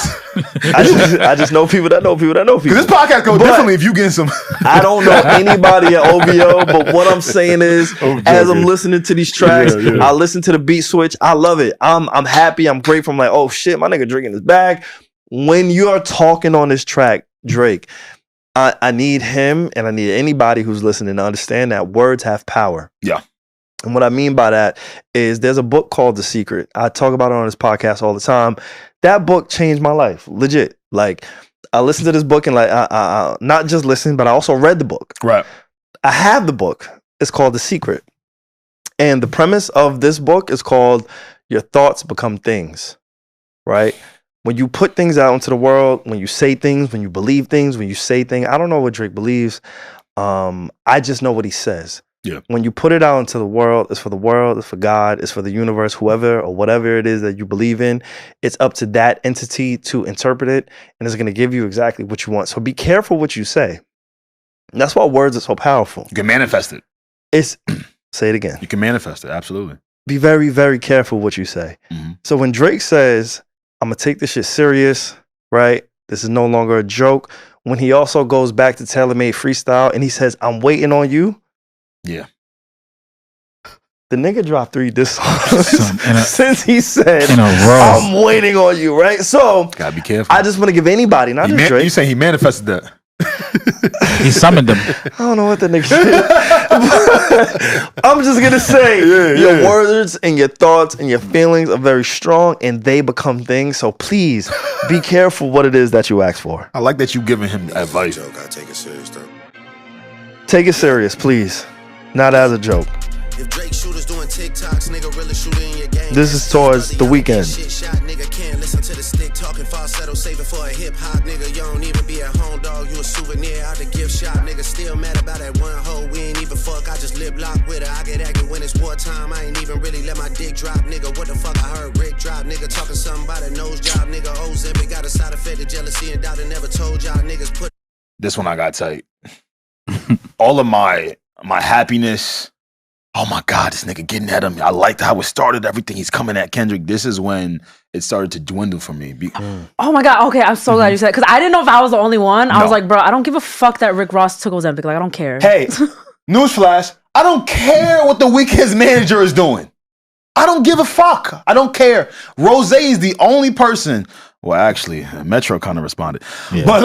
I just know people that know people that know people. because this podcast goes But- differently if you getting some. I don't know anybody at OVO, but what I'm saying is, as I'm listening to these tracks, I listen to the beat switch. I love it. I'm happy. I'm grateful. I'm like, oh shit, my nigga drinking his bag. When you are talking on this track, Drake, I need him and I need anybody who's listening to understand that words have power. Yeah. And what I mean by that is there's a book called The Secret. I talk about it on this podcast all the time. That book changed my life, legit. Like, I listened to this book and like, I not just listened, but I also read the book. Right. I have the book. It's called The Secret. And the premise of this book is called Your Thoughts Become Things, right? When you put things out into the world, when you say things, when you believe things, when you say things, I don't know what Drake believes. I just know what he says. Yeah. When you put it out into the world, it's for God, it's for the universe, whoever or whatever it is that you believe in. It's up to that entity to interpret it, and it's going to give you exactly what you want. So be careful what you say. And that's why words are so powerful. You can manifest it. It's say it again. You can manifest it. Absolutely. Be very, very careful what you say. Mhm. So when Drake says, I'm going to take this shit serious, right? This is no longer a joke. When he also goes back to Tailor-Made Freestyle and he says, I'm waiting on you. Yeah. The nigga dropped 3 diss songs In a- since he said, in a row. I'm waiting on you, right? So Gotta be careful. I just want to give anybody, not just Drake. You say he manifested that? He summoned them. I don't know what the nigga did. I'm just gonna say your words and your thoughts and your feelings are very strong and they become things. So please be careful what it is that you ask for. I like that you giving him advice. Joke, I take it serious though. Take it serious, please. Not as a joke. If Drake shooters doing TikToks, nigga really shooting in your game. This is towards the weekend. Shit shot, nigga can't listen to the stick talking falsetto, saving for a hip hop, nigga. You don't even be at home, dog. You a souvenir out the gift shop, nigga. Still mad about that one hoe. We ain't even fuck. I just lip lock with her. I get active when it's wartime. I ain't even really let my dick drop, nigga. What the fuck? I heard Rick drop, nigga. Talking something about a nose job, nigga. Ozempic got a side effect of jealousy and doubt. I never told y'all niggas put. This one I got tight. All of my happiness. Oh my God, this nigga getting at him. I liked how it started. Everything he's coming at Kendrick. This is when it started to dwindle for me. Oh my God. Okay, I'm so glad you said it. Because I didn't know if I was the only one. I No. was like, bro, I don't give a fuck that Rick Ross took Ozempic. Like, I don't care. Hey, newsflash. I don't care what the Weeknd's manager is doing. I don't give a fuck. I don't care. Rose is the only person. Well, actually, Metro kind of responded. Yeah. But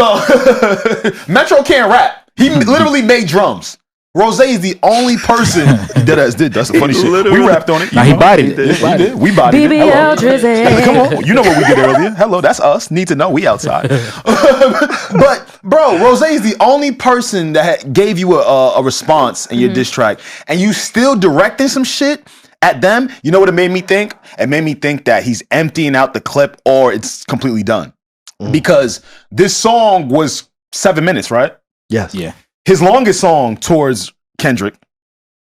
Metro can't rap. He literally made drums. Rose is the only person that did. That's the funny shit. We rapped on it. Nah, he bodied it. He did. We bodied it. BBL Hello. Drizzy. Come on. You know what we did earlier. Hello, that's us. Need to know. We outside. But, bro, Rose is the only person that gave you a response in your diss track. And you still directing some shit at them. You know what it made me think? It made me think that he's emptying out the clip or it's completely done. Because this song was 7 minutes, right? Yes. Yeah. his longest song towards Kendrick,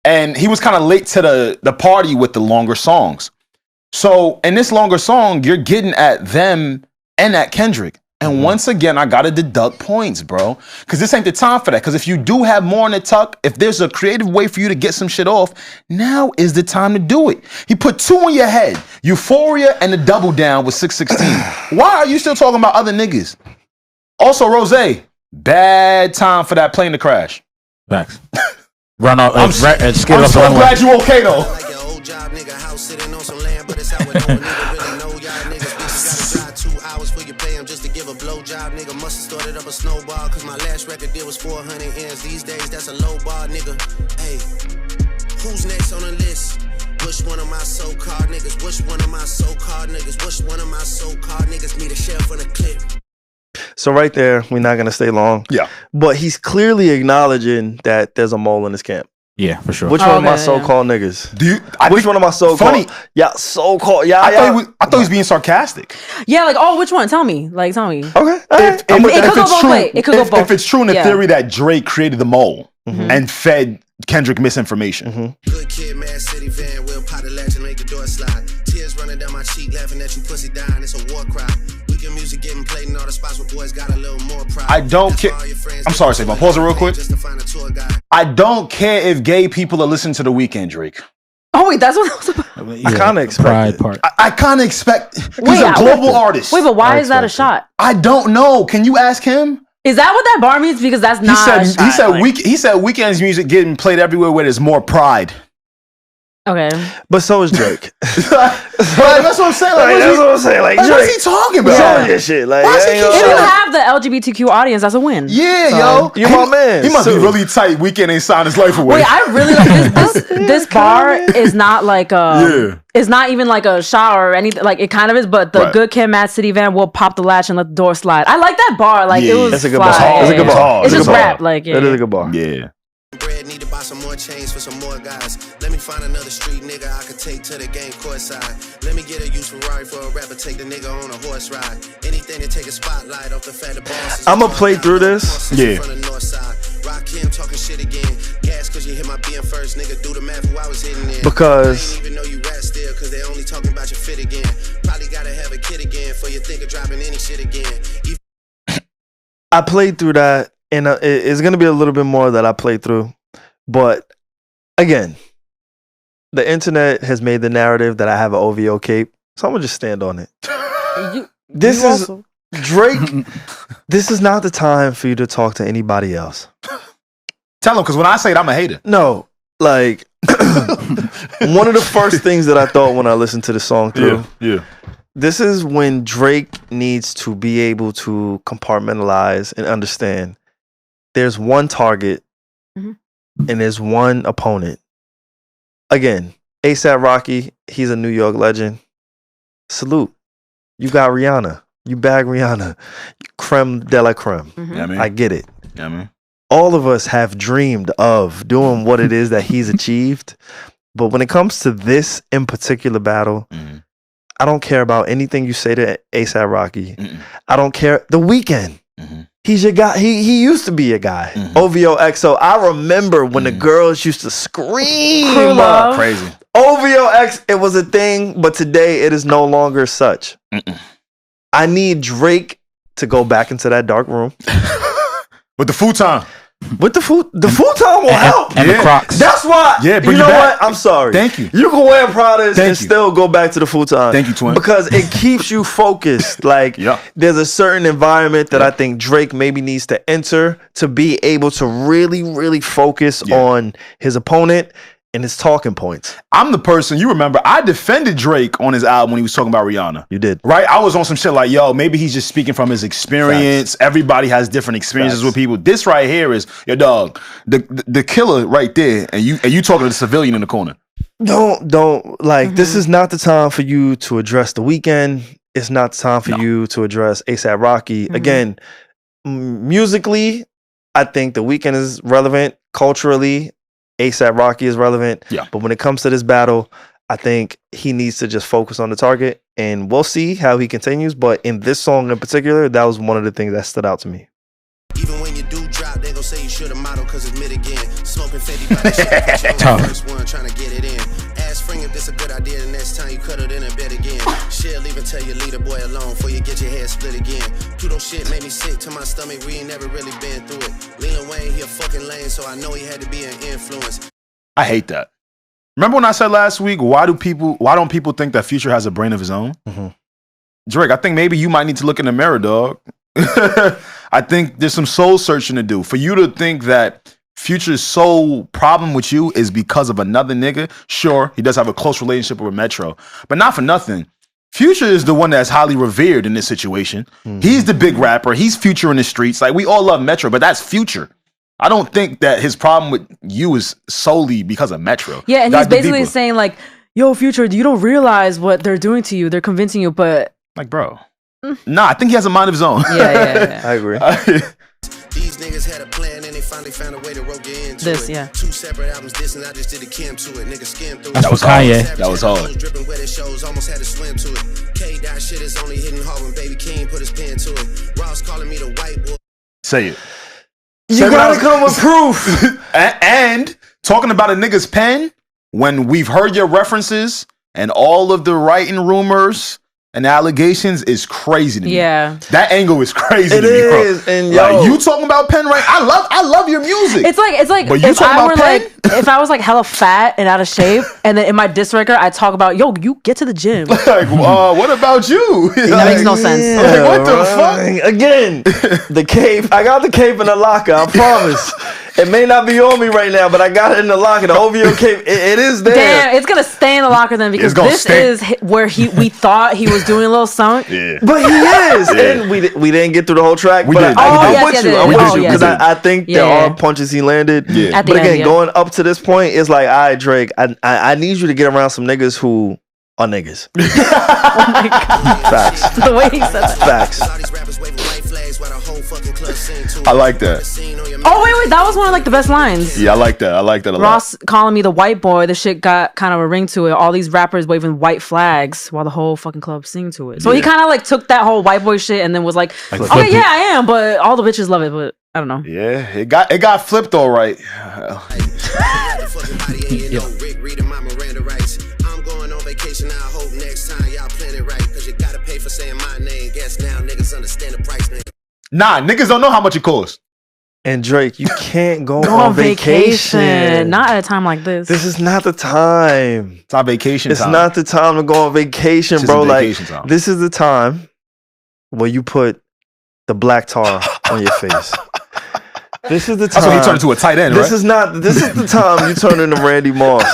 and he was kind of late to the party with the longer songs. So in this longer song, you're getting at them and at Kendrick. And once again, I gotta deduct points, bro. Because this ain't the time for that. Because if you do have more in the tuck, if there's a creative way for you to get some shit off, now is the time to do it. He put 2 in your head. Euphoria and the double down with 616. Why are you still talking about other niggas? Also, Rose, bad time for that plane to crash. Facts. Run off. I'm so glad you okay, though. Like your old job, nigga, house sitting on some land, but it's how it no nigga really know y'all niggas. Bitches gotta drive 2 hours for you pay him just to give a blowjob, nigga. Must have started up a snowball, cause my last record deal was 400 ends. These days, that's a low bar, nigga. Hey, who's next on the list? Which one of my so-called niggas? Which one of my so-called niggas? Which one of my so-called niggas need a share for the clip? So right there, we're not gonna stay long. Yeah. But he's clearly acknowledging that there's a mole in his camp. Yeah, for sure. Which one of my so-called niggas? Which one of my so-called? Funny. Yeah, so-called. Yeah, I thought he was being sarcastic. Yeah, like, which one? Tell me. Like, tell me. Okay. It could go both ways. It could go both. If it's true in the theory that Drake created the mole and fed Kendrick misinformation. Good kid, Mad City van, Will Potter latch and make the door slide. Tears running down my cheek, laughing at you pussy dying, it's a war cry. Weekend music getting played in all the spots where boys got a little more pride. I don't care. I'm sorry, SaVon. Pause it real quick. I don't care if gay people are listening to The Weeknd, Drake. Oh, wait, that's what I was about. I kind of expect part. I kind of expect. He's a global artist. Wait, but why is that a shot? I don't know. Can you ask him? Is that what that bar means? Because that's not a shot. He said Weeknd's music getting played everywhere where there's more pride. Okay. But so is Drake. That's what I'm saying. That's what I'm saying. Like, Drake, what's he talking about? Some of shit. Like, if you have the LGBTQ audience, that's a win. Yeah, yo. You my man. He must be really tight. Weeknd ain't signed his life away. Wait, I really like this bar is not like it's not even like a shot or anything. Like, it kind of is, but the good kid, Mad City van will pop the latch and let the door slide. I like that bar. Like, it was It's a good fire. bar. It's a good bar. It's just rap. Like, It is a good bar. Yeah. Bread, need to buy some more chains for some more guys. Let me find another street nigga I could take to the game court side. Let me get a used Ferrari for a rapper, take the nigga on a horse ride. Anything to take a spotlight off the fatter bosses. I'ma play through this. Yeah. Rock him talking shit again. Gas cause you hit my being first, nigga. Do the math who I was hitting in. Because I ain't even know you rap still, cause they only talking about your fit again. Probably gotta have a kid again for you think of dropping any shit again. I played through that, and it's gonna be a little bit more that I played through. But again, the internet has made the narrative that I have an OVO cape, so I'm gonna just stand on it. This is Drake. This is not the time for you to talk to anybody else. Tell him, because when I say it, I'm a hater. No, like one of the first things that I thought when I listened to the song through. Yeah. This is when Drake needs to be able to compartmentalize and understand there's one target and there's one opponent. Again, A$AP Rocky, he's a New York legend. Salute. You got Rihanna. You bag Rihanna. Creme de la creme. Yeah, man. I get it. Yeah, man. All of us have dreamed of doing what it is that he's achieved. But when it comes to this in particular battle, I don't care about anything you say to A$AP Rocky. I don't care. The Weeknd. He's your guy. He used to be your guy. OVO XO. I remember when the girls used to scream. Crazy. OVO X, it was a thing, but today it is no longer such. I need Drake to go back into that dark room. With the futon. With the futon will help. And the Crocs. That's why. Yeah, you know what? I'm sorry. Thank you. You can wear Pradas and still go back to the futon. Thank you, twin. Because it keeps you focused. Like, there's a certain environment that I think Drake maybe needs to enter to be able to really, really focus on his opponent and his talking points. I'm the person, you remember, I defended Drake on his album when he was talking about Rihanna. You did. Right? I was on some shit like, yo, maybe he's just speaking from his experience. Facts. Everybody has different experiences with people. This right here is, your dog, the killer right there, and you talking to the civilian in the corner. Don't like, this is not the time for you to address The Weeknd. It's not the time for you to address A$AP Rocky. Again, musically, I think The Weeknd is relevant. Culturally, A$AP Rocky is relevant. Yeah. But when it comes to this battle, I think he needs to just focus on the target, and we'll see how he continues. But in this song in particular, that was one of the things that stood out to me. Even when you do drop, they gon' say you should have modeled, cause it's mid again. Smoking 50 by the shit. First one trying to get it in. Ask Spring if this a good idea. The next time you cuddle in a bed again. She'll even tell you leave the boy alone before you get your head split again. Pluto shit made me sick to my stomach. We ain't never really been through it. Lil Wayne, he a fucking lame, so I know he had to be an influence. I hate that. Remember when I said last week, why don't people think that Future has a brain of his own? Mm-hmm. Drake, I think maybe you might need to look in the mirror, dog. I think there's some soul searching to do. For you to think that Future's sole problem with you is because of another nigga, sure, he does have a close relationship with Metro, but not for nothing. Future is the one that's highly revered in this situation. Mm-hmm. He's the big rapper. He's Future in the streets. Like, we all love Metro, but that's Future. I don't think that his problem with you is solely because of Metro. Yeah, and he's basically saying like, yo, Future, you don't realize what they're doing to you. They're convincing you, but... Like, bro. Nah, I think he has a mind of his own. Yeah. I agree. These niggas had a plan and they finally found a way to rope you into this, it. yeah. 2 separate albums, this and I just did a Kim to it. Nigga skim through it. That was Kanye. That was hard. Dripping wet shows, almost had to swim to it. K-Dot shit is only hitting hard when Baby King put his pen to it. Ross calling me the white boy. Say it. You gotta come with proof. And talking about a nigga's pen, when we've heard your references and all of the writing rumors and allegations is crazy to me. Yeah. That angle is crazy to me, bro. It is. And like, you talking about pen, right? I love your music. It's like but you if talking I about were pen? like, if I was like hella fat and out of shape, and then in my diss record I talk about, yo, you get to the gym. Like, what about you? That makes no sense. Like, what the fuck? Again, the cape. I got the cape in the locker. I promise. It may not be on me right now, but I got it in the locker. The OVO cape, it is there. Damn, it's gonna stay in the locker then, because this is where we thought he was doing a little something. Yeah. But he is. Yeah. And we didn't get through the whole track. We but did. I'm with you because I think there are punches he landed. Yeah. But again, going up to this point, it's like, all right, Drake, I need you to get around some niggas who are niggas. Oh my God. Facts. The way he said that. Facts. I like that. Oh wait, that was one of like the best lines. Yeah, I like that a lot. Ross calling me the white boy. The shit got kind of a ring to it. All these rappers waving white flags while the whole fucking club sing to it. So he kind of like took that whole white boy shit and then was like, okay, yeah, I am, but all the bitches love it, but I don't know. Yeah, it got flipped all right. Vacation, I hope next time y'all plan it right, cause you gotta pay for saying my name. Guess now niggas understand the price now. Nah, niggas don't know how much it costs. And Drake, you can't go on vacation. Not at a time like this. This is not the time. It's not vacation time. It's not the time to go on vacation, bro. Like, time. This is the time where you put the black tar on your face. This is the time. That's when he turned into a tight end, right? This is the time you turn into Randy Moss.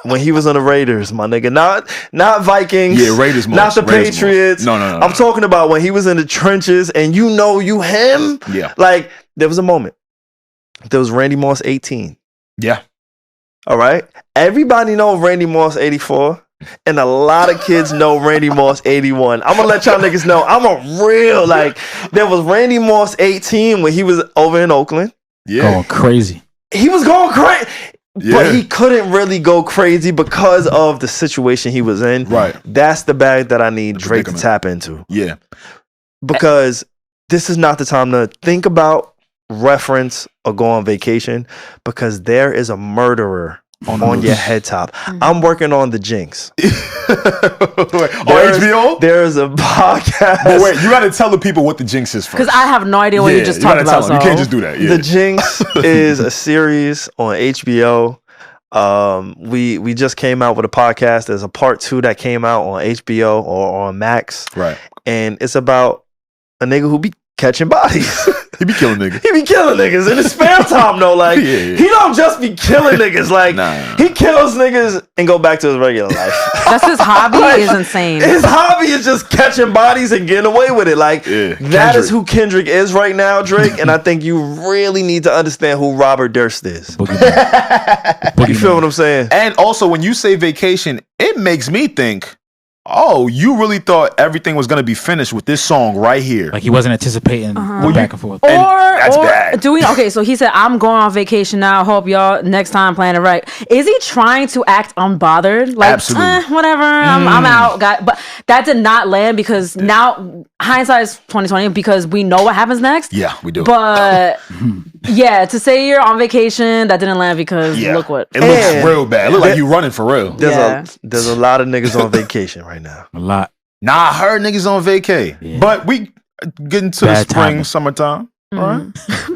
When he was on the Raiders, my nigga. Not Vikings. Yeah, Raiders Moss. Not the Raiders Patriots. No. I'm talking about when he was in the trenches and you him. Yeah. Like, there was a moment. There was Randy Moss 18. Yeah. All right? Everybody know Randy Moss 84. And a lot of kids know Randy Moss 81. I'm gonna let y'all niggas know I'm a real, like, there was Randy Moss 18 when he was over in Oakland. Yeah. Going crazy. He was going crazy. Yeah. But he couldn't really go crazy because of the situation he was in. Right. That's the bag that I need Drake to tap into. Yeah. Because this is not the time to think about, reference, or go on vacation, because there is a murderer on your head top. I'm working on The Jinx. On HBO? There's a podcast. But wait, you gotta tell the people what The Jinx is first. Because I have no idea what you just talked about. You can't just do that. Yeah. The Jinx is a series on HBO. We just came out with a podcast. There's a part 2 that came out on HBO or on Max. Right. And it's about a nigga who be catching bodies. He be killing niggas. He be killing niggas in his spare time though. Like, he don't just be killing niggas. Like, he kills niggas and go back to his regular life. That's his hobby. Like, is insane. His hobby is just catching bodies and getting away with it. Like, that is who Kendrick is right now, Drake. And I think you really need to understand who Robert Durst is. You feel what I'm saying? And also, when you say vacation, it makes me think, oh, you really thought everything was gonna be finished with this song right here. Like he wasn't anticipating the back and forth. Or that's bad. Do we? Okay, so he said, "I'm going on vacation now. Hope y'all next time plan it right." Is he trying to act unbothered? Like, Absolutely. Whatever. I'm out, guy. But that did not land because now hindsight is 2020 because we know what happens next. Yeah, we do. But yeah, to say you're on vacation, that didn't land because look what it looks real bad. It looks like you running for real. There's a lot of niggas on vacation right now. A lot. Nah, I heard niggas on vacay. Yeah. But we getting to Bad the spring, timing. summertime. All right.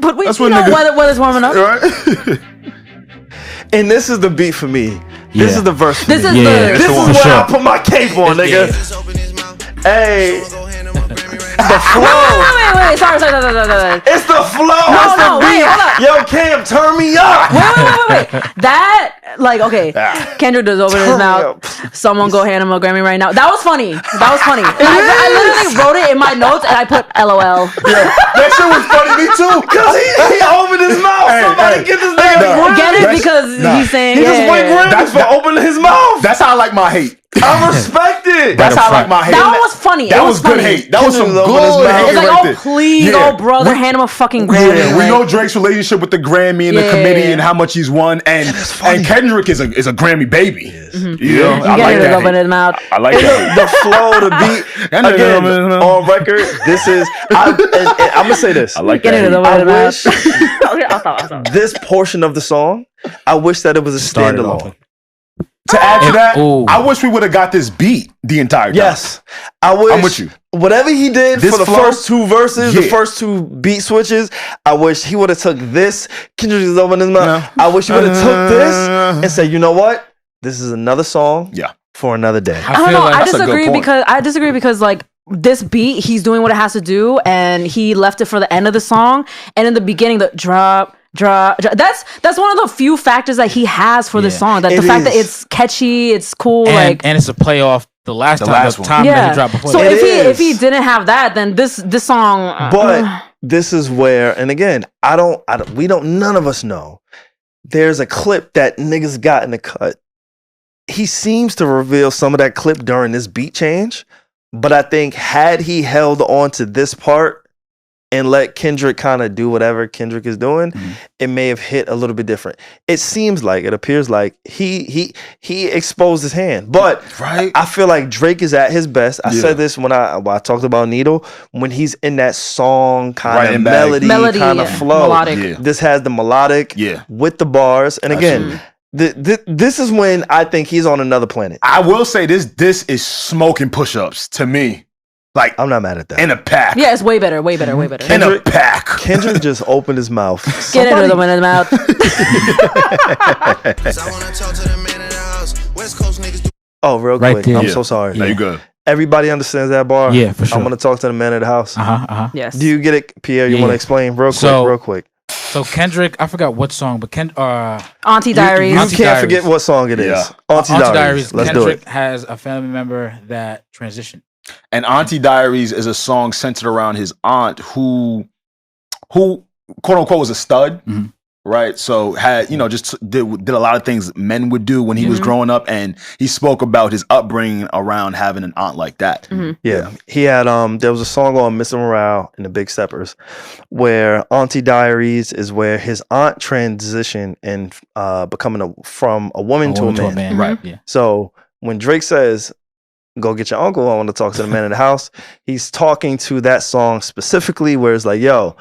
But we, That's you when know, niggas- weather's warming up. Right? And this is the beat for me. This is the verse for This me. is This is the. where I put my cape on, nigga. Hey. The flow. Wait. Sorry. It's the flow. No, wait, hold up. Yo, Cam, turn me up. Wait. That, like, okay. Kendrick does open his Turn me mouth. up. Someone go hand him a Grammy right now. That was funny. I literally wrote it in my notes and I put LOL. Yeah, that shit was funny to me too. Cause he opened his mouth. Somebody get this nigga a Grammy. Get it because he's saying He just went Grammys for opening his mouth. That's how I like my hate. I respect it. That's how I like my hate. That one was funny. That It was funny. good hate. That was some Kendrick opened his good mouth. hate It's like, right oh there. please, Yeah. oh brother, hand him a fucking Grammy. Yeah, we Like, know Drake's relationship with the Grammy and the Yeah. committee and how much he's won, and Kendrick is a Grammy baby. You know, I Get like it that. open his mouth. I like that. The flow, the beat. That nigga Again, opened his mouth. on record, this is. I'm gonna say this. I like Get it that. open I his mouth. wish Okay, I'll stop. this portion of the song, I wish that it was a Started off. standalone. To add to that, Ooh. I wish we would have got this beat the entire time. Yes, I wish. I'm with you. Whatever he did This for the flow? first two verses, the Yeah. first two beat switches, I wish he would have took this. Kendrick is opening his mouth. No. I wish he would have took this and said, you know what? This is another song Yeah. for another day. I don't feel know. like I that's a good point. disagree because like this beat, he's doing what it has to do, and he left it for the end of the song. And in the beginning, the drop. That's one of the few factors that he has for this song. That It the fact that is. it's catchy, it's cool, And it's a play off the last time last the one. time that yeah. he dropped before. So It if he is. didn't have that, then this song. But this is where, and again, none of us know. There's a clip that niggas got in the cut. He seems to reveal some of that clip during this beat change, but I think had he held on to this part and let Kendrick kind of do whatever Kendrick is doing, it may have hit a little bit different. It appears like he exposed his hand. But Right. I feel like Drake is at his best. I Yeah. said this when I talked about Needle, when he's in that song kind Right of in bag. melody kind of yeah. flow. Melodic. Yeah. This has the melodic Yeah. with the bars. And again, this is when I think he's on another planet. I will say this is smoking push-ups to me. Like I'm not mad at that. in a pack. Yeah, it's way better. In a Kendrick- pack. Kendrick just opened his mouth. Get it with him in his mouth. I wanna talk to the man in the house. West Coast niggas do. Oh, real Right quick. there. I'm Yeah. so sorry. No, you good. Everybody understands that bar? Yeah, for sure. I'm going to talk to the man of the house. Yes. Do you get it, Pierre? You Yeah. want to explain real quick? So Kendrick, I forgot what song, but Auntie Diaries. You Auntie can't Diaries. forget what song it is. Yeah. Auntie Diaries. Let's do Kendrick it. has a family member that transitioned. And Auntie Diaries is a song centered around his aunt who quote unquote was a stud. Mhm. Right. So had, just did a lot of things men would do when he was growing up. And he spoke about his upbringing around having an aunt like that. Yeah. He had there was a song on Mr. Morale and the Big Steppers where Auntie Diaries is where his aunt transitioned and becoming from a woman to a man. Right. Yeah. So when Drake says, go get your uncle, I want to talk to the man in the house, he's talking to that song specifically where it's like, yo,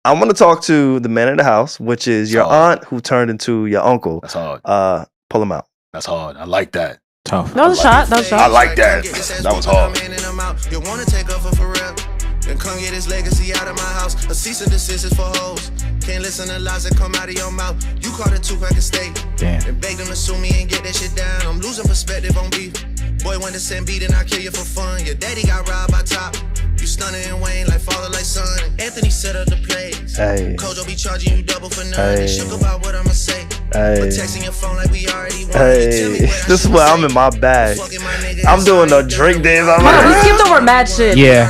I want to talk to the man in the house, which is your aunt who turned into your uncle. That's hard. Pull him out. That's hard. I like that. Tough. That was a shot. That was a I shot. like that. That was hard. You wanna take off for real? Then come get his legacy out of my house. A cease and desist is for hoes. Can't listen to lies that come out of your mouth. You caught a 2-pack of steak. Damn. And beg them to sue me and get that shit down. I'm losing perspective on beef. Boy went to send beat and I kill you for fun. Your daddy got robbed by top. You stunning and Wayne like father like son. Anthony set up the plays. Hey. Kojo be charging you double for none. Hey. They shook about what I'ma say. Hey. But texting your phone like we already won. Hey, this is where I'm in my bag. I'm doing the Drake days. I'm Hold on, we like, skipped over mad shit. Yeah.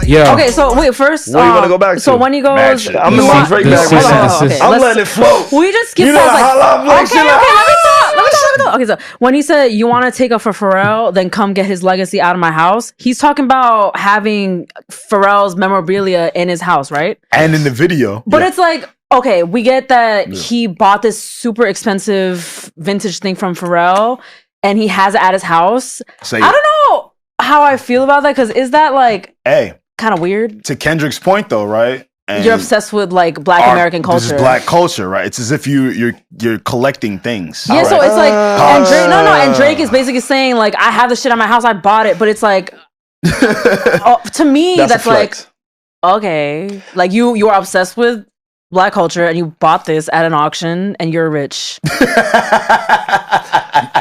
Yeah. Okay, so wait, first. What do you wanna go back to? So when he Mad goes, shit. I'm you in my want- Drake The bag cease right and now. desist. Okay, I'm let's- letting it flow. We just skipped You know past how I'm like, okay, shit like- let me talk. Okay, so when he said you want to take up for Pharrell, then come get his legacy out of my house, he's talking about having Pharrell's memorabilia in his house, right? And in the video. But it's like, okay, we get that he bought this super expensive vintage thing from Pharrell and he has it at his house. I don't know how I feel about that, because is that like kind of weird? To Kendrick's point though, right? And you're obsessed with like Black American culture. This is Black culture, right? It's as if you're collecting things. Yeah, so it's like, and Drake, and Drake is basically saying like, I have the shit at my house, I bought it, but it's like, to me, that's like, okay, like you are obsessed with Black culture and you bought this at an auction and you're rich.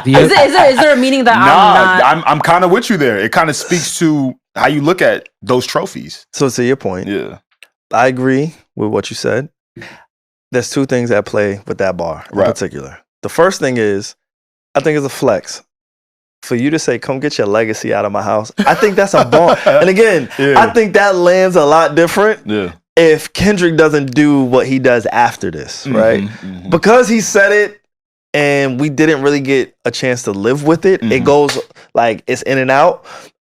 Is there a meaning that I'm kind of with you there. It kind of speaks to how you look at those trophies. So to your point, I agree with what you said. There's two things at play with that bar in particular. The first thing is, I think it's a flex for you to say, come get your legacy out of my house. I think that's a bar. And again, I think that lands a lot different if Kendrick doesn't do what he does after this, right? Because he said it and we didn't really get a chance to live with it. It goes like, it's in and out.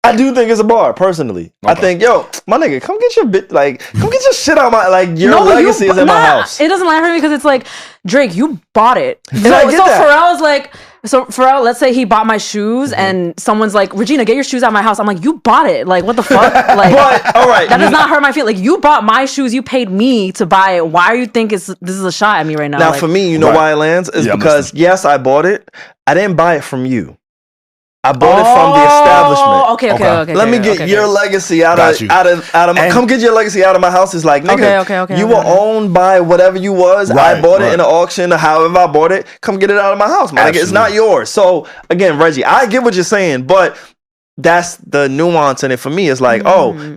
I do think it's a bar, personally. I think, yo, my nigga, come get your come get your shit out my, like, your legacy is in my house. It doesn't lie for me because it's like, Drake, you bought it. Pharrell's like, Pharrell, let's say he bought my shoes and someone's like, Regina, get your shoes out of my house. I'm like, you bought it. Like, what the fuck? Like, but, all right, that does not hurt my feelings. Like, you bought my shoes. You paid me to buy it. Why do you think this is a shot at me right now? Now, for me, you know why it lands? Is because, yes, I bought it. I didn't buy it from you. I bought it from the establishment. Okay. Let me get your legacy out of my. Come get your legacy out of my house. Is like, nigga, you were owned by whatever you was. I bought it in an auction, or however I bought it. Come get it out of my house, man. Like, it's not yours. So again, Reggie, I get what you're saying, but that's the nuance in it for me. It's like,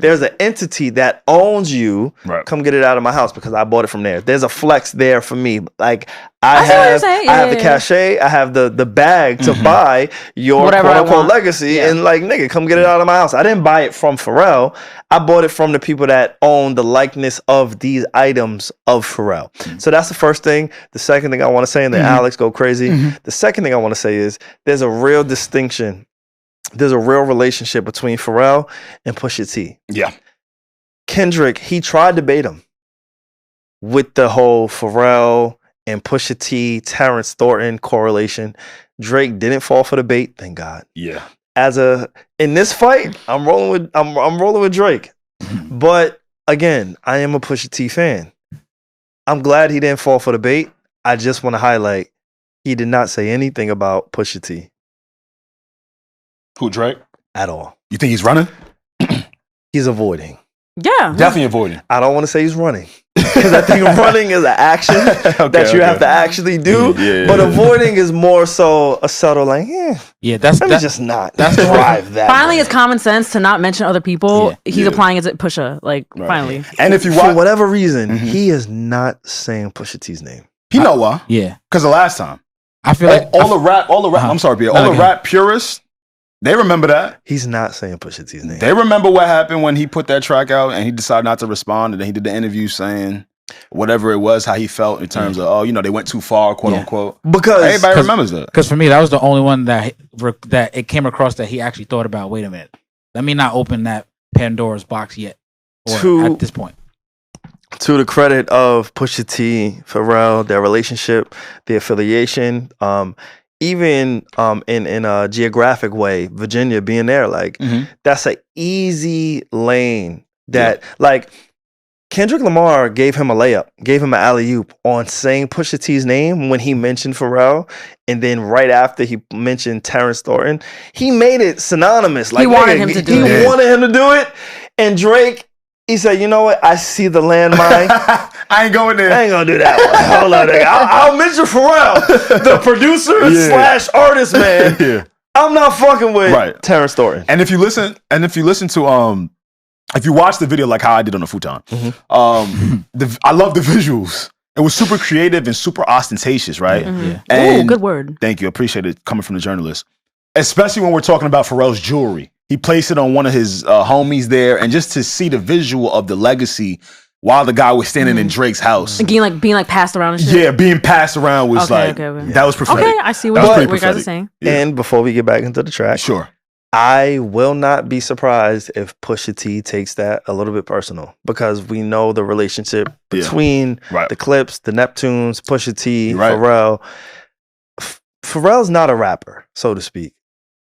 there's an entity that owns you. Come get it out of my house because I bought it from there. There's a flex there for me. Like, I have the cachet, I have the bag to buy your whatever quote unquote legacy, and like, nigga, come get it out of my house. I didn't buy it from Pharrell. I bought it from the people that own the likeness of these items of Pharrell. So that's the first thing. The second thing I want to say, and then Alex go crazy. The second thing I want to say is there's a real distinction. There's a real relationship between Pharrell and Pusha T. Yeah. Kendrick, he tried to bait him with the whole Pharrell and Pusha T, Terrence Thornton correlation. Drake didn't fall for the bait, thank God. Yeah. In this fight, I'm rolling with Drake. But again, I am a Pusha T fan. I'm glad he didn't fall for the bait. I just want to highlight, he did not say anything about Pusha T. Who, Drake? At all. You think he's running? He's avoiding. Yeah. Definitely avoiding. I don't want to say he's running. Because I think running is an action that you have to actually do. But avoiding is more so a subtle, like, that's just not. That's drive that. Finally, it's common sense to not mention other people. He's applying it to Pusha. Like, finally. And if you for whatever reason, he is not saying Pusha T's name. He know why? Yeah. Because the last time. I feel like all the rap. I'm sorry, Pierre. All the rap purists, they remember that. He's not saying Pusha T's name. They remember what happened when he put that track out and he decided not to respond, and then he did the interview saying whatever it was, how he felt in terms of, they went too far, quote unquote. Because everybody remembers that. Because for me, that was the only one that it came across that he actually thought about, wait a minute, let me not open that Pandora's box yet. At this point. To the credit of Pusha T, Pharrell, their relationship, the affiliation, even in a geographic way, Virginia being there, like, that's an easy lane that, like, Kendrick Lamar gave him a layup, gave him an alley-oop on saying Pusha T's name when he mentioned Pharrell, and then right after he mentioned Terrence Thornton, he made it synonymous. Like, he wanted him to do it. He wanted him to do it, and Drake, he said, you know what? I see the landmine. I ain't going there. I ain't gonna do that one. Hold on, nigga. I'll mention Pharrell, the producer slash artist, man. I'm not fucking with Terrence Thornton. And if you listen to if you watch the video like how I did on the futon, I love the visuals. It was super creative and super ostentatious, right? And ooh, good word. Thank you. I appreciate it coming from the journalist. Especially when we're talking about Pharrell's jewelry. He placed it on one of his homies there, and just to see the visual of the legacy while the guy was standing in Drake's house. And being like passed around and shit. Yeah, being passed around was that was prophetic. Okay, I see what you guys are saying. Yeah. And before we get back into the track, sure, I will not be surprised if Pusha T takes that a little bit personal, because we know the relationship between the Clips, the Neptunes, Pusha T, Pharrell. Pharrell's not a rapper, so to speak,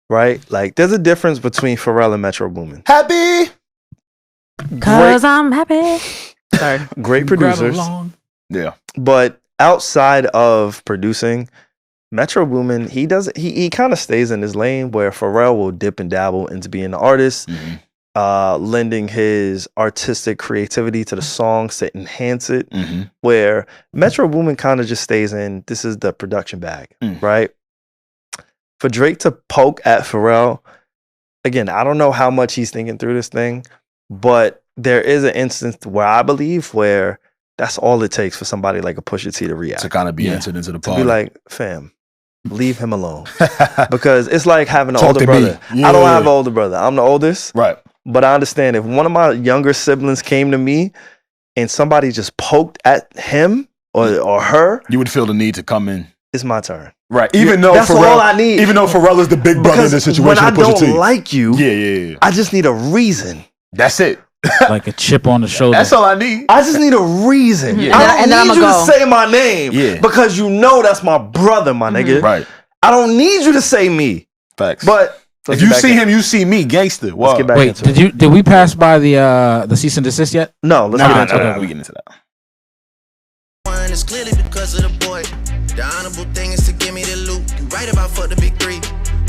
right? Like, there's a difference between Pharrell and Metro Boomin. Happy, cause I'm happy. Sorry, great producers. Yeah, but outside of producing, Metro Boomin, he kind of stays in his lane, where Pharrell will dip and dabble into being an artist, lending his artistic creativity to the songs to enhance it, where Metro Boomin kind of just stays in, this is the production bag, right? For Drake to poke at Pharrell, again, I don't know how much he's thinking through this thing, but there is an instance where I believe where that's all it takes for somebody like a Pusha T to react. To kind of be entered into the party. To be like, fam, leave him alone. Because it's like having an Talk older to brother. me. I don't have an older brother. I'm the oldest. Right. But I understand if one of my younger siblings came to me and somebody just poked at him or her, you would feel the need to come in. It's my turn. Right. Even though that's Pharrell, all I need. Even though Pharrell is the big brother in the situation. When I Pusha T. don't like you, I just need a reason. That's it. Like a chip on the shoulder. That's all I need. I just need a reason. Yeah. I don't need you to say my name. Yeah. Because you know that's my brother, my nigga. Right. I don't need you to say me. Facts. But if you see him, you see me, gangster. Let's get back Wait, into it. did we pass by the cease and desist yet? No, let's get into that. We get into that. One is clearly because of the boy. The honorable thing is to give me the loot. You right about fuck the big three.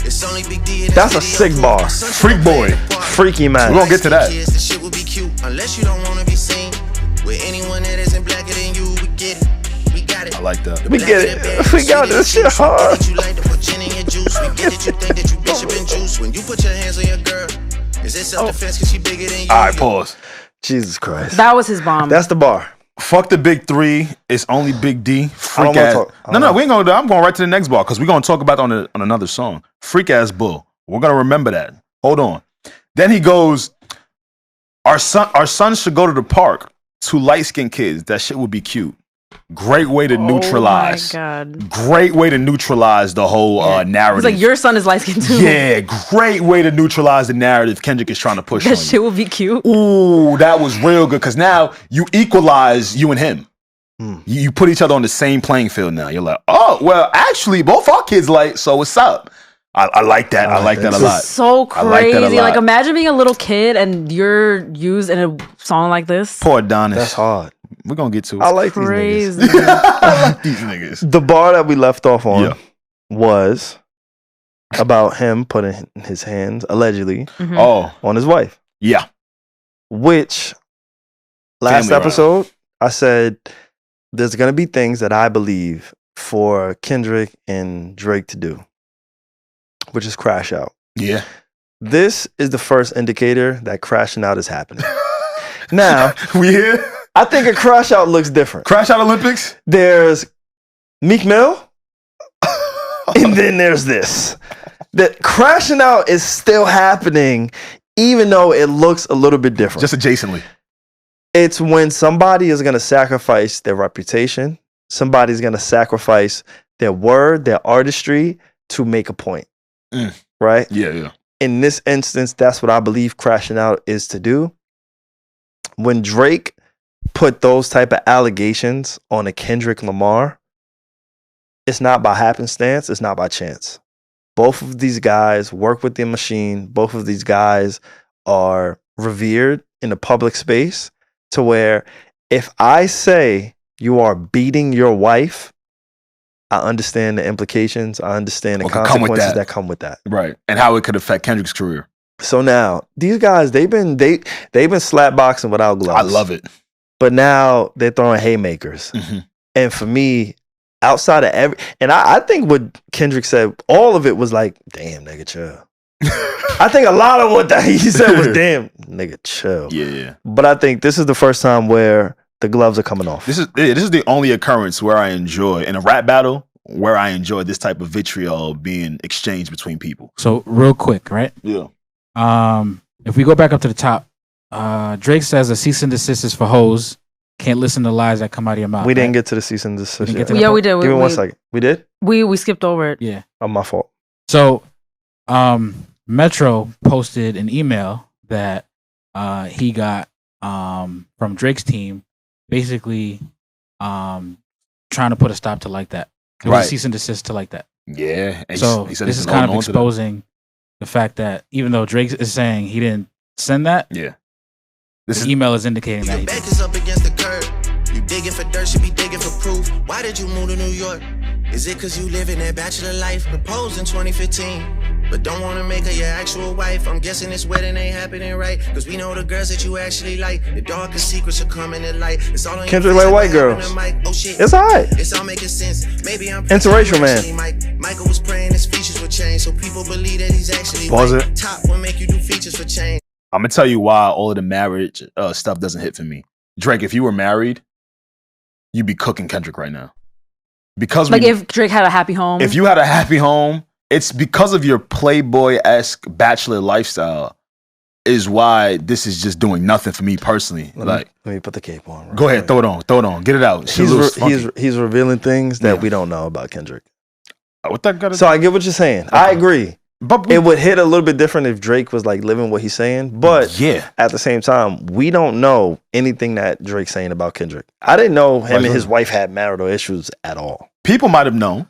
It's only Big D. That's a sick bar. Freak boy. Freaky man. We're gonna get to that. The shit will be cute unless you don't wanna be seen with anyone that isn't blacker than you. We get it. We got it. I like that. We get it. We got this shit hard. You like to put gin in your juice. We get it. You think that you bishop and juice when you put your hands on your girl. Is it self-defense because she bigger than you? All right, pause. Jesus Christ. That was his bomb. That's the bar. Fuck the big three. It's only Big D. Freak I ass. don't wanna talk. No, we ain't gonna. I'm going right to the next bar because we're gonna talk about on another song. Freak ass bull. We're gonna remember that. Hold on. Then he goes, our son should go to the park. 2 light-skinned kids. That shit would be cute. Great way to neutralize. Oh my God. Great way to neutralize the whole narrative. He's like, your son is light skinned too. Yeah, great way to neutralize the narrative Kendrick is trying to push on That shit would be cute. Ooh, that was real good because now you equalize you and him. You put each other on the same playing field now. You're like, oh, well, actually, both our kids light, so what's up? I like that. I like that a lot. So crazy. Like, imagine being a little kid and you're used in a song like this. Poor Adonis. That's hard. We're going to get to it. I like crazy. these niggas. I like these niggas. The bar that we left off on was about him putting his hands, allegedly, on his wife. Yeah. Which, last episode, I said, there's going to be things that I believe for Kendrick and Drake to do, which is crash out. Yeah. This is the first indicator that crashing out is happening. Now, we here? I think a crash out looks different. Crash out Olympics? There's Meek Mill, and then there's this. That crashing out is still happening, even though it looks a little bit different. Just adjacently. It's when somebody is going to sacrifice their reputation, somebody's going to sacrifice their word, their artistry to make a point. Right? Yeah. In this instance, that's what I believe crashing out is to do. When Drake put those type of allegations on a Kendrick Lamar, it's not by happenstance, it's not by chance. Both of these guys work with the machine. Both of these guys are revered in the public space to where if I say you are beating your wife, I understand the implications. I understand the consequences that come with that. Right. And how it could affect Kendrick's career. So now these guys, they've been slap boxing without gloves. I love it. But now they're throwing haymakers. And for me, outside of I think what Kendrick said, all of it was like, damn, nigga, chill. I think a lot of what that he said was, damn, nigga, chill. Yeah. But I think this is the first time where the gloves are coming off. This is the only occurrence where I enjoy, in a rap battle, where I enjoy this type of vitriol being exchanged between people. So real quick, right? Yeah. If we go back up to the top, Drake says a cease and desist is for hoes. Can't listen to lies that come out of your mouth. We didn't get to the cease and desist. Yeah, we did. Give me 1 second. We did? We skipped over it. Yeah. Oh, my fault. So, Metro posted an email that he got from Drake's team, basically trying to put a stop to like that. It was a cease and desist to like that. Yeah. And So this is kind of exposing the fact that even though Drake is saying he didn't send that, this email is indicating that he did. Back is up against the curb. You digging for dirt, should be digging for proof. Why did you move to New York? Is it cause you live in that bachelor life? Proposed in 2015, but don't wanna make her your actual wife. I'm guessing this wedding ain't happening right, cause we know the girls that you actually like. The darkest secrets are coming to light. It's all on Kendrick like white girls. Oh shit. It's alright. It's all making sense. Maybe I'm interracial man. Michael was praying his features would change, so people believe that he's actually Pause white. it. Top will make you do features for change. I'm gonna tell you why all of the marriage stuff doesn't hit for me. Drake, if you were married, you'd be cooking Kendrick right now. Because like if Drake had a happy home. If you had a happy home, it's because of your Playboy-esque bachelor lifestyle is why this is just doing nothing for me personally. Let me put the cape on. Right? Go ahead, throw it on, get it out. He's revealing things that we don't know about Kendrick. What that got? So I get what you're saying. Okay. I agree. But it would hit a little bit different if Drake was like living what he's saying. But at the same time, we don't know anything that Drake's saying about Kendrick. I didn't know him and his wife had marital issues at all. People might have known.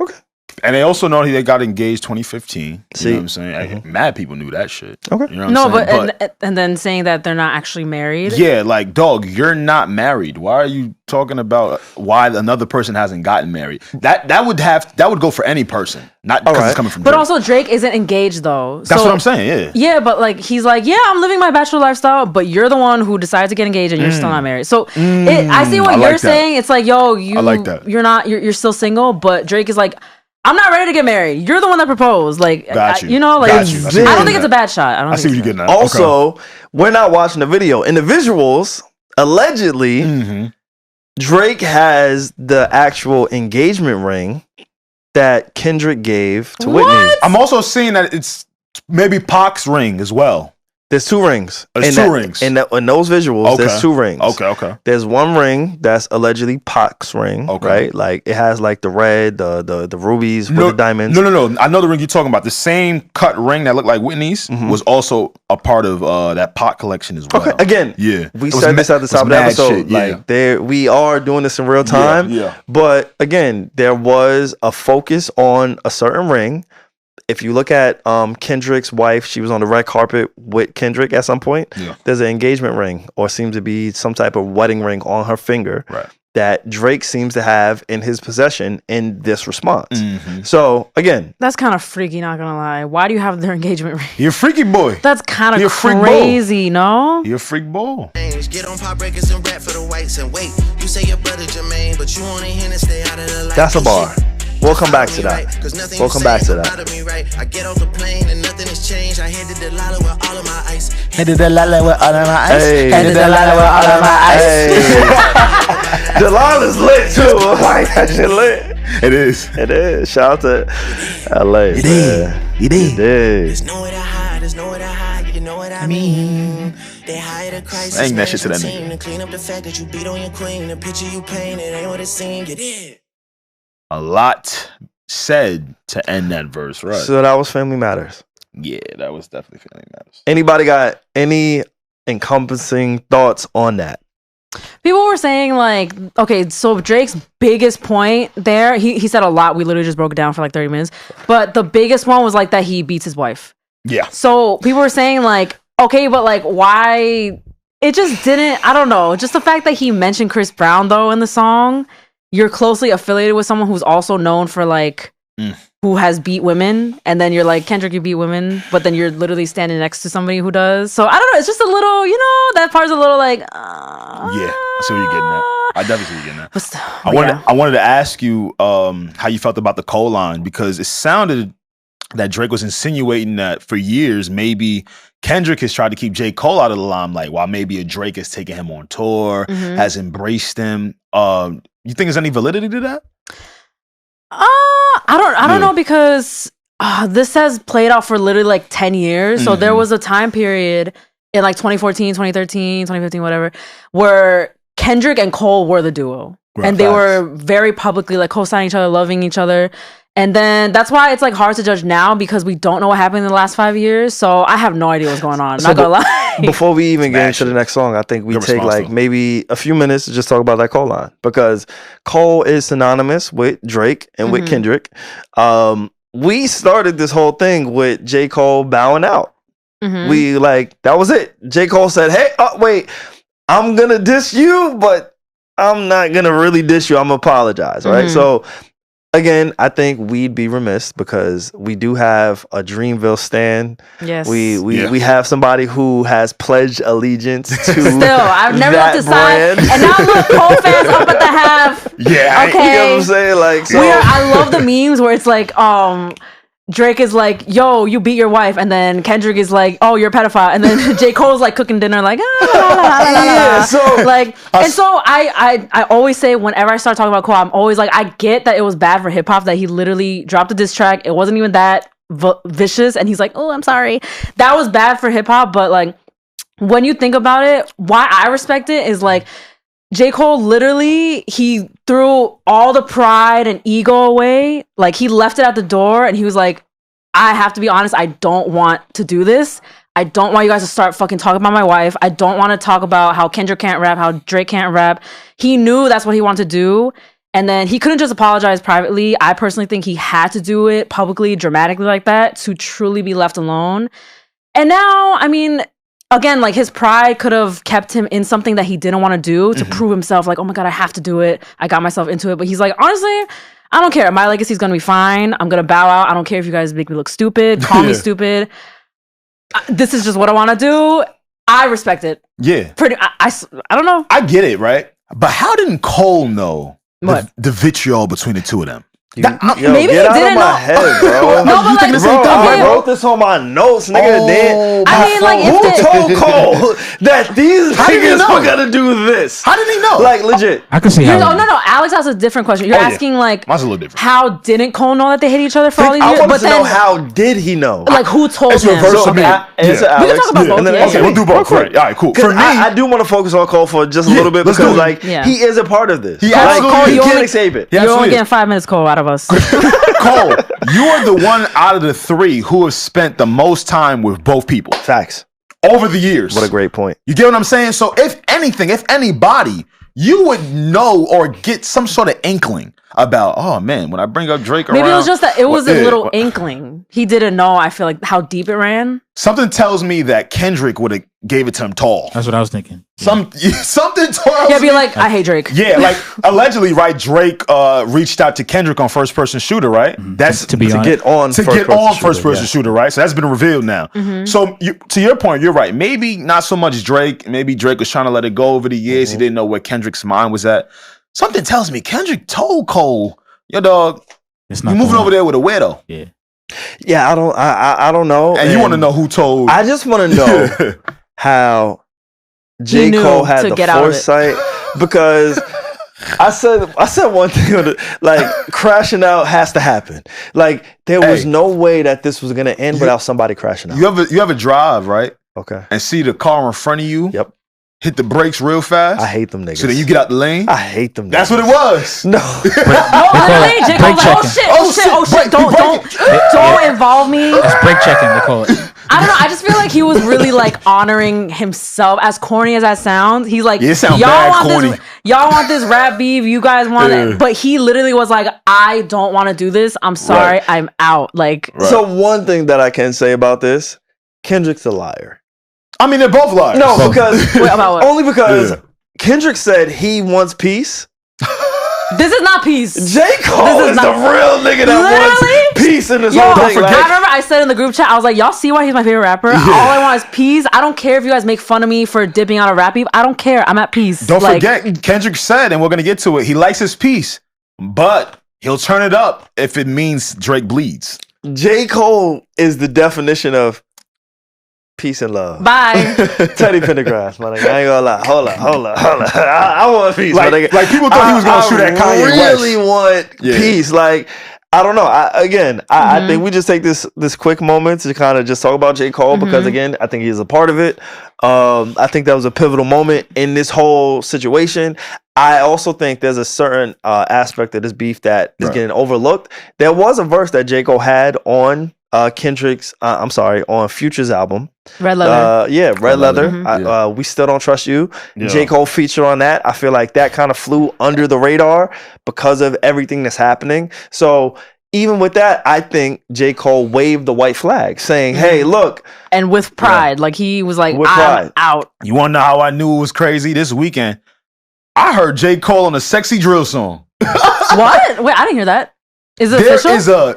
Okay. And they also know they got engaged 2015. You know what I'm saying? Mad people knew that shit. Okay. You know what I'm saying? And then saying that they're not actually married. Yeah, like, dog, you're not married. Why are you talking about why another person hasn't gotten married? That would go for any person. Not because it's coming from Drake. But also Drake isn't engaged though. That's what I'm saying, yeah. Yeah, but like he's like, yeah, I'm living my bachelor lifestyle, but you're the one who decided to get engaged and you're still not married. So I see what you're saying. It's like, yo, I like that. You're still single, but Drake is like, I'm not ready to get married. You're the one that proposed. Like, I don't think it's a bad shot. I see what you're getting at. Also, we're not watching the video. In the visuals, allegedly, Drake has the actual engagement ring that Kendrick gave to Whitney. I'm also seeing that it's maybe Pac's ring as well. There's two rings. There's two rings. In those visuals, there's two rings. Okay. There's one ring that's allegedly Pac's ring, right? Like it has like the red, the rubies with the diamonds. No. I know the ring you're talking about. The same cut ring that looked like Whitney's was also a part of that Pac collection as well. Okay, again, we said this at the top of the episode. We are doing this in real time. Yeah. But again, there was a focus on a certain ring. If you look at Kendrick's wife, she was on the red carpet with Kendrick at some point. Yeah. There's an engagement ring or seems to be some type of wedding ring on her finger that Drake seems to have in his possession in this response. So, again. That's kind of freaky, not going to lie. Why do you have their engagement ring? You're a freaky boy. That's kind of crazy, no? You're a freak boy. Get on pop breakers and rap for the whites and wait. You say your brother Jermaine, but you want to hear and stay out of the light. That's a bar. We'll come back to that. We'll come back to that. I get off the plane and nothing has changed. I headed to Lala with all of my ice. Headed to Lala with all of my ice. Headed to Lala with all of my ice. Delilah's lit too. Like that shit lit. It is. It is. Shout out to LA. It is. There's nowhere to hide. There's nowhere to hide. You know what I mean? They hide a crisis. Ain't that shit to that nigga. To clean up the fact that you beat on your queen. The picture you painted ain't what it seemed. You did. A lot said to end that verse, right? So that was Family Matters. Yeah, that was definitely Family Matters. Anybody got any encompassing thoughts on that? People were saying like, okay, so Drake's biggest point there, he said a lot. We literally just broke it down for like 30 minutes. But the biggest one was like that he beats his wife. Yeah. So people were saying like, okay, but like why? It just didn't, I don't know. Just the fact that he mentioned Chris Brown though in the song. You're closely affiliated with someone who's also known for like who has beat women, and then you're like, Kendrick, you beat women, but then you're literally standing next to somebody who does. So I don't know, it's just a little, that part's a little like yeah, I see what you're getting at. I definitely see what you're getting at. But still, I wanted to ask you how you felt about the colon, because it sounded that Drake was insinuating that for years maybe Kendrick has tried to keep J. Cole out of the limelight, while maybe a Drake has taken him on tour, has embraced him. You think there's any validity to that? I don't know, because this has played out for literally like 10 years. So there was a time period in like 2014, 2013, 2015, whatever, where Kendrick and Cole were the duo. Right, and they were very publicly like co-signing each other, loving each other. And then that's why it's like hard to judge now because we don't know what happened in the last 5 years. So I have no idea what's going on. Not gonna lie. Before we even get into the next song, I think we take like maybe a few minutes to just talk about that Cole line, because Cole is synonymous with Drake and with Kendrick. We started this whole thing with J. Cole bowing out. We that was it. J. Cole said, hey, wait, I'm gonna diss you, but I'm not gonna really diss you. I'm gonna apologize, right? So again, I think we'd be remiss because we do have a Dreamville stan. Yes. We have somebody who has pledged allegiance to Still, I've never left the side. And now look, Cole fans up at the half. Yeah. Okay. You know what I'm saying? Like, so I love the memes where it's like, Drake is like, yo, you beat your wife. And then Kendrick is like, oh, you're a pedophile. And then J. Cole's like cooking dinner like, I always say whenever I start talking about Cole, I'm always like, I get that it was bad for hip hop that he literally dropped a diss track. It wasn't even that vicious. And he's like, oh, I'm sorry. That was bad for hip hop. But like, when you think about it, why I respect it is like, J. Cole literally, he threw all the pride and ego away. Like, he left it at the door and he was like, I have to be honest, I don't want to do this. I don't want you guys to start fucking talking about my wife. I don't want to talk about how Kendrick can't rap, how Drake can't rap. He knew that's what he wanted to do. And then he couldn't just apologize privately. I personally think he had to do it publicly, dramatically like that to truly be left alone. And now, I mean, again, like his pride could have kept him in something that he didn't want to do to prove himself. Like, oh my God, I have to do it. I got myself into it. But he's like, honestly, I don't care. My legacy's going to be fine. I'm going to bow out. I don't care if you guys make me look stupid. Call me stupid. This is just what I want to do. I respect it. Yeah. I don't know. I get it, right? But how didn't Cole know the vitriol between the two of them? Maybe get he out didn't of my know. head, bro. No, but like, I wrote this on my notes, nigga. Who told Cole that these niggas were gonna do this? How did he know? Like, legit. I can see how. No. Alex has a different question. You're asking like, mine's a little different. How didn't Cole know that they hate each other for all these years? I want to know, how did he know? Like, who told It's him? reverse for me. Answer Alex. We can talk about both. Okay, we'll do both. Right. All right, cool. For me, I do want to focus on Cole for just a little bit because, like, he is a part of this. He can't escape it. You're only getting 5 minutes, Cole, out of us. Cole, you are the one out of the three who has spent the most time with both people. Facts. Over the years. What a great point. You get what I'm saying? So if anything, if anybody, you would know or get some sort of inkling about, oh man, when I bring up Drake around. Maybe it was just that it was a little inkling. He didn't know, I feel like, how deep it ran. Something tells me that Kendrick would have gave it to him tall. That's what I was thinking. Something tells me. Be like, I hate Drake. Yeah, like allegedly, right? Drake reached out to Kendrick on First Person Shooter, right? That's to get on First Person Shooter, right? So that's been revealed now. So to your point, you're right. Maybe not so much Drake. Maybe Drake was trying to let it go over the years. He didn't know where Kendrick's mind was at. Something tells me Kendrick told Cole, yo dog, you're moving over there with a widow. Yeah, I don't know. And you want to know who told? I just want to know how J. Cole had the foresight, because I said one thing, like, crashing out has to happen. Like, there was no way that this was gonna end without somebody crashing out. You ever drive, right? Okay. And see the car in front of you. Yep. Hit the brakes real fast. I hate them niggas. So then you get out the lane. I hate them niggas. That's what it was. No. Oh shit. Don't involve me. It's brake checking, they call it. I don't know. I just feel like he was really like honoring himself. As corny as that sounds, he's like, y'all want this rap beef, you guys want it. But he literally was like, I don't want to do this. I'm sorry, I'm out. Like, so one thing that I can say about this, Kendrick's a liar. I mean, they're both liars. No, because only because Yeah. Kendrick said he wants peace. this is not peace. J. Cole is the real nigga that wants peace in this whole thing. I remember I said in the group chat, I was like, y'all see why he's my favorite rapper? All I want is peace. I don't care if you guys make fun of me for dipping out a rap beef. I don't care. I'm at peace. Don't forget, Kendrick said, and we're going to get to it, he likes his peace, but he'll turn it up if it means Drake bleeds. J. Cole is the definition of peace and love. Bye. Teddy Pendergrass, my nigga. I ain't gonna lie. Hold up. I want peace, like, my nigga. Like people thought he was gonna shoot at Kanye West. I really want peace. Like, I don't know. I think we just take this quick moment to kind of just talk about J. Cole because again, I think he's a part of it. I think that was a pivotal moment in this whole situation. I also think there's a certain aspect of this beef that is getting overlooked. There was a verse that J. Cole had on Kendrick's, on Future's album. Red Leather. Red Leather. We Still Don't Trust You. Yeah. J. Cole feature on that. I feel like that kind of flew under the radar because of everything that's happening. So even with that, I think J. Cole waved the white flag saying, hey, look. And with pride. Like he was like, I'm out. You want to know how I knew it was crazy? This weekend, I heard J. Cole on a Sexy Drill song. What? Wait, I didn't hear that. Is it official?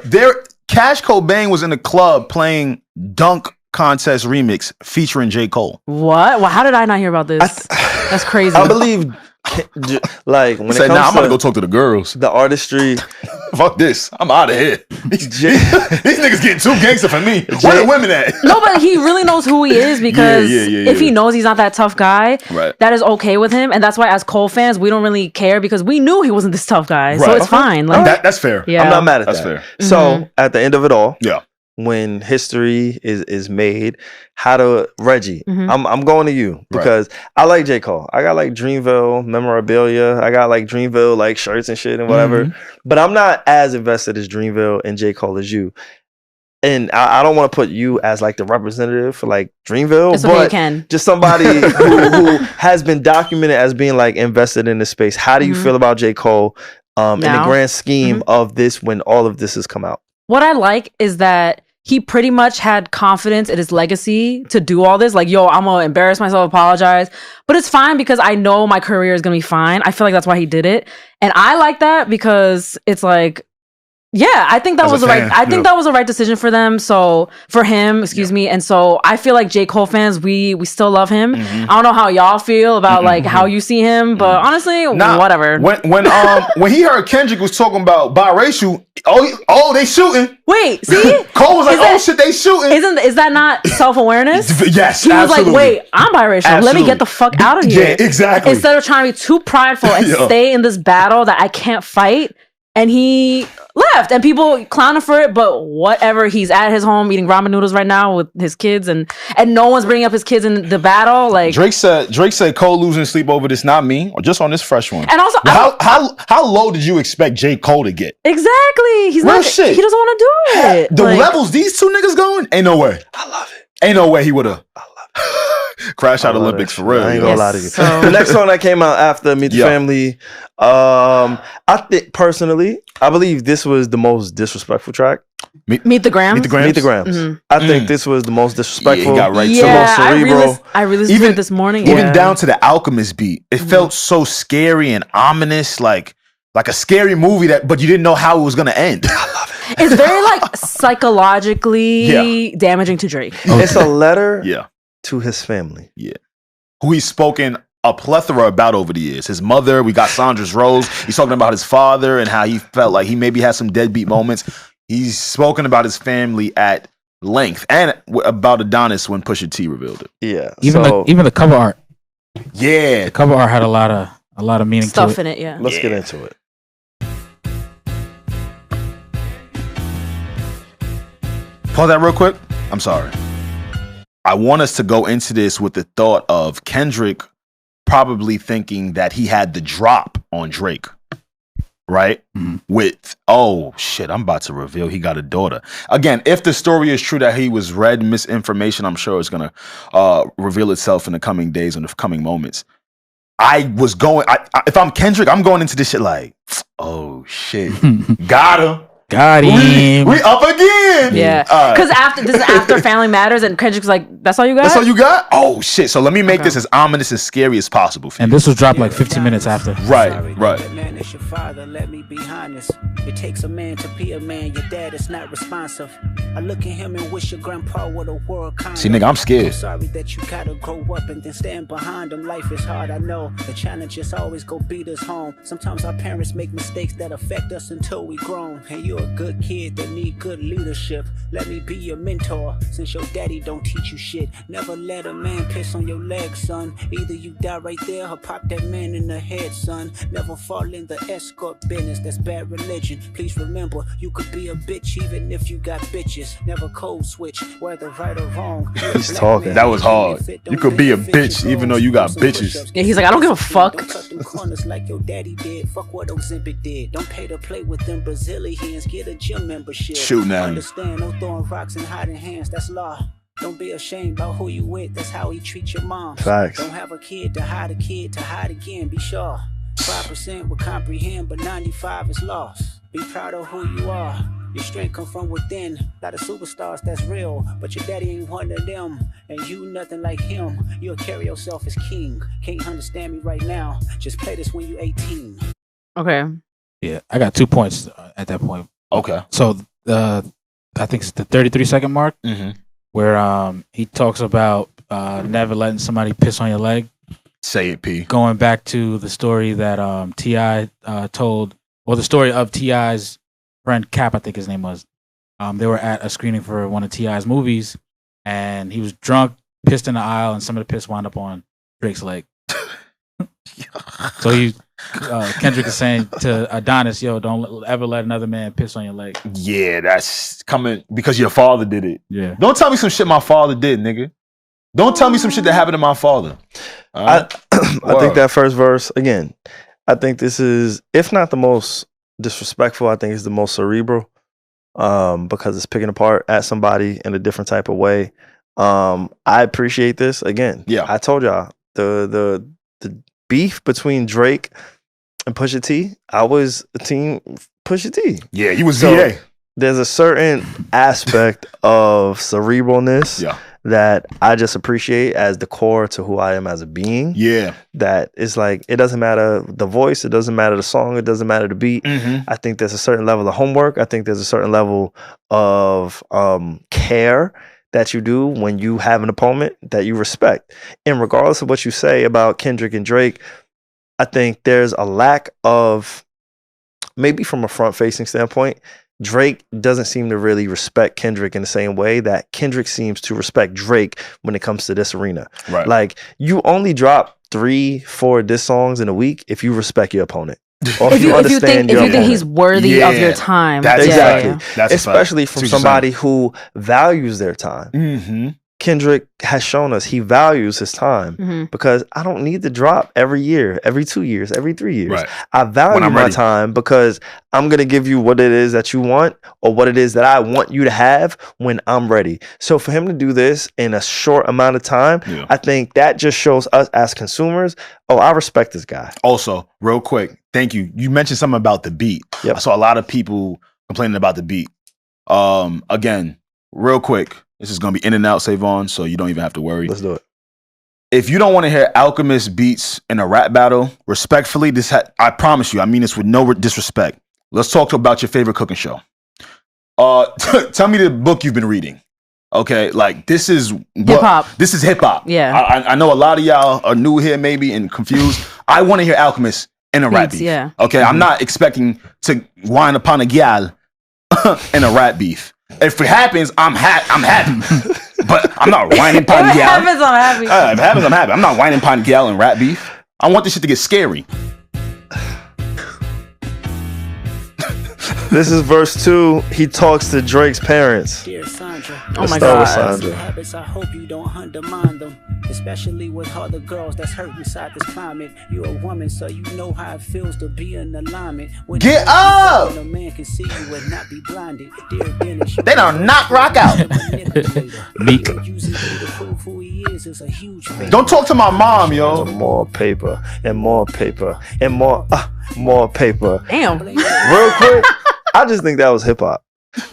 Cash Cobain was in the club playing Dunk Contest remix featuring J. Cole. What? Well, how did I not hear about this? That's crazy. I believe, like, when it comes I'm gonna go talk to the girls. The artistry. Fuck this. I'm out of here. These niggas getting too gangster for me. Where the women at? No, but he really knows who he is because if he knows he's not that tough guy, that is okay with him. And that's why as Cole fans, we don't really care because we knew he wasn't this tough guy. So it's fine. Like, that's fair. Yeah. I'm not mad at that. That's fair. So at the end of it all, when history is made, how to Regi. I'm going to you because I like J. Cole. I got like Dreamville memorabilia. I got like Dreamville like shirts and shit and whatever. But I'm not as invested as Dreamville and J. Cole as you. And I don't want to put you as like the representative for like Dreamville, but just somebody who has been documented as being like invested in this space. How do you feel about J. Cole in the grand scheme of this when all of this has come out? What I like is that he pretty much had confidence in his legacy to do all this. Like, yo, I'm gonna embarrass myself, apologize. But it's fine because I know my career is gonna be fine. I feel like that's why he did it. And I like that because it's like, yeah, I think that was the right. I think that was the right decision for them. So for him, excuse me. And so I feel like J. Cole fans, we still love him. I don't know how y'all feel about like how you see him, but honestly, whatever. When he heard Kendrick was talking about biracial, they shooting. Wait, see, Cole was like, shit, they shooting. Is that not self-awareness? Yes, he was like, wait, I'm biracial. Absolutely. Let me get the fuck out of here. Yeah, exactly. Instead of trying to be too prideful and stay in this battle that I can't fight. And he left, and people clowning for it. But whatever, he's at his home eating ramen noodles right now with his kids, and no one's bringing up his kids in the battle. Like Drake said, Cole losing sleep over this, not me, or just on this fresh one. And also, how low did you expect J. Cole to get? Exactly, he's not. Shit. He doesn't want to do it. The levels these two niggas going, ain't no way. I love it. Ain't no way he would have. Crash out Olympics for real. I ain't gonna lie to you. The next song that came out after Meet the Family, I think personally, I believe this was the most disrespectful track. Meet the Grams. I think this was the most disrespectful. He got right the most cerebral. I really listened to it this morning. Even down to the Alchemist beat, it felt so scary and ominous, like a scary movie but you didn't know how it was gonna end. I love it. It's very like psychologically damaging to Drake. It's a letter. To his family. Who he's spoken a plethora about over the years. His mother, we got Sandra's Rose. He's talking about his father and how he felt like he maybe had some deadbeat moments. He's spoken about his family at length and about Adonis when Pusha T revealed it. Yeah. Even the cover art. Yeah. The cover art had a lot of meaning stuff to it. in it, yeah. Let's get into it. Pause that real quick. I'm sorry. I want us to go into this with the thought of Kendrick probably thinking that he had the drop on Drake, right? With, oh shit, I'm about to reveal he got a daughter. Again, if the story is true that he was read misinformation, I'm sure it's going to reveal itself in the coming days and the coming moments. If I'm Kendrick, I'm going into this shit like, oh shit, got him. Got him. We up again. Yeah. Because this is after Family Matters, and Kendrick's like, that's all you got? That's all you got? Oh, shit. So let me make this as ominous and scary as possible for you. And this was dropped like 15 minutes after. Right. Man, it's your father. Let me be honest. It takes a man to be a man. Your dad is not responsive. I look at him and wish your grandpa would have wore a condom. See, nigga, I'm scared. I'm sorry that you gotta grow up and then stand behind him. Life is hard, I know. The challenges always go beat us home. Sometimes our parents make mistakes that affect us until we grown. And you You're a good kid that need good leadership. Let me be your mentor, since your daddy don't teach you shit. Never let a man piss on your leg, son. Either you die right there or pop that man in the head, son. Never fall in the escort business, that's bad religion. Please remember, you could be a bitch even if you got bitches. Never code switch, whether right or wrong. He's talking. That was hard. You could be a bitch even though you got bitches. Yeah, he's like, I don't give a fuck. Don't cut them corners like your daddy did. Fuck what Ozempic did. Don't pay to play with them Brazilians. Get a gym membership. Shoot now. Understand, no throwing rocks and hiding hands. That's law. Don't be ashamed about who you with. That's how he treats your mom. Facts. Don't have a kid to hide again. Be sure. 5% will comprehend, but 95 is lost. Be proud of who you are. Your strength come from within. Lot of superstars, that's real, but your daddy ain't one of them. And you nothing like him. You'll carry yourself as king. Can't understand me right now. Just play this when you 18. Okay. Yeah, I got 2 points at that point. Okay. So I think it's the 33-second mark where he talks about never letting somebody piss on your leg. Say it, P. Going back to the story that T.I. told, or the story of T.I.'s friend Cap, I think his name was. They were at a screening for one of T.I.'s movies, and he was drunk, pissed in the aisle, and some of the piss wound up on Drake's leg. So Kendrick is saying to Adonis, yo, don't ever let another man piss on your leg. Yeah, that's coming because your father did it. Yeah. Don't tell me some shit my father did, nigga. Don't tell me some shit that happened to my father. I think that first verse, again, I think this is, if not the most disrespectful, I think it's the most cerebral, because it's picking apart at somebody in a different type of way. I appreciate this. Again, yeah, I told y'all, the beef between Drake and Pusha T, I was a team Pusha T. Yeah, he was so VA. There's a certain aspect of cerebralness that I just appreciate as the core to who I am as a being. Yeah. That is like, it doesn't matter the voice, it doesn't matter the song, it doesn't matter the beat. I think there's a certain level of homework. I think there's a certain level of care that you do when you have an opponent that you respect. And regardless of what you say about Kendrick and Drake, I think there's a lack of, maybe from a front-facing standpoint, Drake doesn't seem to really respect Kendrick in the same way that Kendrick seems to respect Drake when it comes to this arena. Right. Like, you only drop 3-4 diss songs in a week if you respect your opponent. Or if you think he's worthy of your time. That's exactly. Yeah. That's especially from somebody who values their time. Kendrick has shown us he values his time because I don't need to drop every year, every 2 years, every 3 years. Right. I value my time because I'm going to give you what it is that you want or what it is that I want you to have when I'm ready. So for him to do this in a short amount of time, I think that just shows us as consumers, oh, I respect this guy. Also, real quick, thank you. You mentioned something about the beat. I saw a lot of people complaining about the beat. Again, real quick, this is going to be in and out, SaVon, so you don't even have to worry. Let's do it. If you don't want to hear Alchemist beats in a rap battle, respectfully, I promise you, I mean this with no disrespect. Let's talk about your favorite cooking show. Tell me the book you've been reading. Okay, like this is hip hop. This is hip hop. Yeah. I know a lot of y'all are new here maybe and confused. I want to hear Alchemist in a rap beef. Yeah. Okay, I'm not expecting to wind upon a gal in a rap beef. If it happens, I'm happy. But I'm not whining upon gal. If it happens, I'm happy. If it happens, I'm happy. I'm not whining upon gal in rap beef. I want this shit to get scary. This is verse 2. He talks to Drake's parents. Dear Sandra, oh my God. habits, I hope you don't undermine them, especially with all the girls that's hurt inside this climate. You're a woman, so you know how it feels to be in alignment. When get up! When a man can see you and not be blinded. Dear Dennis, they don't knock rock out. Meek. Don't talk to my mom, yo. More paper and more paper and more paper. Damn. Real quick, I just think that was hip hop.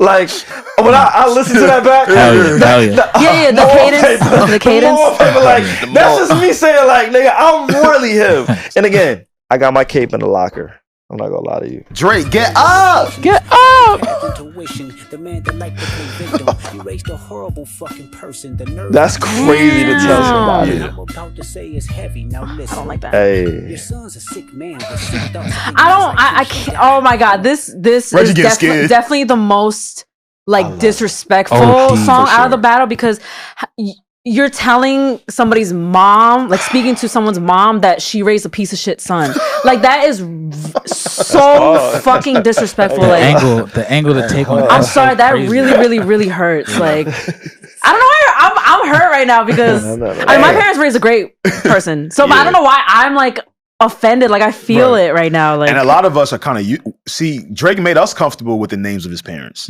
Like when I listened to that back, the cadence, the cadence. More paper, like that's just me saying, like, nigga, I'm really him. And again, I got my cape in the locker. I'm not gonna lie to you. Drake, get up! Get up! The man that liked to play victim. You raised a horrible fucking person. The nerve. That's crazy to tell somebody. I'm about to say is heavy. Now listen. I don't like that. Hey, Your son's a sick man. With sick thoughts. I can't. Oh my god, this Reggie is gets scared. definitely the most like disrespectful OP, song for out of the sure. battle because you're telling somebody's mom, like speaking to someone's mom, that she raised a piece of shit son. Like that is so fucking disrespectful. Like The angle to take on. I'm is so sorry, that crazy. really hurts. Like I don't know why I'm hurt right now because I mean, my parents raised a great person, so I don't know why I'm like offended. Like I feel it right now. Like, And a lot of us are kind of see Drake made us comfortable with the names of his parents,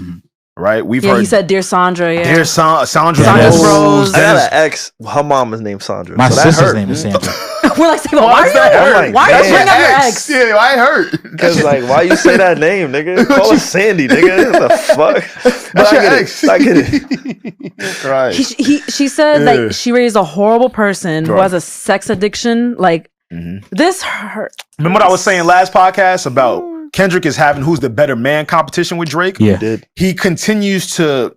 right? We've heard. he said, "Dear Sandra." Yeah. Dear Sandra Sandra's Rose. Rose. I got an ex. Her mom is named Sandra. My so that sister's hurt. name is Sandra. We're like, SaVon, why are that you? hurt? Why are you That's bringing up your your ex? Yeah, I hurt. Because like, why you say that name, nigga? Call her Sandy, nigga. What the fuck? But That's I your get ex. it. I get it. Right. She said that she raised a horrible person who has a sex addiction. Like this hurt. Remember what I was saying last podcast about Kendrick is having who's the better man competition with Drake? Yeah. Did. He continues to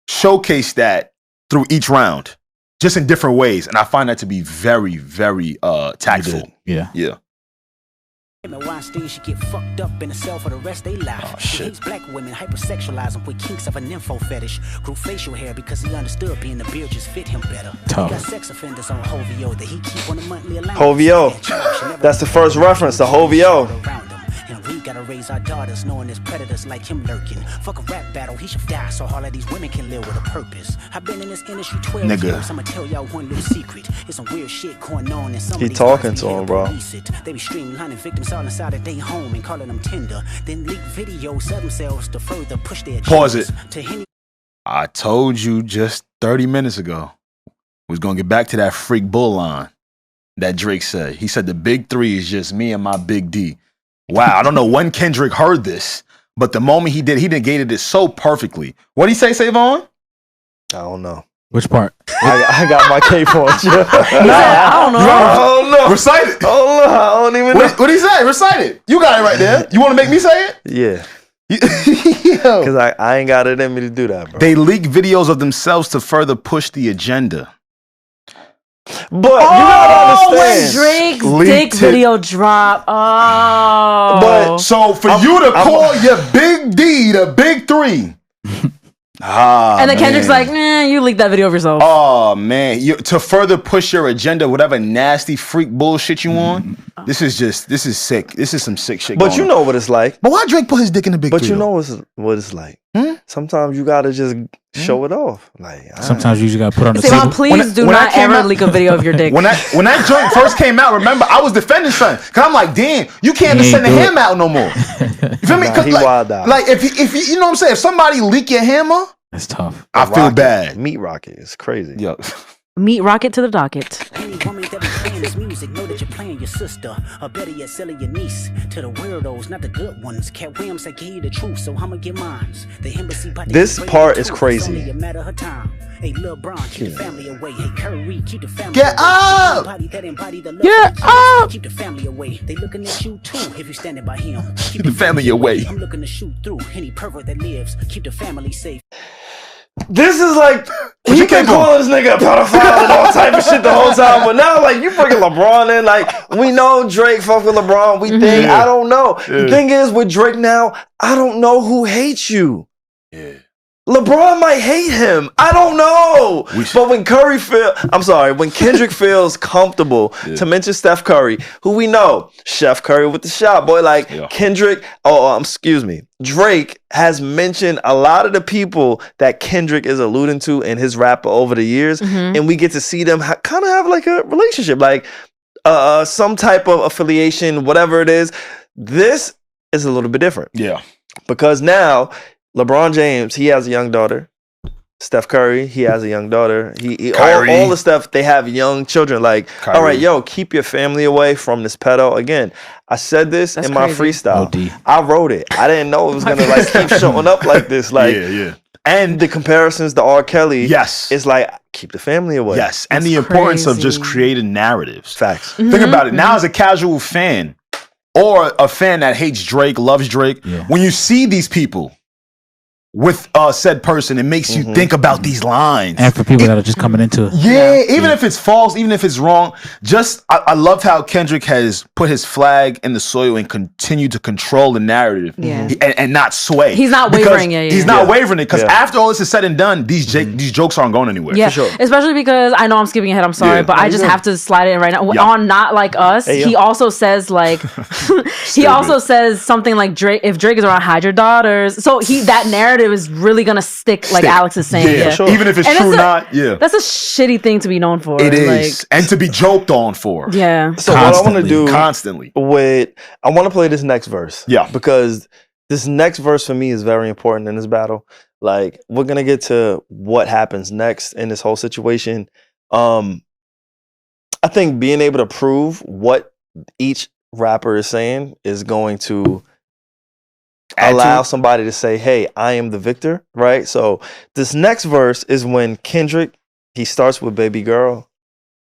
showcase that through each round, just in different ways. And I find that to be very, very tactful. Yeah. Yeah. Weinstein should get fucked up in a cell for the rest of their life. Oh, shit. He hates black women, hypersexualize them with kinks of an info fetish. Grew facial hair because he understood being the beard just fit him better. Tough. He got sex offenders on Hovio that he keep on a monthly allowance. Hovio. That's the first reference to Hovio. Around him. And we gotta raise our daughters knowing there's predators like him lurking. Fuck a rap battle, he should die so all of these women can live with a purpose. I've been in this industry 12 Nigga. years. I'ma tell y'all one little secret. There's some weird shit going on and some He of these talking guys to be him, here bro. police it. They be streamlining victims all inside of their home and calling them tender. Then leak videos of themselves to further push their Pause agendas. it. To any I told you just 30 minutes ago, we was going to get back to that freak bull line that Drake said. He said the big three is just me and my big D. Wow, I don't know when Kendrick heard this, but the moment he did, he negated it so perfectly. What'd he say, SaVon? I don't know. Which part? I got my cape on. He said, I don't know. I don't know. Recite it. I don't even know. What'd he say? Recite it. You got it right there. You want to make me say it? Yeah. Yo. Because I ain't got it in me to do that, bro. They leak videos of themselves to further push the agenda. But you gotta when understand. Drake's Leaked dick it. video drop. Oh. But So for you to call your big D the big three. And then Kendrick's like, you leaked that video of yourself. Oh man, to further push your agenda, whatever nasty freak bullshit you on. This is sick. This is some sick shit. But going you on. know what it's like. But why Drake put his dick in the big But three? you though? know what it's like. Sometimes you gotta just show it off. Like Sometimes you just gotta put on the SaVon, table. please do when I not came ever out- leak a video of your dick. when that joint first came out, remember I was defending son, cause I'm like, damn, you can't He just send the ain't do hammer out no more. You feel me? Nah, 'Cause he wild out. like if you know what I'm saying, if somebody leak your hammer, That's tough. I feel bad. Meat rocket is crazy. Yo, Meet Rocket to the docket. Any woman that be playing this music, know that you're playing your sister. Or better yet, selling your niece. To the weirdos, not the good ones. Cat Williams, I give you the truth, so I'ma get mines. The embassy about to This get part ready is to crazy. It's only a matter of time. Hey, Lil Bron, keep the family away. Hey, Curry, keep the family Get away. up! Body that embody the love Get of Jesus. up! Keep the family away. They looking at you too if you're standing by him. keep the family away. I'm looking to shoot through any pervert that lives. Keep the family safe. This is like you you can came on? call this nigga a pedophile and all type of shit the whole time, but now like you bringing LeBron in. Like we know Drake fuck with LeBron. We think I don't know. The thing is with Drake now, I don't know who hates you. Yeah. LeBron might hate him. I don't know. But when when Kendrick feels comfortable to mention Steph Curry, who we know, Chef Curry with the shot, boy, like Kendrick, Drake has mentioned a lot of the people that Kendrick is alluding to in his rap over the years, and we get to see them kind of have like a relationship, like some type of affiliation, whatever it is. This is a little bit different. Yeah. Because now LeBron James, he has a young daughter. Steph Curry, he has a young daughter. All the stuff, they have young children. Like, all right, yo, keep your family away from this pedo. Again, I said this in my freestyle. OD. I wrote it. I didn't know it was gonna like keep showing up like this. Like, yeah. And the comparisons to R. Kelly, Yes. it's like keep the family away. Yes. And the importance of just crazy. creating narratives. Facts. Think about it. Now as a casual fan, or a fan that hates Drake, loves Drake, when you see these people with said person, it makes you think about these lines. And for people that are just coming into it. Even if it's false, even if it's wrong, I loved how Kendrick has put his flag in the soil and continued to control the narrative and not sway. He's not wavering. He's not wavering it because after all this is said and done, these jokes aren't going anywhere. Yeah, for sure. Especially because I know I'm skipping ahead. I'm sorry, but I just have to slide it in right now. On Not Like Us, he also says like he also says something like Drake. If Drake is around, hide your daughters. So that narrative is really gonna stick, like Alex is saying. Sure. Even if it's true or not. That's a shitty thing to be known for. It is, and to be joked on for. Yeah. So what I want to do constantly I want to play this next verse. Yeah, because this next verse for me is very important in this battle. Like, we're gonna get to what happens next in this whole situation. I think being able to prove what each rapper is saying is going to allow somebody to say, hey, I am the victor, right? So this next verse is when Kendrick, he starts with Baby Girl,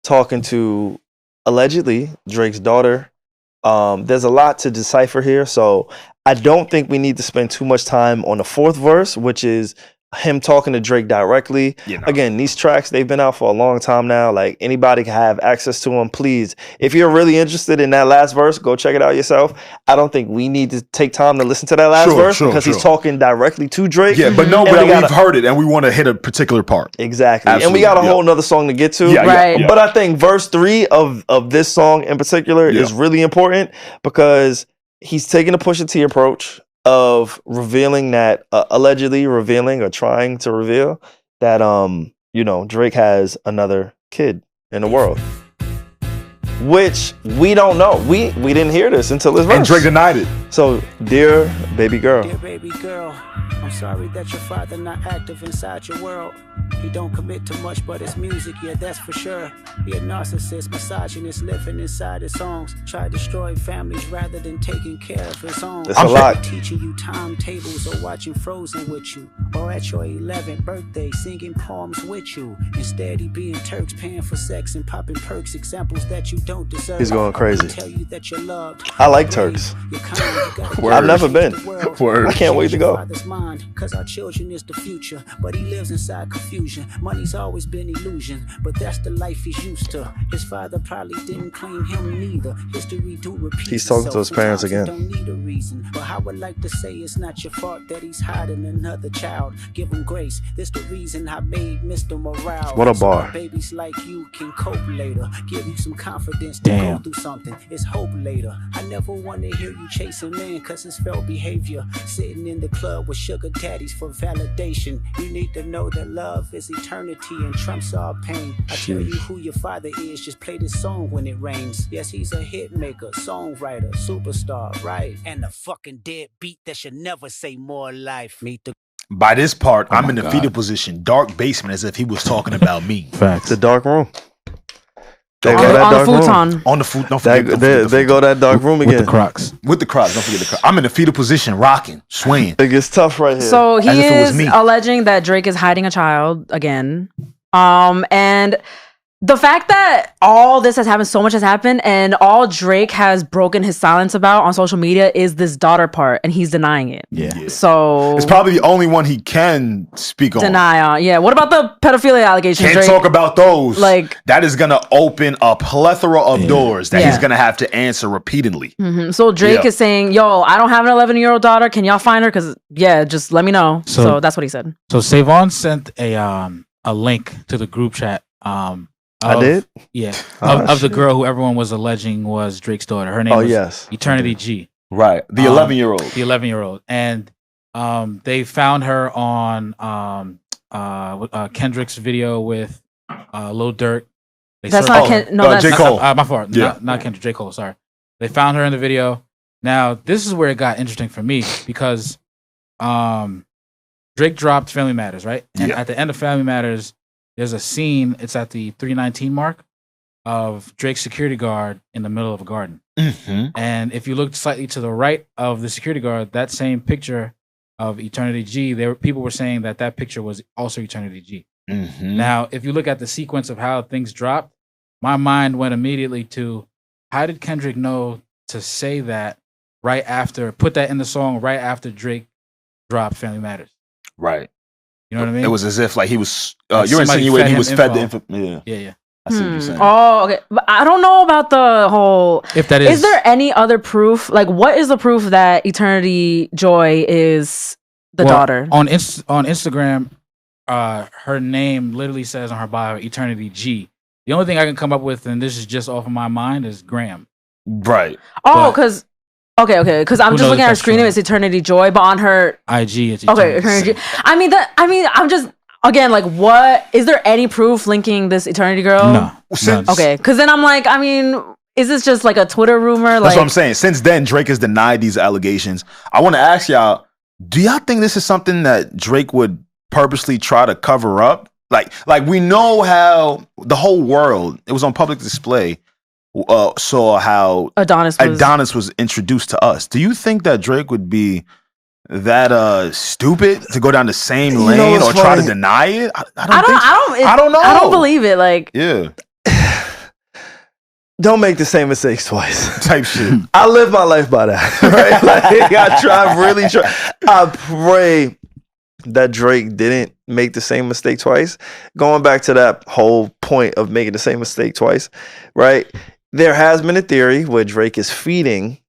talking to, allegedly, Drake's daughter. There's a lot to decipher here, so I don't think we need to spend too much time on the fourth verse, which is him talking to Drake directly. Again, these tracks, they've been out for a long time now. Like, anybody can have access to them. Please, if you're really interested in that last verse, go check it out yourself. I don't think we need to take time to listen to that last verse because he's talking directly to Drake. Yeah, but we've heard it and we want to hit a particular part. Exactly. Absolutely. And we got a whole nother song to get to. But I think verse 3 of this song in particular is really important because he's taking a Pusha T approach of revealing that, allegedly revealing or trying to reveal that, Drake has another kid in the world, which we don't know. We didn't hear this until this verse. And Drake denied it. So, dear baby girl. Dear baby girl, I'm sorry that your father not active inside your world. He don't commit to much but his music, yeah, that's for sure. He a narcissist, misogynist, living inside his songs. Try destroying families rather than taking care of his own. That's a lot. Teaching you timetables or watching Frozen with you. Or at your 11th birthday singing poems with you. Instead he being Turks, paying for sex and popping perks. Examples that you don't deserve. He's going crazy. Tell you that you're loved. I like Turks. I've never been. I can't wait to go. Cause our children is the future, but he lives inside confusion. Money's always been illusion, but that's the life he's used to. His father probably didn't claim him neither. History do repeat. He's talking to his parents again. Don't need a reason, but I would like to say it's not your fault that he's hiding another child. Give him grace. This the reason I made Mr. Morale. What a bar. So babies like you can cope later. Give you some confidence to go through something. It's hope later. I never want to hear you chasing man, cause it's felt behavior. Sitting in the club with sugar daddies for validation. You need to know that love is eternity and trumps all pain. I tell you who your father is, just play this song when it rains. Yes, he's a hit maker, songwriter, superstar, right? And a fucking dead beat that should never say more life. Meet the By this part, I'm in the fetal position, dark basement, as if he was talking about me. Facts. The dark room. They go that dark room. On the food. Don't forget. They go that dark room again. With the Crocs. With the Crocs. Don't forget the Crocs. I'm in the fetal position, rocking, swaying. It gets tough right here. So he is alleging that Drake is hiding a child again. And the fact that all this has happened, so much has happened, and all Drake has broken his silence about on social media is this daughter part, and he's denying it. Yeah. So it's probably the only one he can speak on. Deny on. Yeah. What about the pedophilia allegations? Can't Drake? talk about those. Like, that is gonna open a plethora of doors that he's gonna have to answer repeatedly. Mm-hmm. So Drake is saying, "Yo, I don't have an 11-year-old daughter. Can y'all find her? Because just let me know." So that's what he said. So SaVon sent a link to the group chat. I did? Yeah. Of the girl who everyone was alleging was Drake's daughter. Her name was Eternity G. Right. The 11-year-old. The 11-year-old. And they found her on Kendrick's video with Lil Durk. That's not that's J. Cole. My fault. Yeah. Not Kendrick, J. Cole, sorry. They found her in the video. Now, this is where it got interesting for me because Drake dropped Family Matters, right? And at the end of Family Matters, there's a scene, it's at the 319 mark, of Drake's security guard in the middle of a garden. Mm-hmm. And if you look slightly to the right of the security guard, that same picture of Eternity G, people were saying that picture was also Eternity G. Mm-hmm. Now, if you look at the sequence of how things dropped, my mind went immediately to, how did Kendrick know to say that put that in the song right after Drake dropped Family Matters. Right. You know what I mean? It was as if like he was. Like You're somebody insinuating fed he him was fed the info. info. Yeah. Yeah. I see what you're saying. Oh, okay. But I don't know about the whole. If that is there any other proof? Like, what is the proof that Eternity Joy is the daughter? On Instagram, her name literally says on her bio Eternity G. The only thing I can come up with, and this is just off of my mind, is Graham. Right. Oh, because okay, because I'm just looking at her screen name. It's Eternity Joy, but on her IG, it's Eternity. I mean, I'm just. Again, like, what is there any proof linking this Eternity girl? No. Okay, because then I'm like, I mean, is this just like a Twitter rumor? That's what I'm saying. Since then, Drake has denied these allegations. I want to ask y'all: do y'all think this is something that Drake would purposely try to cover up? Like we know how the whole world, it was on public display, saw how Adonis was introduced to us. Do you think that Drake would be that stupid to go down the same lane or try to deny it? I don't know. I don't believe it. Like, yeah. Don't make the same mistakes twice. Type shit. I live my life by that. Right? Like, I really try. I pray that Drake didn't make the same mistake twice. Going back to that whole point of making the same mistake twice, right? There has been a theory where Drake is feeding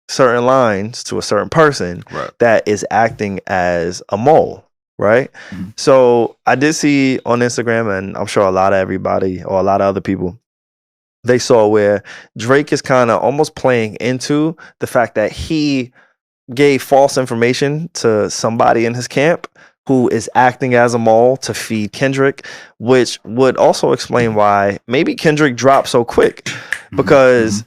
certain lines to a certain person that is acting as a mole, right? Mm-hmm. So I did see on Instagram, and I'm sure a lot of everybody or a lot of other people, they saw where Drake is kind of almost playing into the fact that he gave false information to somebody in his camp who is acting as a mole to feed Kendrick, which would also explain why maybe Kendrick dropped so quick. Because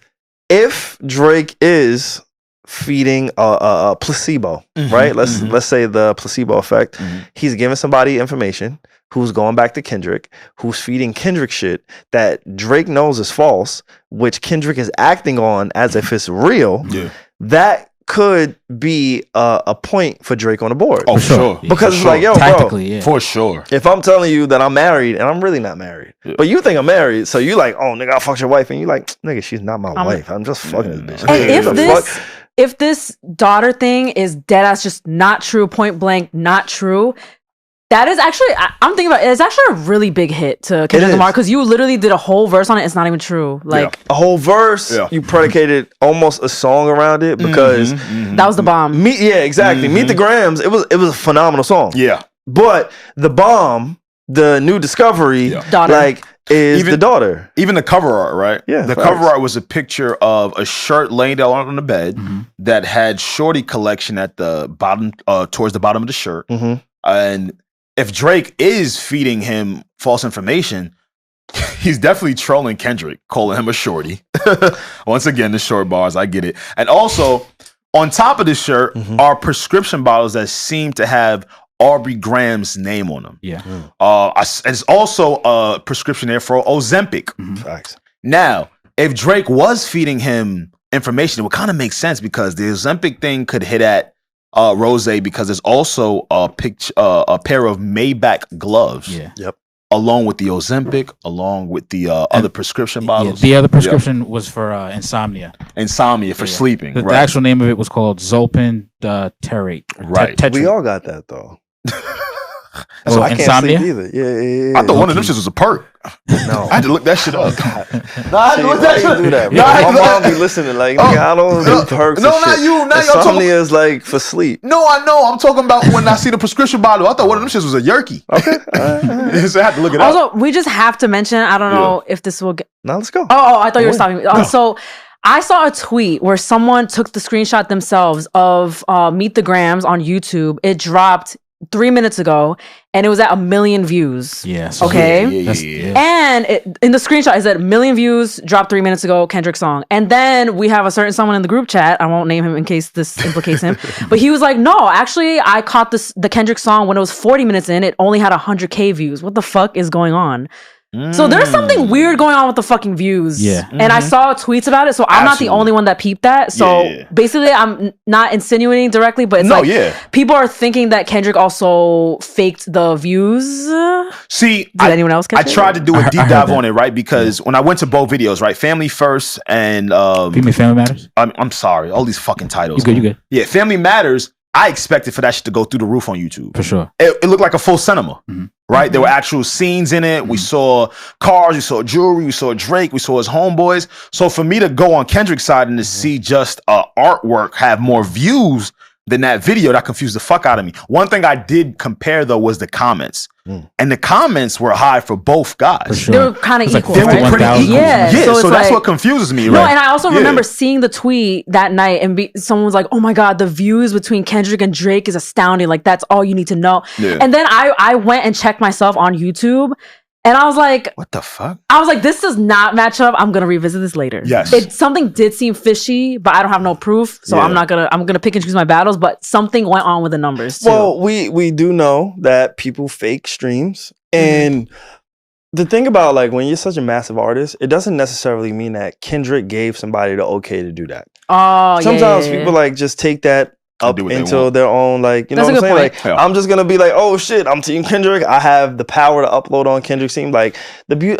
if Drake is feeding a placebo, right? Let's say the placebo effect. He's giving somebody information who's going back to Kendrick, who's feeding Kendrick shit that Drake knows is false, which Kendrick is acting on as if it's real. Yeah. That could be a point for Drake on the board. Oh, sure. Because it's like, yo, bro, for sure. If I'm telling you that I'm married and I'm really not married, but you think I'm married, so you like, oh, nigga, I fucked your wife, and you like, nigga, she's not my wife. I'm just fucking this bitch. And if this daughter thing is dead ass just not true, point blank, not true, that is actually, I'm thinking about it, it's actually a really big hit to Kendrick Lamar, because you literally did a whole verse on it. It's not even true. Like a whole verse, you predicated almost a song around it because that was the bomb. Exactly. Meet the Grams. It was a phenomenal song. Yeah. But the bomb, the new discovery, like, is the daughter. Even the cover art, right? Yeah. The cover art was a picture of a shirt laying down on the bed that had Shorty collection at the bottom, towards the bottom of the shirt. And if Drake is feeding him false information, he's definitely trolling Kendrick, calling him a shorty. Once again, the short bars, I get it. And also, on top of this shirt are prescription bottles that seem to have Aubrey Graham's name on them. Yeah. It's also a prescription there for Ozempic. Facts. Now, if Drake was feeding him information, it would kind of make sense because the Ozempic thing could hit at Rose, because there's also a pair of Maybach gloves. Yeah. Yep. Along with the Ozempic, along with the other prescription bottles. The other prescription was for insomnia. Insomnia for sleeping. The actual name of it was called Zolpin Terate. Right. We all got that though. So I can't insomnia? sleep either. Yeah. I thought one of them shits was a perk. No. I had to look that shit up. I had to look that shit up. My mom be listening like, nigga, I don't do perks. No, not you. Now you're talking. Insomnia is like for sleep. No, I know. I'm talking about when I see the prescription bottle. I thought one of them shits was a yerky. Okay. So I had to look it up. Also, we just have to mention, I don't know if this will get... Now let's go. Oh, I thought you were stopping me. So I saw a tweet where someone took the screenshot themselves of Meet the Grams on YouTube. It dropped 3 minutes ago, and it was at 1 million views. Yeah. Okay. Yeah. And in the screenshot is that 1 million views dropped 3 minutes ago, Kendrick song. And then we have a certain someone in the group chat. I won't name him in case this implicates him, but he was like, "No, actually, I caught the Kendrick song when it was 40 minutes in. It only had 100K views. What the fuck is going on?" So there's something weird going on with the fucking views. Yeah. And I saw tweets about it, so I'm not the only one that peeped that. So basically, I'm not insinuating directly, but it's people are thinking that Kendrick also faked the views. See, did anyone else catch it? I tried to do a deep dive on it, right? Because when I went to both videos, right? Family First and Family Matters? I'm sorry, all these fucking titles. You good. Yeah, Family Matters. I expected for that shit to go through the roof on YouTube. For sure. It looked like a full cinema, right? There were actual scenes in it. We saw cars, we saw jewelry, we saw Drake, we saw his homeboys. So for me to go on Kendrick's side and to see just artwork have more views than that video, that confused the fuck out of me. One thing I did compare though was the comments. And the comments were high for both guys. For sure. They were kind of equal, they right? were pretty equal. Yeah, so that's what confuses me, right? No, and I also remember seeing the tweet that night and someone was like, oh my God, the views between Kendrick and Drake is astounding. Like, that's all you need to know. Yeah. And then I went and checked myself on YouTube. And I was like, what the fuck? I was like, this does not match up. I'm going to revisit this later. Yes. Something did seem fishy, but I don't have no proof. So I'm going to pick and choose my battles, but something went on with the numbers too. Well, we do know that people fake streams. And the thing about like when you're such a massive artist, it doesn't necessarily mean that Kendrick gave somebody the okay to do that. Oh, sometimes people like just take that up into their own, like, you know what I'm saying? Like, I'm just gonna be like, oh shit, I'm Team Kendrick. I have the power to upload on Kendrick's team. Like the beauty,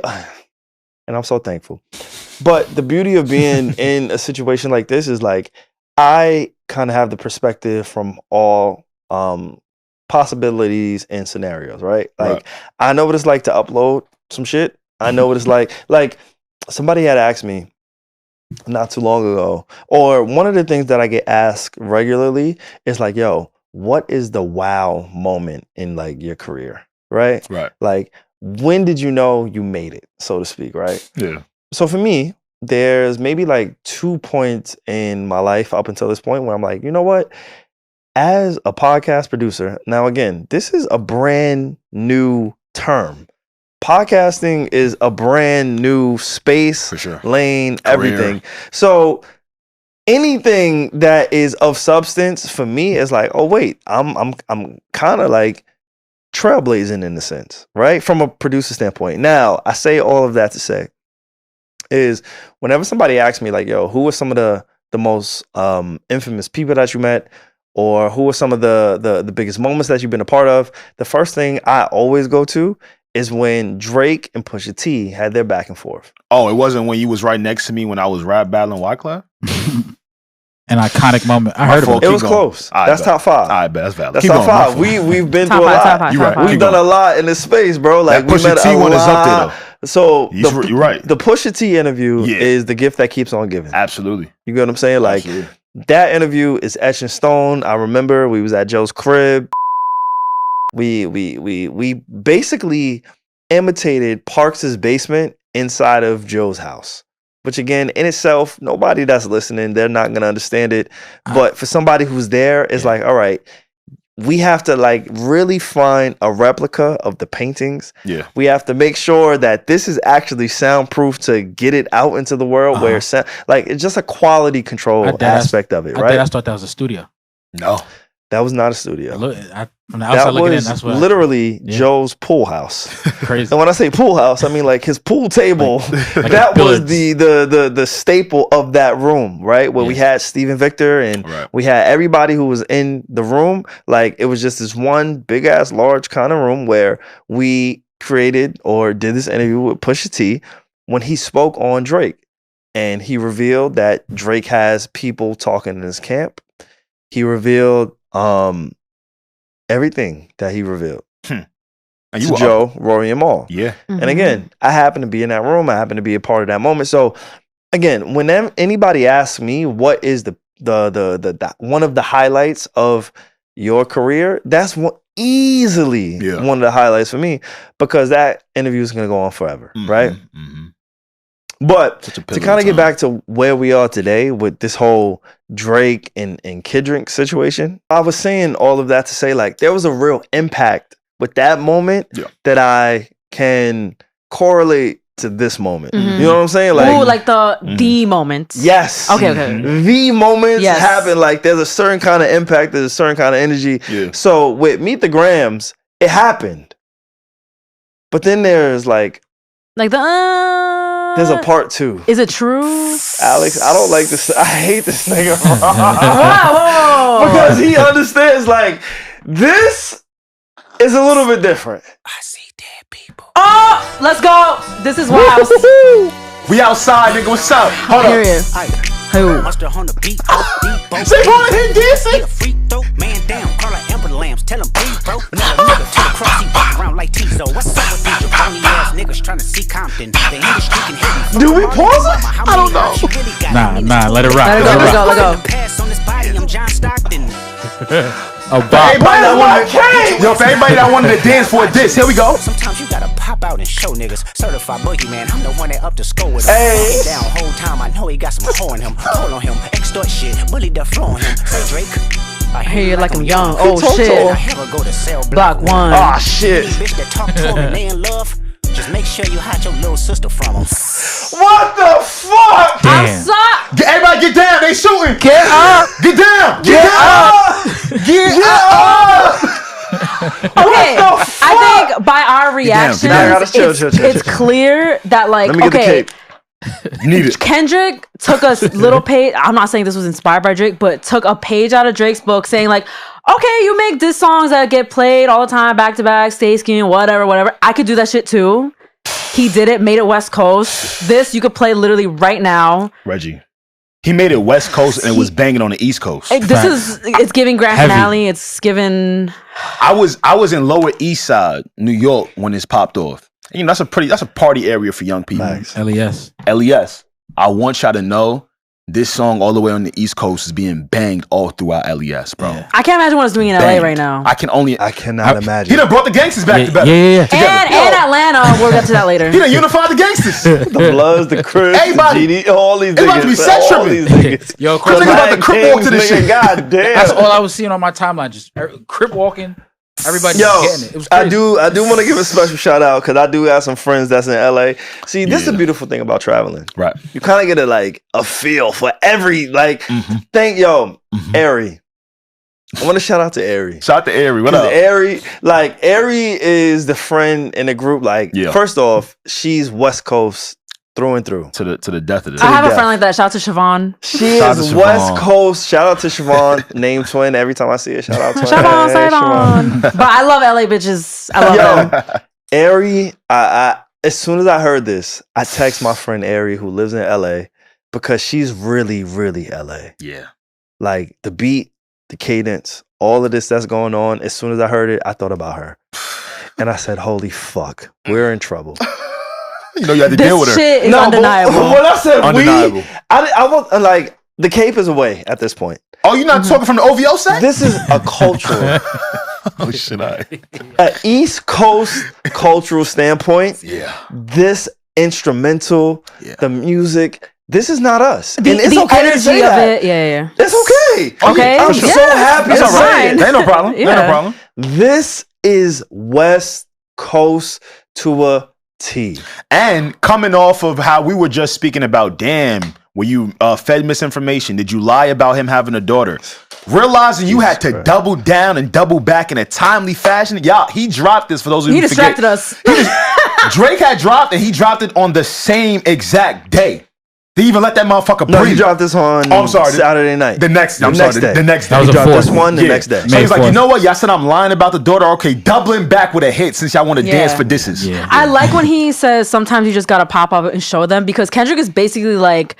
and I'm so thankful. But the beauty of being in a situation like this is like I kind of have the perspective from all possibilities and scenarios, right? Like I know what it's like to upload some shit. I know what it's like somebody had asked me not too long ago, or one of the things that I get asked regularly is like, yo, what is the wow moment in like your career? Right? Like, when did you know you made it, so to speak, right? Yeah. So for me, there's maybe like 2 points in my life up until this point where I'm like, you know what? As a podcast producer, now again, this is a brand new term. Podcasting is a brand new space, for sure, lane, everything. So anything that is of substance for me is like, oh wait, I'm kind of like trailblazing in a sense, right? From a producer standpoint. Now, I say all of that to say is whenever somebody asks me like, yo, who are some of the most infamous people that you met? Or who are some of the biggest moments that you've been a part of? The first thing I always go to is when Drake and Pusha T had their back and forth. Oh, it wasn't when you was right next to me when I was rap battling Wyclef? An iconic moment. I heard it was close. That's top 5. I bet that's valid. That's top 5. We've been through a lot. You're right. We've done a lot in this space, bro. Like that Pusha T one is up there though. So you're right. The Pusha T interview is the gift that keeps on giving. Absolutely. You get what I'm saying? Like that interview is etched in stone. I remember we was at Joe's crib. We basically imitated Parks's basement inside of Joe's house. Which again, in itself, nobody that's listening, they're not gonna understand it. But for somebody who's there, it's like, all right, we have to like really find a replica of the paintings. Yeah. We have to make sure that this is actually soundproof to get it out into the world where it's like it's just a quality control aspect of it, right? I thought that was a studio. No. That was not a studio. From the outside looking in, that's what literally Joe's pool house. Crazy. And when I say pool house, I mean like his pool table. That was the staple of that room, right? Where we had Steven Victor and we had everybody who was in the room. Like it was just this one big ass large kind of room where we created or did this interview with Pusha T when he spoke on Drake. And he revealed that Drake has people talking in his camp. He revealed everything that he revealed to Joe, Rory, and Maul. Yeah. And again, I happen to be in that room. I happen to be a part of that moment. So again, whenever anybody asks me what is the one of the highlights of your career, that's easily one of the highlights for me because that interview is going to go on forever, right? Mm-hmm. But to kind of get back to where we are today with this whole Drake and Kendrick situation, I was saying all of that to say like there was a real impact with that moment that I can correlate to this moment. You know what I'm saying? Like, ooh, like the moment. Yes. Okay. The moments happen. Like there's a certain kind of impact. There's a certain kind of energy. Yeah. So with Meet the Grams, it happened. But then there's like Like the There's a part 2. Is it true? Alex, I don't like this. I hate this nigga. Whoa. Because he understands, like, this is a little bit different. I see dead people. Oh, let's go. This is why I was. We outside, nigga. What's up? Hold Period. Who? Mustard on the beat. SaVon here dancing. Free throw, man down. Call her Amber Lambs. Tell him breathe, bro. Another nigga to the cross. He walk around like Tizo. What's up with these jabroni ass niggas trying to see Compton? The industry can hit me. Do we pause it? I don't know. Nah, let it rock. Let it go. Let go. Pass on this body. I'm John Stockton. Oh, Bob. For everybody that wanted to dance for this, here we go. Sometimes you gotta pop out and show niggas. Certified boogeyman, I'm the one that up the score with him. Hey. Down whole time, I know he got some hoe in him. Hold on him, extort shit, bully the flow on him. Say Drake, I Hear you like I'm young. He Oh talk to shit. him. I never go to cell Block 1. Ah, shit. Any bitch that talk to him and they in love, just make sure you hide your little sister from him. What the fuck? I'm Damn. sorry. Everybody get down. They shooting. Get up. Get down. Get down. Get up. Okay, I think by our reactions, down. I gotta chill. it's clear that like Let me get the okay, cape. You need it. Kendrick took a little page. I'm not saying this was inspired by Drake, but took a page out of Drake's book, saying like, okay, you make diss songs that get played all the time, back to back, stay skiing, whatever. I could do that shit too. He did it, made it West Coast. This you could play literally right now. Reggie. He made it West Coast and it was banging on the East Coast. It's giving grand Heavy. finale. It's given. I was in Lower East Side, New York, when this popped off. And, you know, that's a party area for young people. Nice. LES. LES. I want y'all to know this song all the way on the East Coast is being banged all throughout LES, bro. Yeah. I can't imagine what it's doing in LA Banged. right now. I cannot He imagine. done brought the gangsters back to back. Yeah. And Atlanta. We'll get to that later. He done unified the gangsters. The Bloods, the Crips, Everybody. the GD, all these It's about to be niggas. set All tripping. these niggas. Yo, Cause niggas about to crip walk to this Kings, shit. nigga, God damn. that's all I was seeing on my timeline. Just crip walking. Everybody Yo, just getting it. It was crazy. I do want to give a special shout out because I do have some friends that's in LA. See, this is the beautiful thing about traveling. Right. You kind of get a feel for every Ari. I want to shout out to Ari. Shout out to Ari. What up? Ari is the friend in the group. First off, she's West Coast through and through. To the death of this. I have a death. friend like that. Shout out to SaVon. She Shout out is to West SaVon. Coast. Shout out to SaVon, name twin. Every time I see it, shout out to her. SaVon, Hey, SaVon. But I love LA bitches. I love them. Ari, I as soon as I heard this, I text my friend Ari who lives in LA because she's really, really LA. Yeah. Like the beat, the cadence, all of this that's going on. As soon as I heard it, I thought about her. And I said, holy fuck, we're in trouble. You know you had to deal with This her. shit is undeniable. But when I said Undeniable. I was like, the cape is away at this point. Oh, you're not talking from the OVO side? This is a cultural, Oh shit, an East Coast cultural standpoint. Yeah. This instrumental, Yeah. the music, this is not us. The, and it's the okay to energy say of that. it. Yeah. It's okay. Okay. I'm Yeah. so happy That's to all say right. it. Ain't no problem. Ain't no Yeah. problem. This is West Coast to a T. And coming off of how we were just speaking about, damn, were you fed misinformation? Did you lie about him having a daughter? Realizing you had to double down and double back in a timely fashion. Y'all, he dropped this for those of you He who forget. distracted us. Drake had dropped and he dropped it on the same exact day. They even let that motherfucker No, breathe. he dropped this on Oh, I'm sorry. Saturday night. The next day. day. The next day. That was He a dropped fourth. this one the Yeah. next day. So he's like, May you 4th. know what? Y'all said I'm lying about the daughter. Okay, doubling back with a hit since y'all want to Yeah. dance for disses. Yeah. I like when he says sometimes you just gotta pop up and show them, because Kendrick is basically like,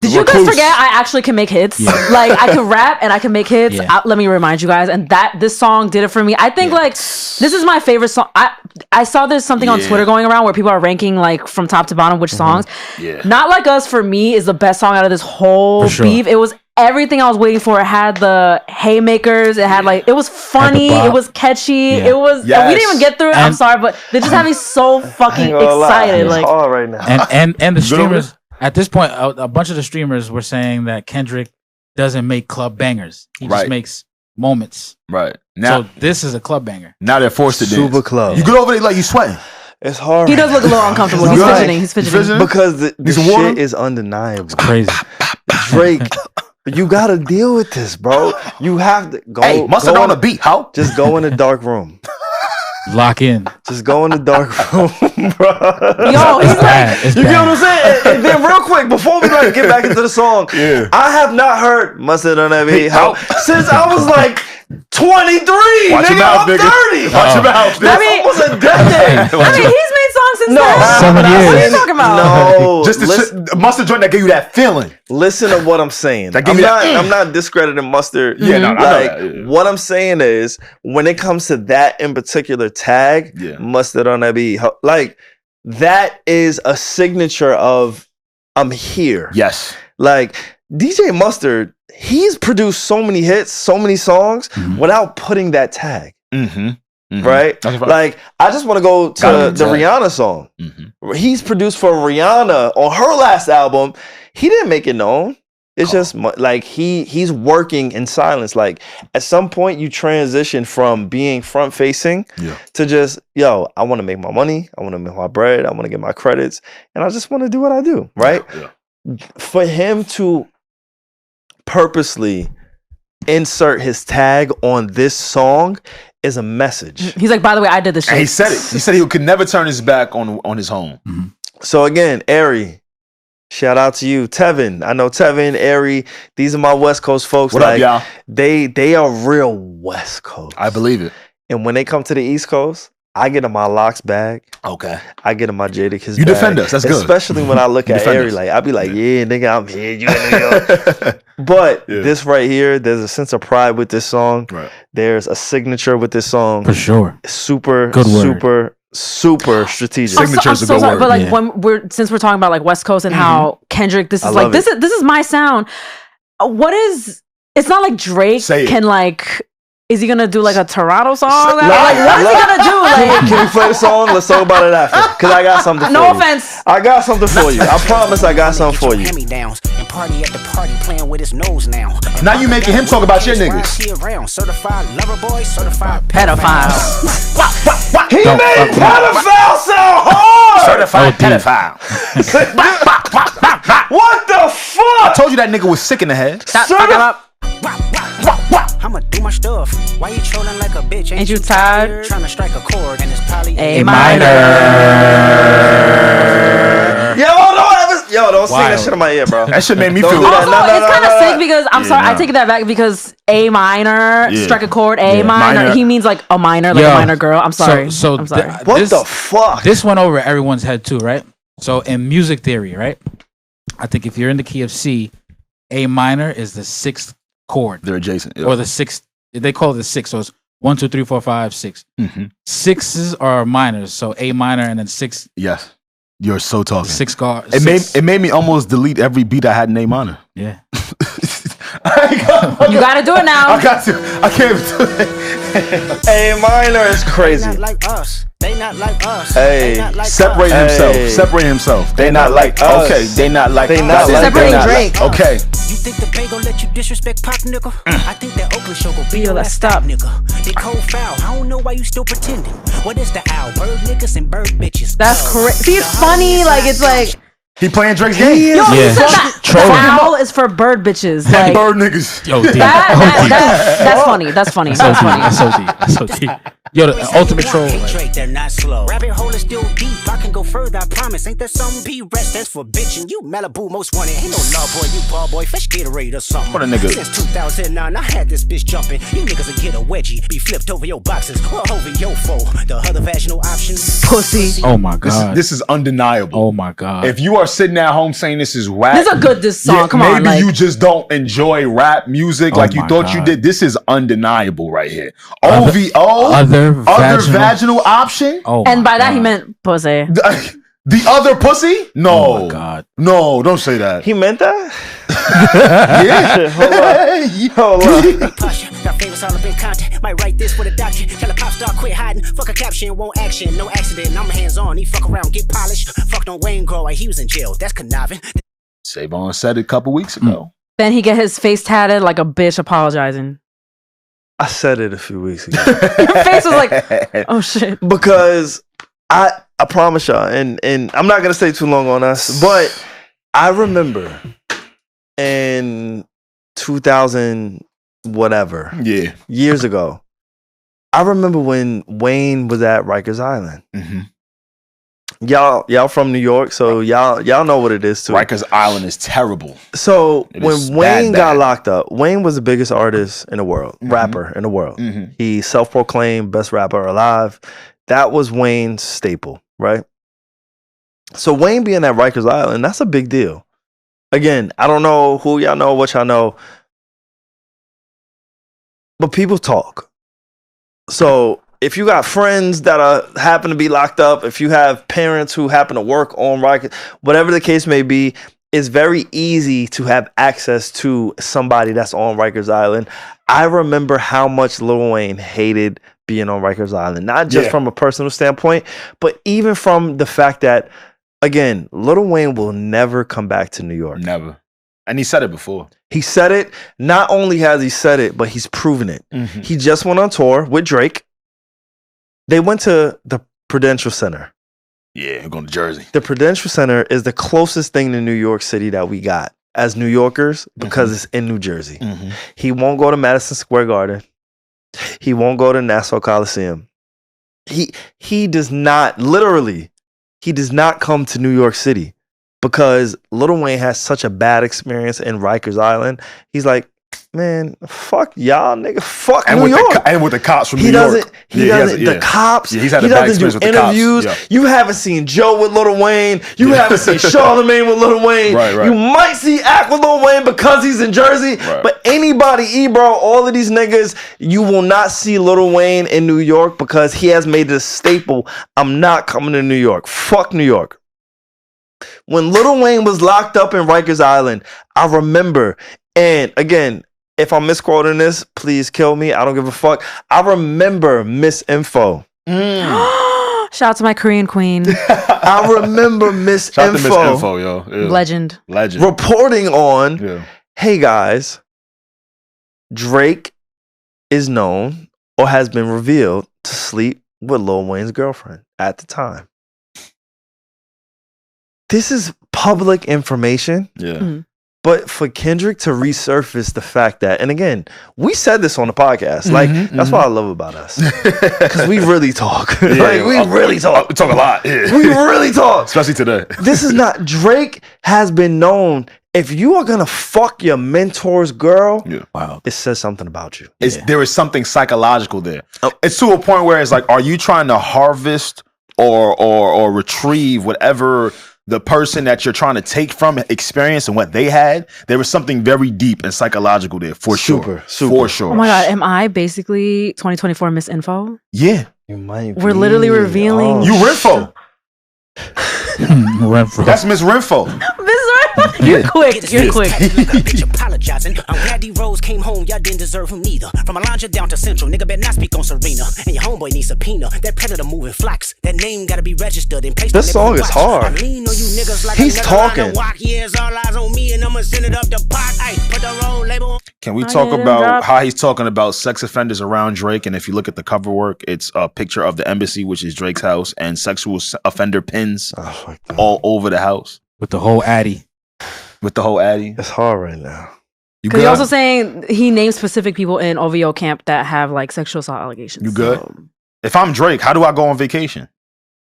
did you guys Recluse. forget I actually can make hits? Yeah. Like I can rap and I can make hits. Yeah. Let me remind you guys. And this song did it for me. I think like this is my favorite song. I saw there's something on Yeah. Twitter going around where people are ranking like from top to bottom which songs. Yeah. Not Like Us for me is the best song out of this whole For sure. beef. It was everything I was waiting for. It had the haymakers. It had like, it was funny. bop. It was catchy. Yeah. It was, Yes. we didn't even get through it. I'm And- sorry, but they just had me so fucking Ain't gonna lie, excited. it's Like, hard right now. And the over streamers at this point, a bunch of the streamers were saying that Kendrick doesn't make club bangers. He Right. just makes moments. Right. Now, So this is a club banger. now they're forced to dance. Super club. You get over there like you sweating. It's hard. he does look a little uncomfortable. He's Right. fidgeting. He's fidgeting. because the Need some water? shit is undeniable. Crazy. Drake, you gotta deal with this, bro. You have to go. Hey, mustard go on the beat, how? Just go in a dark room. Lock in. Just go in the dark room, bro. Yo, he's like, You get what I'm saying? And then real quick, before we like get back into the song, I have not heard Mustard on that beat since I was like 23. Watch your mouth, I'm nigga. 30. Watch your mouth. I mean, Almost a decade. he's made songs since then. 7 years. What are you talking about? No, Just the mustard joint that gave you that feeling. listen to what I'm saying. I'm not discrediting Mustard. Yeah, no, I know like that, yeah. what I'm saying is when it comes to that in particular tag, Mustard on that beat, like that is a signature of I'm here. Yes. Like DJ Mustard, he's produced so many hits, so many songs without putting that tag. Right? Like, I just want to go to the Rihanna song. He's produced for Rihanna on her last album. He didn't make it known. It's just like he's working in silence. Like at some point you transition from being front facing to just, yo, I want to make my money. I want to make my bread. I want to get my credits. And I just want to do what I do. Right? For him to purposely insert his tag on this song is a message. He's like, by the way, I did this shit. And he said it. He said he could never turn his back on his home. So again, Ari, shout out to you. Tevin, I know Tevin, Ari, these are my West Coast folks. What up, y'all? They are real West Coast. I believe it. And when they come to the East Coast, I get in my Locks bag. Okay. I get in my Jadakiss You bag. defend us. That's good. Especially when I look at defend Ari, us. like I be like, yeah, nigga, I'm here. You in New York. But this right here, there's a sense of pride with this song. Right. There's a signature with this song. For sure. Super, Good word. super strategic. I'm Signature's so a good sorry, word. but like since we're talking about like West Coast and how Kendrick, this is like this is my sound. It's not like Drake can like. Is he gonna do like a Toronto song? Like, what is he gonna do? Like, can we play the song? Let's talk about it after. Cause I got something for you. No offense. I got something for you. I promise I got something for you. And party at the party playing with his nose now. Now you making him talk about your niggas. Certified lover boy, certified pedophile. He made pedophile sound hard. Certified pedophile. What the fuck? I told you that nigga was sick in the head. Stop fucking up. I'ma do my stuff. Why you trolling like a bitch? Ain't you tired? Trying to strike a chord and it's probably A minor. Yo, don't sing that shit in my ear, bro. That shit made me feel. Also, it's kind of sick because I'm sorry, I take that back because A minor, strike a chord, A minor. He means like a minor, like a minor girl. I'm sorry. So I'm sorry. What the fuck? This went over everyone's head too, right? So in music theory, right? I think if you're in the key of C, A minor is the sixth chord. They're adjacent. Or the sixth. They call it the sixth. So it's 1, 2, 3, 4, 5, 6. Sixes are minors. So A minor and then 6. Yes. You're so talking. 6 guard. It made me almost delete every beat I had in A minor. Yeah. You gotta do it now. I got to. I can't do it. A minor is crazy. They not like us. They not like us. Hey, they not like separate us. himself. Hey. Separate himself. They not like us. Okay, they not like They not us. like Separating us. Drake. Okay. You think the Bay gon' let you disrespect Pop, nigga? I think that Oakland show gon' be Yo, your let's last stop. nigga. They cold foul. I don't know why you still pretending. What is the owl? Bird niggas and bird bitches. That's crazy. See, it's funny. Like it's like He playing Drake's game. yo, Yeah. he said that the owl is for bird bitches. Like Bird niggas. Yo, deep. that's funny. That's funny. So That's deep. funny. That's so deep. That's so deep. Yo, the ultimate troll. Hey, Like, Drake, they're not slow. Rabbit hole is still deep. I can go further, I promise. Ain't that something? P-Rest, that's for bitchin'. You Malibu most wanted. Ain't no love boy, you ball boy. Fresh Gatorade or something. What a nigga. Since 2009, I had this bitch jumping. You niggas will get a wedgie. Be flipped over your boxes or over your foe. The other vaginal options. Pussy. oh my god. This is undeniable. Oh my god. If you are sitting at home saying this is whack, This is a good song. Come on, maybe like you just don't enjoy rap music like you my thought you God. did. This is undeniable right here. OVO, other vaginal option. Oh and my by that God. he meant pussy. The other pussy? No. Oh my god. No, don't say that. He meant that? Hold on. Push, got favorites all up in content. Might write this for the doctor. Tell a pop star quit hiding. Fuck a caption, won't action. No accident, I'm hands on. He fuck around, get polished. Fucked on Wayne Grow, he was in jail. That's conniving. SaVon said it a couple weeks ago. Then he get his face tatted like a bitch apologizing. I said it a few weeks ago. Your face was like, oh shit. Because I promise y'all, and I'm not gonna stay too long on us, but I remember in 2000 whatever Yeah. years ago I remember when Wayne was at Rikers Island. Y'all from New York, so y'all know what it is too. Rikers Island is terrible. So when Wayne got locked up, Wayne was the biggest artist in the world, rapper in the world. He self-proclaimed best rapper alive. That was Wayne's staple, right? So Wayne being at Rikers Island, that's a big deal. Again, I don't know who y'all know, what y'all know, but people talk. So if you got friends that happen to be locked up, if you have parents who happen to work on Rikers, whatever the case may be, it's very easy to have access to somebody that's on Rikers Island. I remember how much Lil Wayne hated being on Rikers Island, not just from a personal standpoint, but even from the fact that, again, Lil Wayne will never come back to New York. Never. And he said it before. He said it. Not only has he said it, but he's proven it. He just went on tour with Drake. They went to the Prudential Center. Yeah, going to Jersey. The Prudential Center is the closest thing to New York City that we got as New Yorkers because it's in New Jersey. He won't go to Madison Square Garden. He won't go to Nassau Coliseum. He does not, literally, he does not come to New York City because Lil Wayne has such a bad experience in Rikers Island. He's like, man, fuck y'all, nigga. Fuck and New York. And with the cops from New York. He doesn't, the cops. He's had he a bad doesn't experience do with the interviews. cops. You haven't seen Joe with Lil Wayne. You haven't seen Charlamagne with Lil Wayne. Right. You might see Act with Lil Wayne because he's in Jersey. Right. But anybody, Ebro, all of these niggas, you will not see Lil Wayne in New York because he has made it a staple. I'm not coming to New York. Fuck New York. When Lil Wayne was locked up in Rikers Island, I remember, and again, if I'm misquoting this, please kill me. I don't give a fuck. I remember Miss Info. Shout out to my Korean queen. I remember Miss Info. Shout out to Miss Info, yo. Yeah. Legend. Reporting on, hey guys, Drake is known or has been revealed to sleep with Lil Wayne's girlfriend at the time. This is public information. But for Kendrick to resurface the fact that, and again, we said this on the podcast. Like, that's what I love about us. Because we really talk. We really talk. We talk a lot. Yeah. We really talk. Especially today. This is not, Drake has been known, if you are going to fuck your mentor's girl, it says something about you. There is something psychological there. It's to a point where it's like, are you trying to harvest or retrieve whatever the person that you're trying to take from experience and what they had? There was something very deep and psychological there, for sure. For sure. Oh my God, am I basically 2024 Miss Info? Yeah. You might We're literally revealing. You Renfo. That's Miss Renfo. You're quick. You're quick. Apologizing. I'm glad D-Rose came home. Y'all didn't deserve him neither. From Alondra down to Central, nigga better not speak on Serena. And your homeboy needs subpoena. That predator moving flocks. That name gotta be registered and placed. This song is hard. He's talking. Can we talk about how he's talking about sex offenders around Drake? And if you look at the cover work, it's a picture of the embassy, which is Drake's house, and sexual offender pins all over the house. With the whole Addy. It's hard right now. Because he's also saying he named specific people in OVO camp that have like sexual assault allegations. You good? If I'm Drake, how do I go on vacation?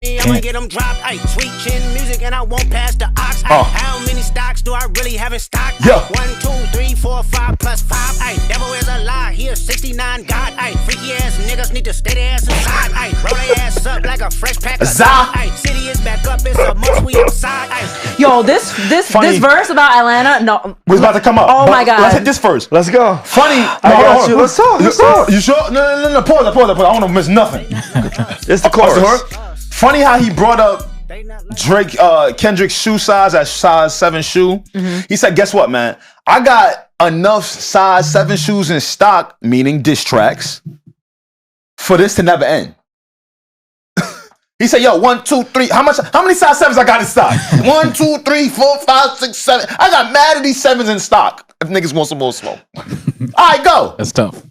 I wanna get them dropped, sweet chin music, and I won't pass the ox. How many stocks do I really have in stock? 1, 2, 3, 4, 5 plus 5. Devil is a lie, here's 69 God. Freaky ass niggas need to stay their ass inside. Roll their ass up like a fresh pack of city is back up, it's a must, we outside. Yo, this verse about Atlanta, no, was about to come up. Oh my God, let's hit this first. Let's go. Funny. Let's talk. You sure? No. Pause. I don't want to miss nothing. It's the chorus. Funny how he brought up Drake, Kendrick's shoe size at size 7 shoe. He said, guess what, man? I got enough size 7 shoes in stock, meaning diss tracks, for this to never end. He said, yo, 1, 2, 3. How many size 7s I got in stock? 1, 2, 3, 4, 5, 6, 7. I got mad at these 7s in stock. If niggas want some more smoke. All right, go. That's tough.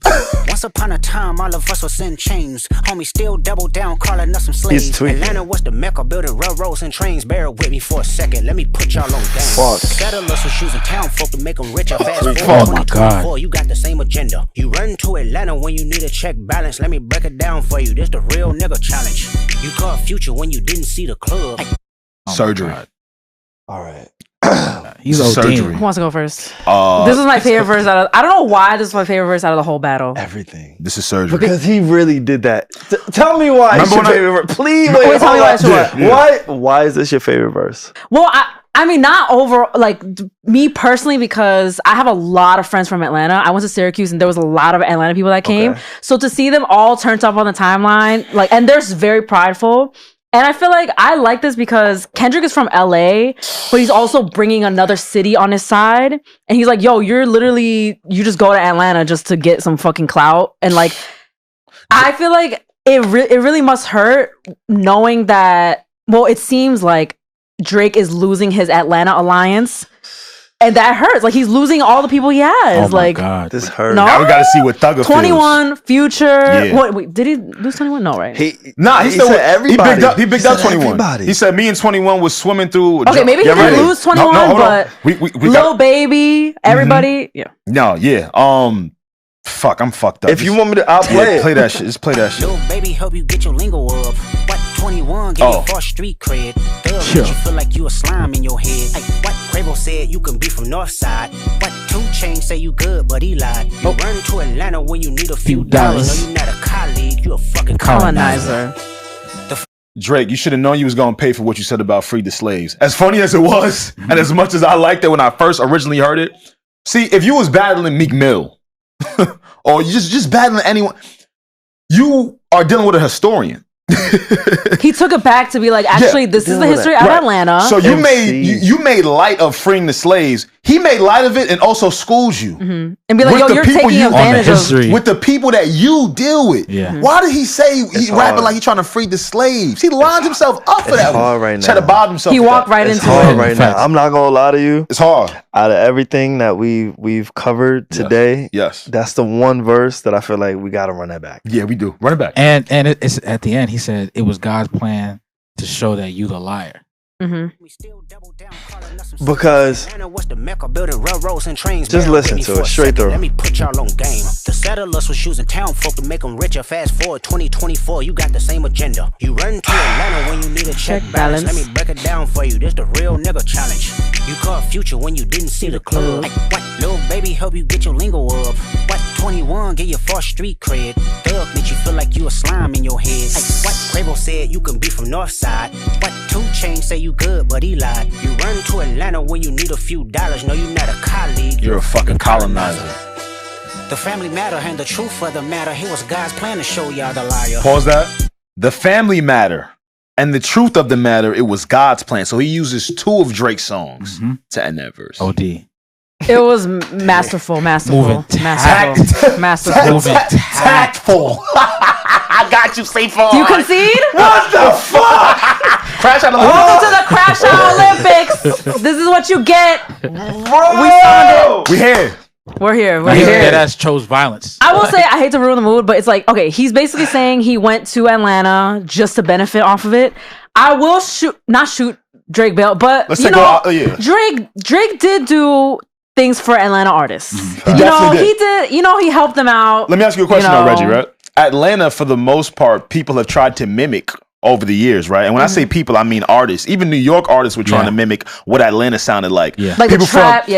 Once upon a time, all of us was in chains. Homie still double down, calling us some slaves. Atlanta was the mecca, building railroads and trains. Bear with me for a second, let me put y'all on game. Settle us with shoes in town, folk to make them richer. Fast forward, 2024, you got the same agenda. You run to Atlanta when you need a check balance. Let me break it down for you. This the real nigga challenge. You caught Future when you didn't see the club. Surgery. All right. He's surgery. Who wants to go first? This is my favorite verse out of. I don't know why this is my favorite verse out of the whole battle. Everything. This is surgery. Because he really did that. Tell me why it's your favorite verse. Please wait, tell me why it's your Why is this your favorite verse? Well, I mean, not over like me personally, because I have a lot of friends from Atlanta. I went to Syracuse and there was a lot of Atlanta people that came. Okay. So to see them all turned up on the timeline, like, and they're very prideful. And I feel like I like this because Kendrick is from LA, but he's also bringing another city on his side. And he's like, yo, you just go to Atlanta just to get some fucking clout. And like, I feel like it really must hurt knowing that, well, it seems like Drake is losing his Atlanta alliance. And that hurts. Like, he's losing all the people he has. Oh my God. This hurts. No? Now we gotta see what Thugger 21, feels. Future. Yeah. Wait, did he lose 21? No, right? He said everybody. He bigged up 21. Everybody. He said me and 21 was swimming through. Okay, maybe he didn't lose 21, but we Lil Baby, everybody. Yeah. No, yeah. Fuck, I'm fucked up. If you want me to, I'll play it. Play that shit. Just play that shit. Lil Baby help you get your lingo up. What 21 get you for street cred. Thug make you feel like you a slime in your head. Like what Quavo said you can be from Northside. What 2 Chainz say you good but he lied. You run to Atlanta when you need a few dollars. No, you not a colleague, you a fucking colonizer. Drake, you should have known you was gonna pay for what you said about Free the Slaves. As funny as it was, and as much as I liked it when I first originally heard it. See, if you was battling Meek Mill, or you just battling anyone, you are dealing with a historian. He took it back to be like, actually, this is the history of Atlanta. So you made light of freeing the slaves. He made light of it and also schools you. Mm-hmm. And be like, yo, you're taking advantage of with the people that you deal with. Yeah. Mm-hmm. Why did he say he rapping like he's trying to free the slaves? He lined himself up for that. It's hard right now. Tried to bother himself. He walked right into it. Right now. I'm not gonna lie to you. It's hard. Out of everything that we've covered today, yes, that's the one verse that I feel like we gotta run that back. Yeah, we do. Run it back. And it's at the end. He said it was God's plan to show that you the liar. Mm-hmm. Because just listen to it straight through. Let me put y'all on game. The settlers was using town folk to make them richer. Fast forward 2024, you got the same agenda. You run to Atlanta when you need a check balance. Let me break it down for you. This the real nigga challenge. You caught Future when you didn't see the club. Like what? Lil Baby help you get your lingo up. What? 21 get your first street cred. Thug make you feel like you a slime in your head. Like what? Quavo said you can be from Northside. What? 2 Chainz say you good but he lied. You run to Atlanta when you need a few dollars. No, you not a colleague. You're a fucking colonizer. The family matter and the truth for the matter. Here was God's plan to show y'all the liar. Pause that. The family matter and the truth of the matter, it was God's plan. So he uses 2 of Drake's songs to end that verse. OD. It was masterful. Moving tactful. I got you, SaVon. Do you concede? What the fuck? Crash out Olympics. Welcome to the Crash Out Olympics. This is what you get. Bro. We found it. We here. We're here. That chose violence. I will say, I hate to ruin the mood, but it's like, okay, he's basically saying he went to Atlanta just to benefit off of it. I will not shoot Drake Bell, but Drake did do things for Atlanta artists. He definitely did. He did. He helped them out. Let me ask you a question though, Reggie, right? Atlanta, for the most part, people have tried to mimic over the years, right? And when I say people, I mean artists. Even New York artists were trying to mimic what Atlanta sounded like. Yeah. Like people the trap,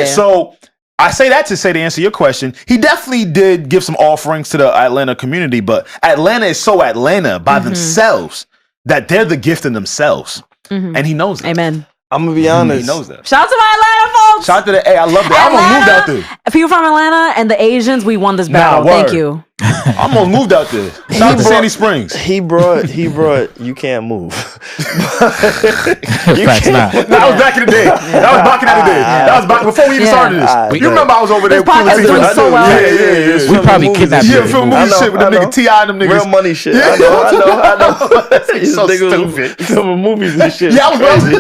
So I say that to answer your question. He definitely did give some offerings to the Atlanta community, but Atlanta is so Atlanta by themselves that they're the gift in themselves. And he knows that. Amen. I'm gonna be honest. He knows that. Shout out to my Atlanta folks. Shout out to I love that. I'm gonna move out there. People from Atlanta and the Asians, we won this battle. Thank you. I'm gonna move out there. Shout out to Sandy Springs. He brought you can't move. That was back in the day. That was back in the day. That was back before we even started this. You remember I was over there. Yeah. We probably kidnapped you. Yeah, film movie shit with them niggas T.I. and them niggas. Real money shit. I know. It's so stupid. Filming movies and shit. Yeah, I was crazy.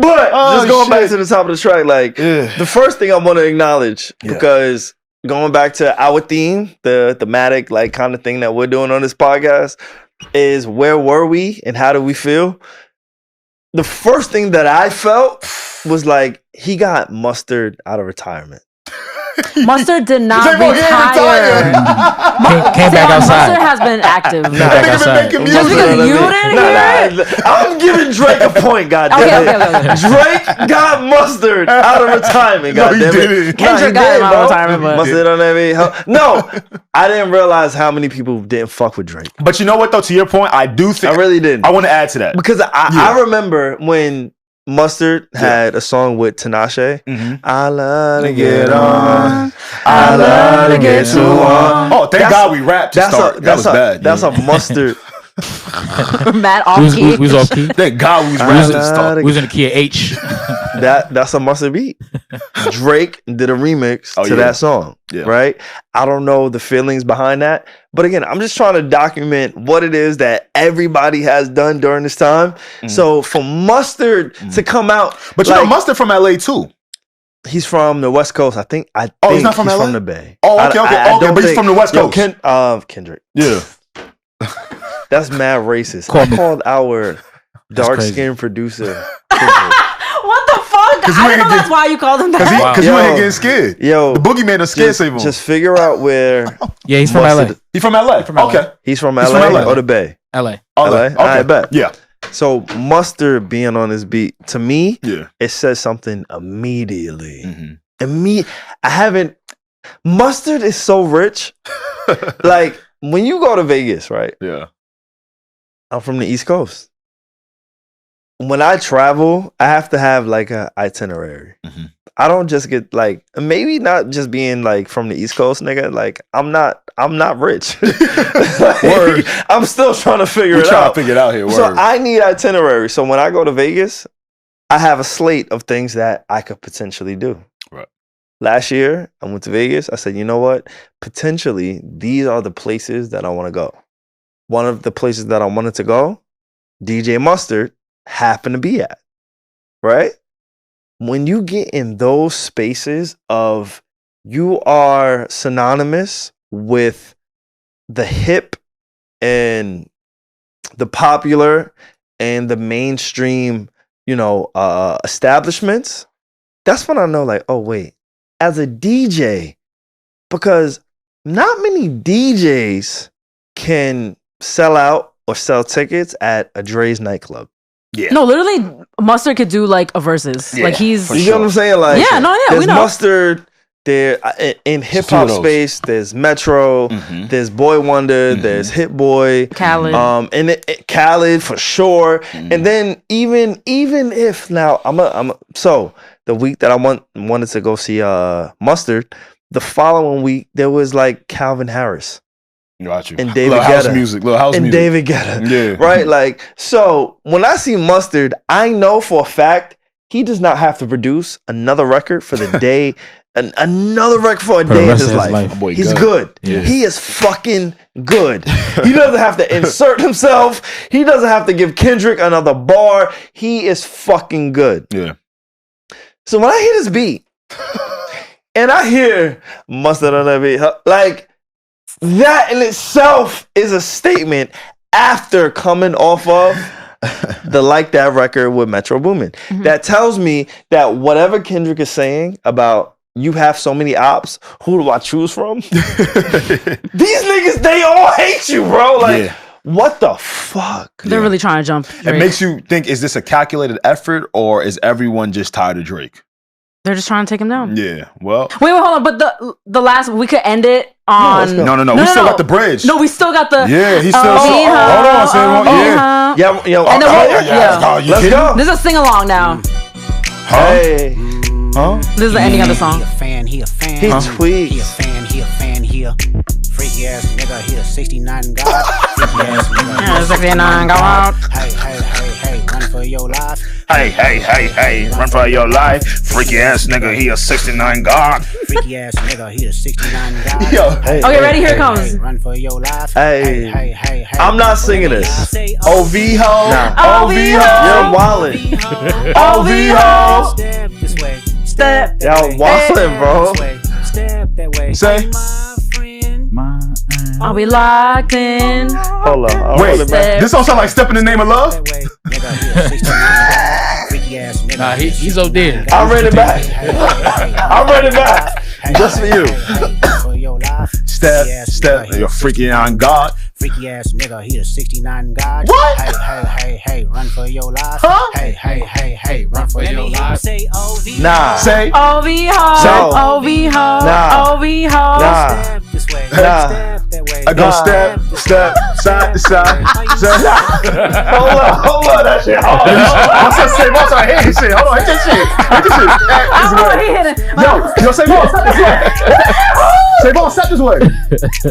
But just going back to the top of the track, like the first thing I want to acknowledge, because going back to our theme, the thematic like kind of thing that we're doing on this podcast, is where were we and how do we feel? The first thing that I felt was like he got mustered out of retirement. Mustard did not SaVon, he ain't retire. Came back outside. Mustard has been active. Back outside. Just because you didn't hear it? I'm giving Drake a point, goddamn it. Drake got Mustard out of retirement, goddamn it. Kendrick got him out of retirement, but Mustard on that. No, I didn't realize how many people didn't fuck with Drake. But you know what though? To your point, I do think I really didn't. I want to add to that because I remember when Mustard had a song with Tinashe. I love to get on. I love to get too on. Oh, thank God we rapped to start. That was bad. That's a Mustard. Mad off key. We was off key. Thank God we was rapping to start. We was in the key of H. That's a Mustard beat. Drake did a remix to that song, right? I don't know the feelings behind that. But again, I'm just trying to document what it is that everybody has done during this time. So for Mustard to come out. But you know, Mustard from LA too. He's from the West Coast. I think he's not from LA? From the Bay. Oh, okay. But he's from the West Coast. Kendrick. Yeah. That's mad racist. I called our dark-skinned producer Kendrick. What the fuck? I don't know that's why you called him that. Because you ain't getting scared. Yo, the boogeyman is scared SaVon. Just figure out where. Yeah, he's from LA. He's from LA. Okay. He's from LA or the Bay? LA. LA. Okay. I bet. Yeah. So Mustard being on this beat, to me, it says something immediately. I haven't. Mustard is so rich. Like when you go to Vegas, right? Yeah. I'm from the East Coast. When I travel, I have to have like an itinerary. I don't just get like, maybe not just being like from the East Coast, nigga. Like I'm not rich. Like, I'm still trying to figure it out. Trying to figure it out here. So I need itinerary. So when I go to Vegas, I have a slate of things that I could potentially do. Right. Last year, I went to Vegas. I said, you know what? Potentially, these are the places that I want to go. One of the places that I wanted to go, DJ Mustard happened to be at, right? When you get in those spaces of you are synonymous with the hip and the popular and the mainstream, establishments, that's when I know like, oh wait, as a DJ, because not many DJs can sell out or sell tickets at a Dre's nightclub. Yeah. No, literally, Mustard could do like a versus. Yeah, like he's. You know what I'm saying? Like, we know. Mustard. There in hip hop space, there's Metro, there's Boy Wonder, there's Hit Boy, Khaled, and Khaled for sure. And then even if now so the week that I wanted to go see Mustard, the following week there was like Calvin Harris. Got you. And David little Guetta. Little house music. David Guetta. Yeah. Right? Like, so when I see Mustard, I know for a fact he does not have to produce another record for the day, another record for a day in his life. Boy, he's good. Yeah. He is fucking good. He doesn't have to insert himself. He doesn't have to give Kendrick another bar. He is fucking good. Yeah. So when I hear this beat, and I hear Mustard on that beat, like, that in itself is a statement after coming off of the Like That record with Metro Boomin. That tells me that whatever Kendrick is saying about you have so many ops, who do I choose from? These niggas, they all hate you, bro. Like, what the fuck? They're really trying to jump Drake. It makes you think, is this a calculated effort or is everyone just tired of Drake? They're just trying to take him down. Yeah, well. Wait, hold on. But the last, we could end it on. No. We still got the bridge. No, we still got the. Yeah, he still. Hold on, SaVon. Let's go. This is a sing along now. Hey. This is the ending of the song. He a fan. He tweets. He a fan. Freaky ass nigga, he a 69 god. Freaky ass nigga. 69 god. Hey, run for your life. Hey, run for your life. Freaky ass nigga, he a 69 god. Freaky ass nigga, he a 69 god. Okay, ready? Here it comes. Run for your life. Hey. I'm not singing this. OV ho. Nah. OV ho. You're wildin'. OV ho. Step this way. Step. Y'all wildin', bro. Step that way. Say. I'll be locked in. Hold on. Wait, this don't sound like Step in the Name of Love? Nah, he's OD. I read it back. Just for you. For your life. Step, you're freaky on God. Freaky ass nigga, he a 69 God. What? Hey, run for your life. Huh? Hey, run for your life. Say OV. Nah. Say. OV ho, No. OV ho, Nah. OV ho. Nah. Step this way. Nah. Step that way. I go step, side to side. Hold on, that shit hard. What's that say? What's that? Hit shit. Hold on, hit that shit. Hit this shit. Oh, he hit it. Yo, say more. Step this way. Say more. Step this way.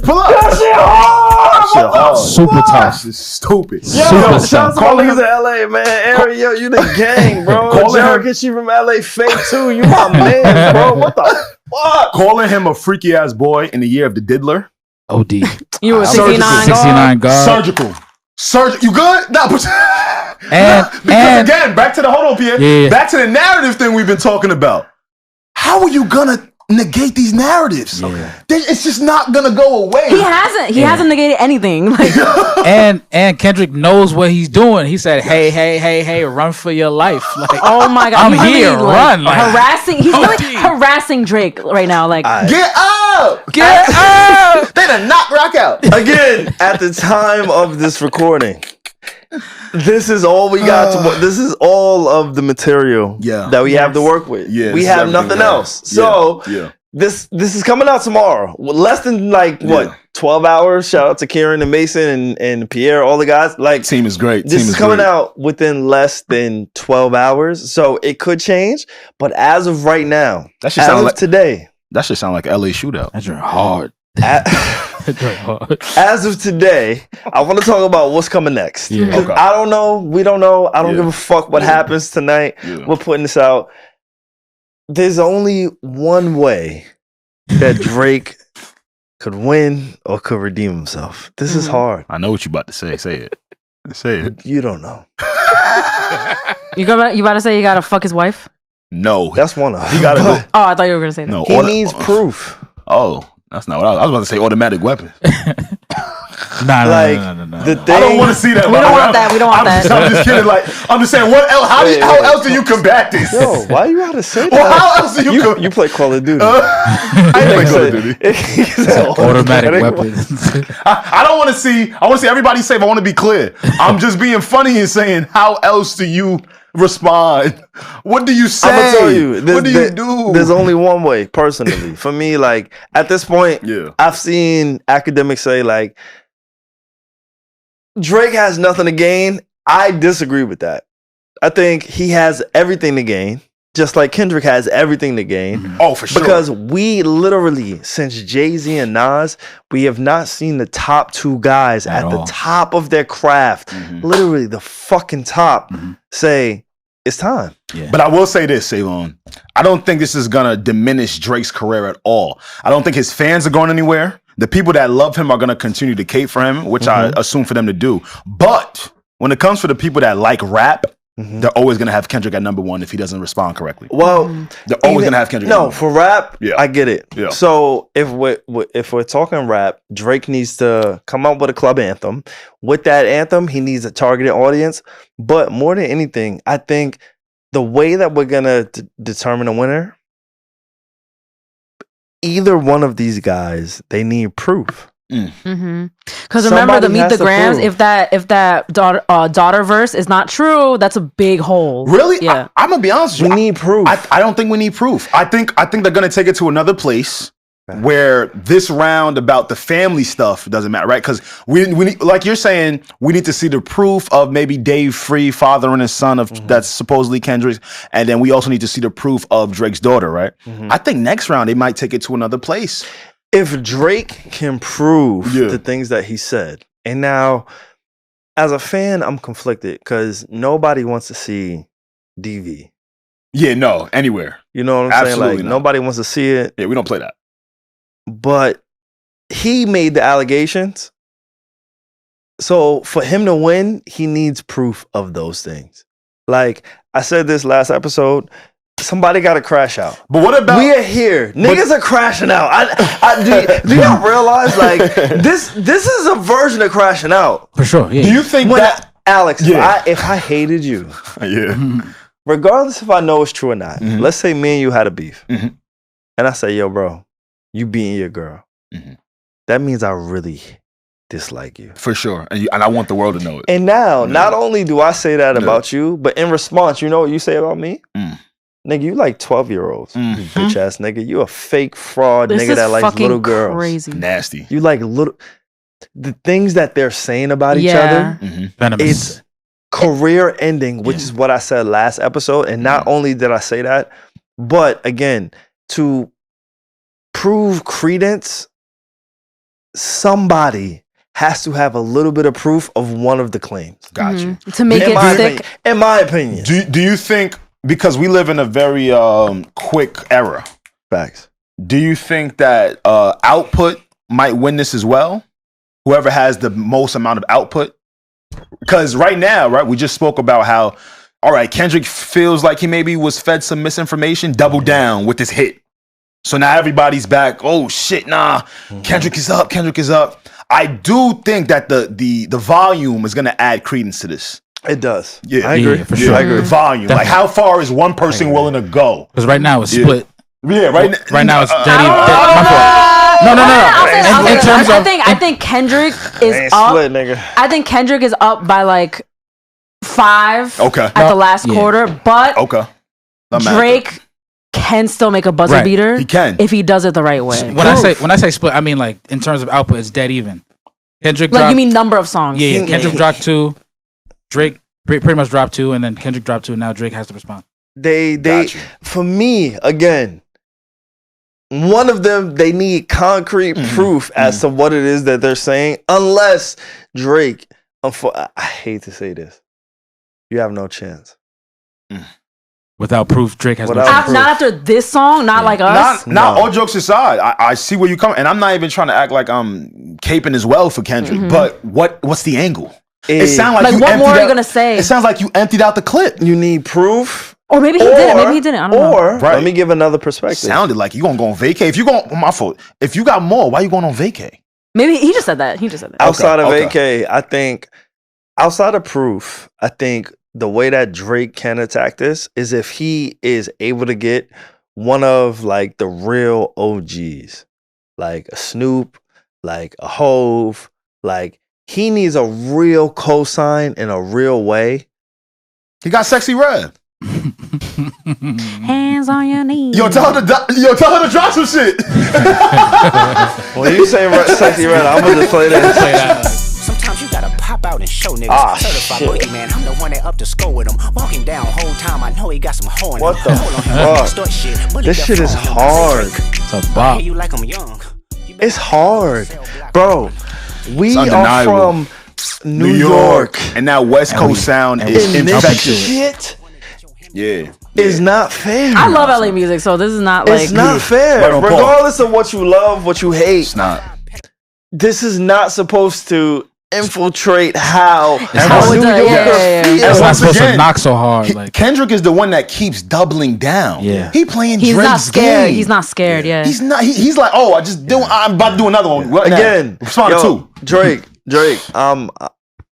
Pull up. That shit hard. Super tough. It's stupid. Yo, Super shout out to Call my him- niggas in LA, man. Aaron, yo, you the gang, bro. Call him- Jared, she from LA fake too. You my man, bro. What the fuck? Calling him a freaky ass boy in the year of the diddler. OD. You were 69 God. 69 God. Surgical. You good? Nah, but because again, back to the hold on, Pierre. Yeah. Back to the narrative thing we've been talking about. How are you gonna negate these narratives? It's just not gonna go away. He hasn't negated anything. Like, And Kendrick knows what he's doing. He said, hey, run for your life. Like, oh my God, I'm he really, here, run. Like, harassing. He's really harassing Drake right now. Like, Get up! get up! They done knock Rock out. Again, at the time of this recording, this is all we got to. This is all of the material that we have to work with. Yeah, we this is have everything nothing we have. else. So this is coming out tomorrow. Less than 12 hours. Shout out to Kieran and Mason and Pierre, all the guys. Like, Team is great. this is coming out within less than 12 hours. So it could change. But as of right now, That should as sound of like today, that should sound like LA shootout. That's hard. as of today, I want to talk about what's coming next. Yeah. Okay. I don't know. We don't know. I don't Yeah. give a fuck what happens tonight. Yeah. We're putting this out. There's only one way that Drake could win or could redeem himself. This is hard. I know what you about to say. Say it. Say it. You don't know. you about to say you gotta fuck his wife? No. That's one of them. He gotta go. Oh, I thought you were gonna say that. No. He needs proof. Oh, that's not what I was about to say. Automatic weapon. Nah, Like, nah. the thing. I don't want to see that. We don't want that. We don't want that. I'm just kidding. Like, I'm just saying. What else? How else do you combat this? Yo, why you gotta say that? Well, how else do you? You play Call of Duty. I ain't play Call of Duty. Automatic weapons. I don't want to see. I want to see everybody safe. I want to be clear. I'm just being funny and saying, how else do you respond? What do you say? I'm gonna tell you. What do you do? There's only one way, personally. For me, like at this point, I've seen academics say like Drake has nothing to gain. I disagree with that. I think he has everything to gain, just like Kendrick has everything to gain. Oh, for sure. Because we literally, since Jay-Z and Nas, we have not seen the top two guys at the top of their craft, literally the fucking top, say, it's time. Yeah. But I will say this, SaVon. I don't think this is gonna diminish Drake's career at all. I don't think his fans are going anywhere. The people that love him are gonna continue to cape for him, which I assume for them to do. But when it comes for the people that like rap, they're always gonna have Kendrick at number one if he doesn't respond correctly. Well, they're always gonna have Kendrick. No, for rap, I get it. Yeah. So if we're talking rap, Drake needs to come up with a club anthem. With that anthem, he needs a targeted audience. But more than anything, I think the way that we're gonna determine a winner, either one of these guys, they need proof. Because remember the Meet the Grams, if that daughter verse is not true, that's a big hole. Really? Yeah. I'm gonna be honest with you. We need proof. I don't think we need proof. I think they're gonna take it to another place where this round about the family stuff doesn't matter, right? Because we need, like you're saying, we need to see the proof of maybe Dave Free fathering his son of that's supposedly Kendrick's, and then we also need to see the proof of Drake's daughter, right? I think next round they might take it to another place. If Drake can prove the things that he said, and now as a fan, I'm conflicted because nobody wants to see DV. Yeah, no, anywhere. You know what I'm saying? Like nobody wants to see it. Yeah, we don't play that. But he made the allegations. So for him to win, he needs proof of those things. Like I said this last episode, somebody got to crash out. But what about we are here? Niggas are crashing out. Do y'all realize like this is a version of crashing out? For sure. Yeah. Do you think that Alex, if I hated you, regardless if I know it's true or not, let's say me and you had a beef. and I say, yo, bro, you beating your girl. Mm-hmm. That means I really dislike you. For sure. And I want the world to know it. And now, not only do I say that about you, but in response, you know what you say about me? Nigga, you like 12-year-olds. You bitch ass nigga. You a fake fraud nigga that likes little girls. Crazy. Nasty. You like little... The things that they're saying about each other, it's career ending, which is what I said last episode. And not only did I say that, but again, to prove credence, somebody has to have a little bit of proof of one of the claims. Got you. To make it stick. In my opinion. Do you think, because we live in a very quick era, facts, do you think that output might win this as well? Whoever has the most amount of output? Because right now, right, we just spoke about how, all right, Kendrick feels like he maybe was fed some misinformation, double down with this hit. So now everybody's back. Oh shit, nah. Kendrick is up. Kendrick is up. I do think that the volume is gonna add credence to this. It does. Yeah, I agree. For sure. I agree. The volume. Definitely. Like how far is one person willing to go? Because right now it's split. Yeah, Right now it's Daddy. My fault. No. I think Kendrick is up. Split, nigga. I think Kendrick is up by like 5 at the last quarter, but Drake can still make a buzzer beater. He can if he does it the right way. When I say split, I mean like in terms of output, it's dead even. Kendrick like dropped, you mean number of songs? Yeah. Kendrick dropped 2, Drake pretty much dropped 2, and then Kendrick dropped 2. And now Drake has to respond. They for me again. One of them, they need concrete proof as to what it is that they're saying. Unless Drake, I hate to say this, you have no chance. Without proof, Drake has no Without chance. proof. Not after this song, not like us. Not all jokes aside. I see where you come, and I'm not even trying to act like I'm caping as well for Kendrick. But what's the angle? It sounds like you what more are you out, gonna say? It sounds like you emptied out the clip. You need proof. Or maybe he didn't. Maybe he didn't. I don't know. Or let me give another perspective. Sounded like you gonna go on vacay. If you going, my fault. If you got more, why you going on vacay? Maybe he just said that. Outside of vacay, I think outside of proof, I think the way that Drake can attack this is if he is able to get one of like the real OGs, like a Snoop, like a Hove, like he needs a real cosign in a real way. He got Sexy Red. Hands on your knees. Yo, tell her to drop some shit. When you say Sexy Red, I'm gonna just play that. Sometimes you gotta pop out and show niggas. Certified boogie man, I'm the one that up to score with him. Walking down whole time, I know he got some hoe in him. What the fuck? This shit is hard. It's a bop. You like I'm young. It's hard, bro. We are from New York, and that West Coast sound is infectious. Shit. Yeah. It's not fair. I love LA music, so this is not like... It's not fair. Regardless of what you love, what you hate. It's not. This is not supposed to infiltrate how New Yorkers feel. It's not supposed to knock so hard. Like Kendrick is the one that keeps doubling down. Yeah. He playing He's Drake's not scared. game. He's not scared, yeah. He's not. He's like, oh, I'm about to do another one. What Again. Respond to Drake,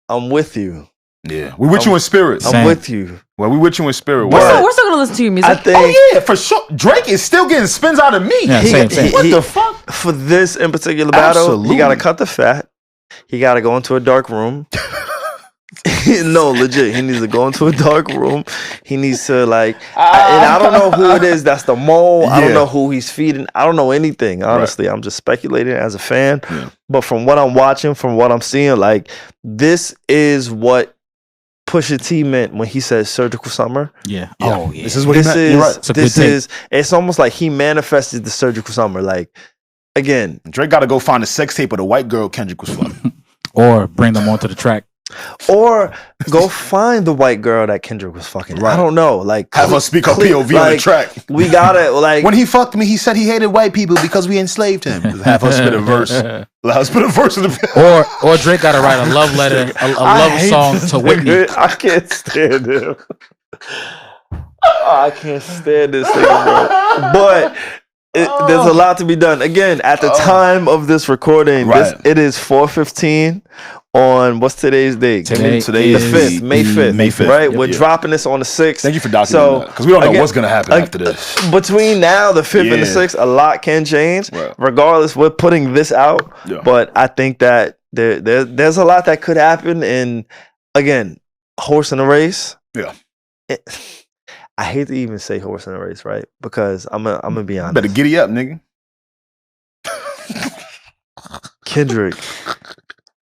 I'm with you. Yeah. We with you in spirit. I'm with you. Well, we with you in spirit. We're still gonna listen to your music. I think, oh yeah, for sure. Drake is still getting spins out of me. Yeah, same. What the fuck? For this in particular battle, Absolutely. he gotta cut the fat. He gotta go into a dark room. No, legit. He needs to go into a dark room. He needs to and I don't know who it is. That's the mole. I don't know who he's feeding. I don't know anything. Honestly, I'm just speculating as a fan. Yeah. But from what I'm watching, from what I'm seeing, like this is what Pusha T meant when he said surgical summer. Yeah. Oh, yeah. This is what he meant. You're right. This is. It's almost like he manifested the surgical summer. Like again, Drake got to go find a sex tape of the white girl Kendrick was fucking, or bring them onto the track. Or go find the white girl that Kendrick was fucking. Right. I don't know. Like have her speak her POV on the track. We gotta like when he fucked me, he said he hated white people because we enslaved him. Have her spit a verse. Let her spit a verse in the or Drake gotta write a love letter, a love song to Whitney. I can't stand him. I can't stand this thing, bro. But There's a lot to be done. Again, at the time of this recording, it is 4:15 on what's today's date? Today the 5th, May 5th. May 5th. Right? We're dropping this on the 6th. Thank you for documenting that. Because we don't know what's going to happen after this. Between now, the 5th and the 6th, a lot can change. Right. Regardless, we're putting this out. Yeah. But I think that there's a lot that could happen. And again, horse in a race. Yeah. I hate to even say horse in a race, right? Because I'm gonna be honest. Better giddy up, nigga. Kendrick,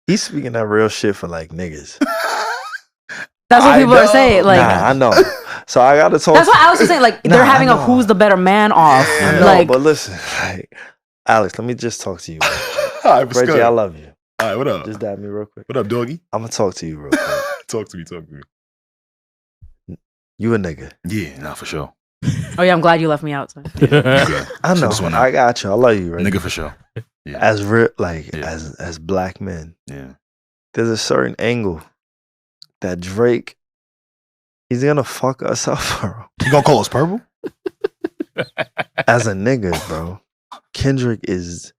he's speaking that real shit for like niggas. That's what people are saying. Like, I know. So I gotta talk. That's what I was just saying. Like, they're having a who's the better man off. I know, like, but listen, like, Alex, let me just talk to you. All right, Reggie, I love you. All right, what up? Just dab me real quick. What up, doggy? I'm gonna talk to you real quick. Talk to me. You a nigga. Yeah, nah, for sure. Oh yeah, I'm glad you left me out. So. Yeah. I know. I got you. I love you, right? Nigga for sure. Yeah. As as black men. Yeah. There's a certain angle that Drake, he's gonna fuck us up, bro. You gonna call us purple? As a nigga, bro. Kendrick he's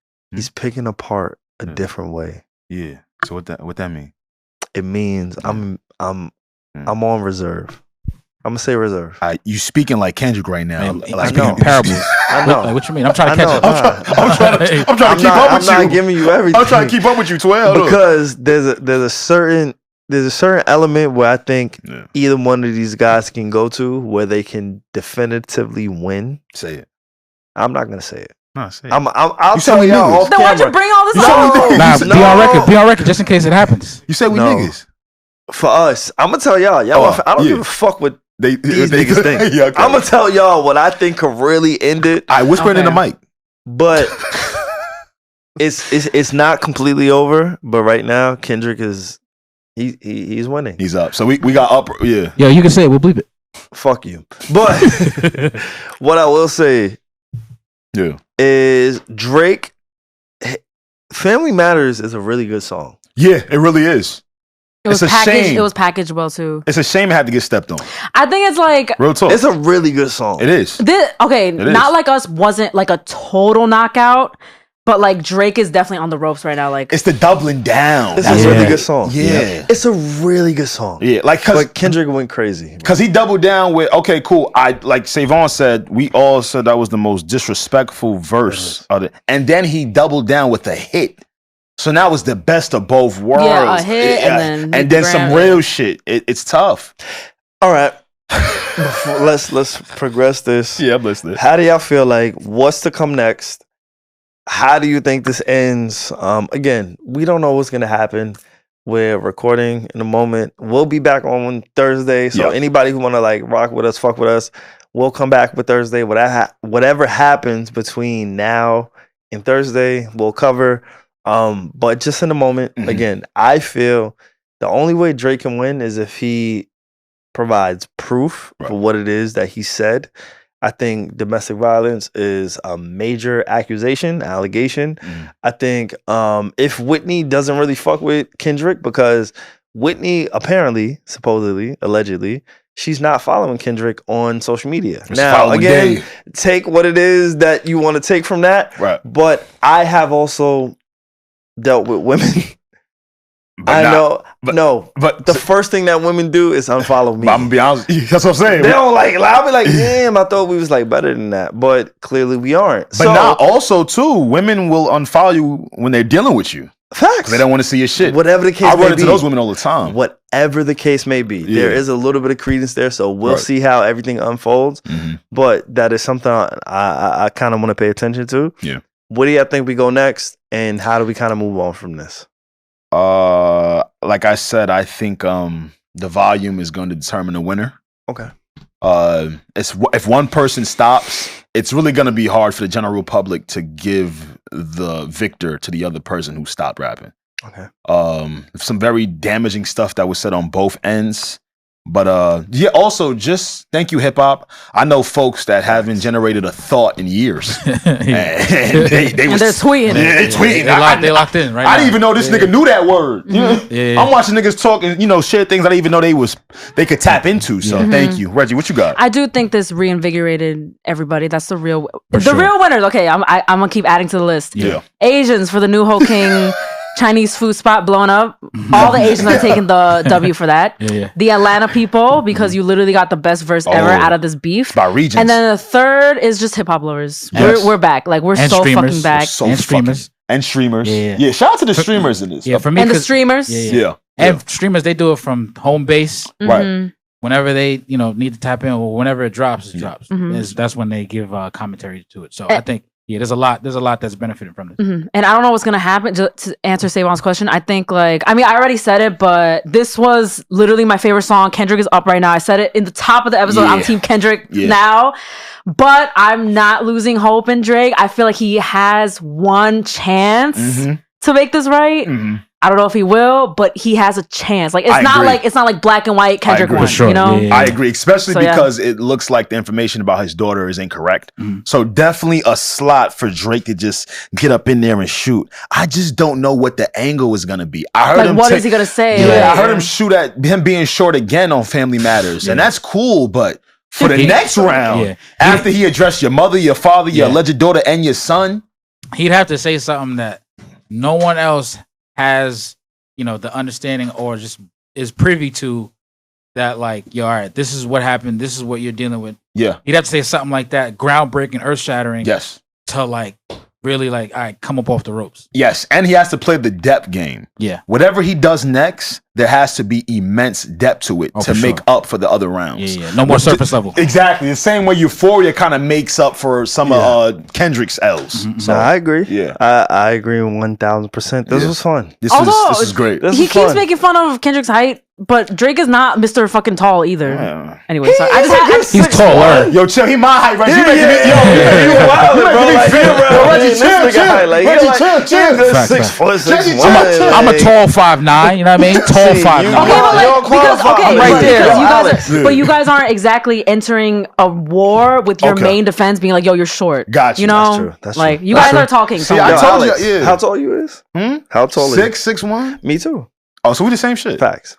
picking apart a different way. Yeah. So what that mean? It means I'm on reserve. I'm gonna say reserve. You speaking like Kendrick right now. Man, like speaking parables. I know. Like, what you mean? I'm trying to catch up. I'm trying to keep up with you. I'm not giving you everything. I'm trying to keep up with you, 12. Because there's a certain element where I think either one of these guys can go to where they can definitively win. Say it. I'm not gonna say it. No, say it. I'll tell y'all off then camera. why'd you bring all this up? Be on record. Be on record just in case it happens. You say we niggas. For us, I'm gonna tell y'all. I don't give a fuck what these niggas think. Yeah, okay. I'm gonna tell y'all what I think could really end it. I whisper it in the mic, but it's not completely over. But right now, Kendrick is he's winning. He's up. So we got up. Yeah. Yeah, you can say it. We'll bleep it. Fuck you. But what I will say, is Drake. Family Matters is a really good song. Yeah, it really is. It's a shame. It was packaged well too. It's a shame it had to get stepped on. I think it's like real talk. It's a really good song. It is. Not Like Us wasn't like a total knockout, but like Drake is definitely on the ropes right now. Like it's the doubling down. It's a really good song. Yeah, it's a really good song. Yeah, like Kendrick went crazy because he doubled down with okay, cool. Like SaVon said, we all said that was the most disrespectful verse of it, and then he doubled down with a hit. So now it's the best of both worlds. Yeah, a hit and then some real shit. It's tough. All right. let's progress this. Yeah, I'm listening. How do y'all feel like? What's to come next? How do you think this ends? Again, we don't know what's gonna happen. We're recording in a moment. We'll be back on Thursday. So anybody who wanna like rock with us, fuck with us, we'll come back with Thursday. Whatever happens between now and Thursday, we'll cover. But just in a moment, again, I feel the only way Drake can win is if he provides proof for what it is that he said. I think domestic violence is a major allegation. I think if Whitney doesn't really fuck with Kendrick, because Whitney apparently, supposedly, allegedly, she's not following Kendrick on social media. Now, again, take what it is that you want to take from that. Right. But I have also dealt with women. But the first thing that women do is unfollow me. I'm gonna be honest. That's what I'm saying. They don't like. I'll be like, damn, I thought we was like better than that, but clearly we aren't. But now also too, women will unfollow you when they're dealing with you. Facts. They don't want to see your shit. Whatever the case may be. I run into those women all the time. Whatever the case may be, there is a little bit of credence there. So we'll see how everything unfolds. But that is something I kind of want to pay attention to. Yeah. What do you think we go next, and how do we kind of move on from this? Like I said, I think the volume is going to determine the winner. Okay. If one person stops, it's really going to be hard for the general public to give the victor to the other person who stopped rapping. Okay. Some very damaging stuff that was said on both ends. But yeah, also just thank you, hip hop. I know folks that haven't generated a thought in years. and they're tweeting. Yeah, they tweeting. They locked in, right? I didn't even know this nigga knew that word. I'm watching niggas talk and share things I didn't even know they could tap into. So thank you. Reggie, what you got? I do think this reinvigorated everybody. That's the real real winners. Okay, I'm gonna keep adding to the list. Yeah. Asians for the new Ho King Chinese food spot blowing up. All the Asians are taking the W for that. The Atlanta people, because you literally got the best verse ever out of this beef. By regions. And then the third is just hip hop lovers. Yes. We're back. Like we're so fucking back. And streamers. And streamers. Yeah. Shout out to the streamers in this. Yeah, for me. And the streamers. Yeah. And streamers, they do it from home base. Right. Whenever they, need to tap in, or whenever it drops, it drops. That's when they give commentary to it. So I think, there's a lot that's benefiting from this. And I don't know what's gonna happen. To answer SaVon's question, I think I already said it, but this was literally my favorite song. Kendrick is up right now. I said it in the top of the episode. I'm Team Kendrick now, but I'm not losing hope in Drake. I feel like he has one chance to make this right. I don't know if he will, but he has a chance. Like it's not like black and white Kendrick one. Sure. I agree, especially because it looks like the information about his daughter is incorrect. So definitely a slot for Drake to just get up in there and shoot. I just don't know what the angle is gonna be. I heard him. What is he gonna say? I heard him shoot at him being short again on Family Matters, and that's cool. But for the next round, after he addressed your mother, your father, your alleged daughter, and your son, he'd have to say something that no one else has, the understanding or just is privy to, that all right, this is what happened, this is what you're dealing with. Yeah. You'd have to say something like that, groundbreaking, earth-shattering. Yes. To really all right, come up off the ropes. Yes, and he has to play the depth game. Yeah. Whatever he does next, there has to be immense depth to it to make up for the other rounds. Yeah. No more surface level. Exactly. The same way Euphoria kind of makes up for some of Kendrick's L's. So I agree. Yeah. I agree 1000%. This was fun. This is great. He keeps making fun of Kendrick's height, but Drake is not Mr. fucking tall either. Yeah. Anyway, sorry. He's taller. Yo, chill. He my height, right? You wild, bro. Reggie, chill. 6 foot, 6'1". I'm a tall 5'9". You know what I mean? Tall 5'9". Right there. But you guys aren't exactly entering a war with your main defense being like, yo, you're short. Gotcha. You know? That's true. You guys are talking. See, I told you. How tall you is? How tall is 6'1"? Me too. Oh, so we the same shit. Facts.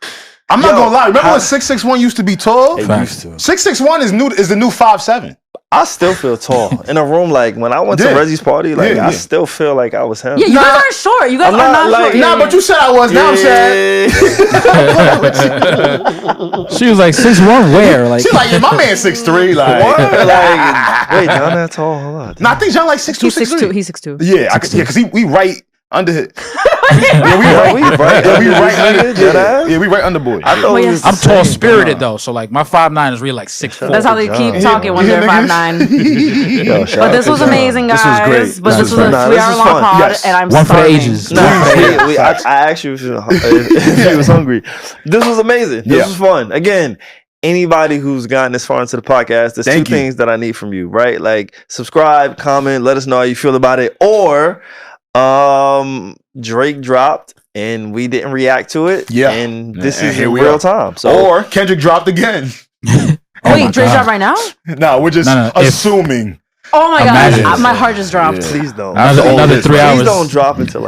I'm not gonna lie. Remember when 6'6" used to be tall? It used to. 6'6" is the new 5'7". I still feel tall in a room. Like when I went to Reggie's party, I still feel like I was him. Yeah, you guys aren't short. You guys are not short. Nah, but you said I was. Now I'm sad. She was like 6'1". Where? She's like, yeah, my man 6'3". Wait, John that tall? Hold on. Nah, I think John like 6'2". He's 6'2". He's 6'2". Yeah, because we right under him. We right under boy. I'm tall spirited though, so my 5'9" is really 6'4". That's how they keep talking when they're 5'9". But this was amazing, guys. This was great. But this was a 3 hour long pod, and I'm one for the starving. ages. I asked you if he was hungry. This was amazing. This was fun. Again, anybody who's gotten this far into the podcast, there's two things that I need from you, right? Subscribe, comment, let us know how you feel about it, or Drake dropped and we didn't react to it. Yeah. And this is in real time. So, or Kendrick dropped again. Wait, Drake dropped right now? No, we're just assuming. Oh my god, my heart just dropped. Yeah. Please don't. Another 3 hours. Please don't drop until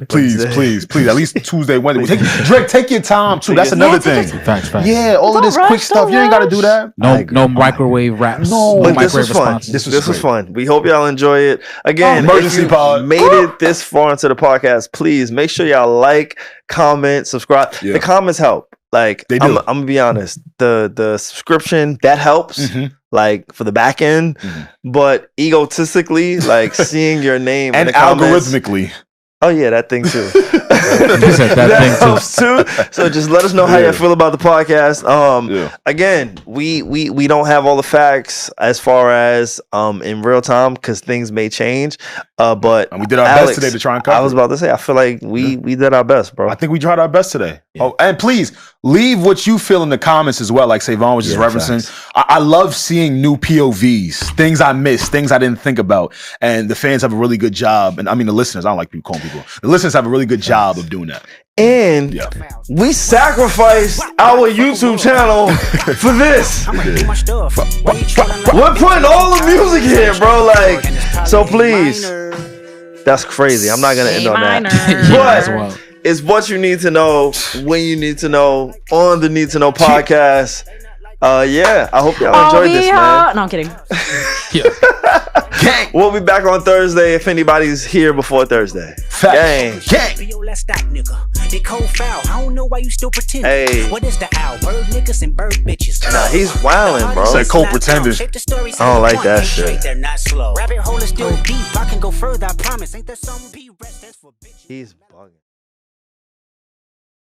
please. At least Tuesday, Wednesday. Drake, take your time too. That's another thing. Facts. Yeah, all of this quick stuff. You ain't got to do that. No microwave raps. No, but this was fun. This was fun. We hope y'all enjoy it. Again, emergency pod. Made it this far into the podcast. Please make sure y'all like, comment, subscribe. The comments help. They do. I'm gonna be honest. The subscription that helps. For the back end, but egotistically, seeing your name and in the comments, algorithmically. Oh yeah, that thing too. that helps too. So just let us know how you feel about the podcast. Again, we don't have all the facts as far as in real time because things may change. But and we did our best today to try and cover. I was about to say, I feel like we did our best, bro. I think we tried our best today. Yeah. Oh, and please leave what you feel in the comments as well. Like SaVon was just referencing. I love seeing new POVs, things I missed, things I didn't think about, and the fans have a really good job. And I mean, the listeners. I don't like people calling people people. The listeners have a really good job of doing that. And we sacrificed our YouTube channel for this. We're putting all the music here, bro. Like, so please. That's crazy. I'm not gonna end on that. But it's what you need to know when you need to know on the Need to Know podcast. Yeah, I hope y'all enjoyed this, man. No, I'm kidding. Gang. We'll be back on Thursday if anybody's here before Thursday. Gang. Let's stop, nigga. They cold foul. I don't know why you still pretending. Hey. What is the owl? Bird niggas and bird bitches. Nah, he's wildin', bro. Said co-pretenders. I don't like that shit. They're not slow. Rabbit hole is still deep. I can go further, I promise. Ain't that something P rest? That's for bitches. He's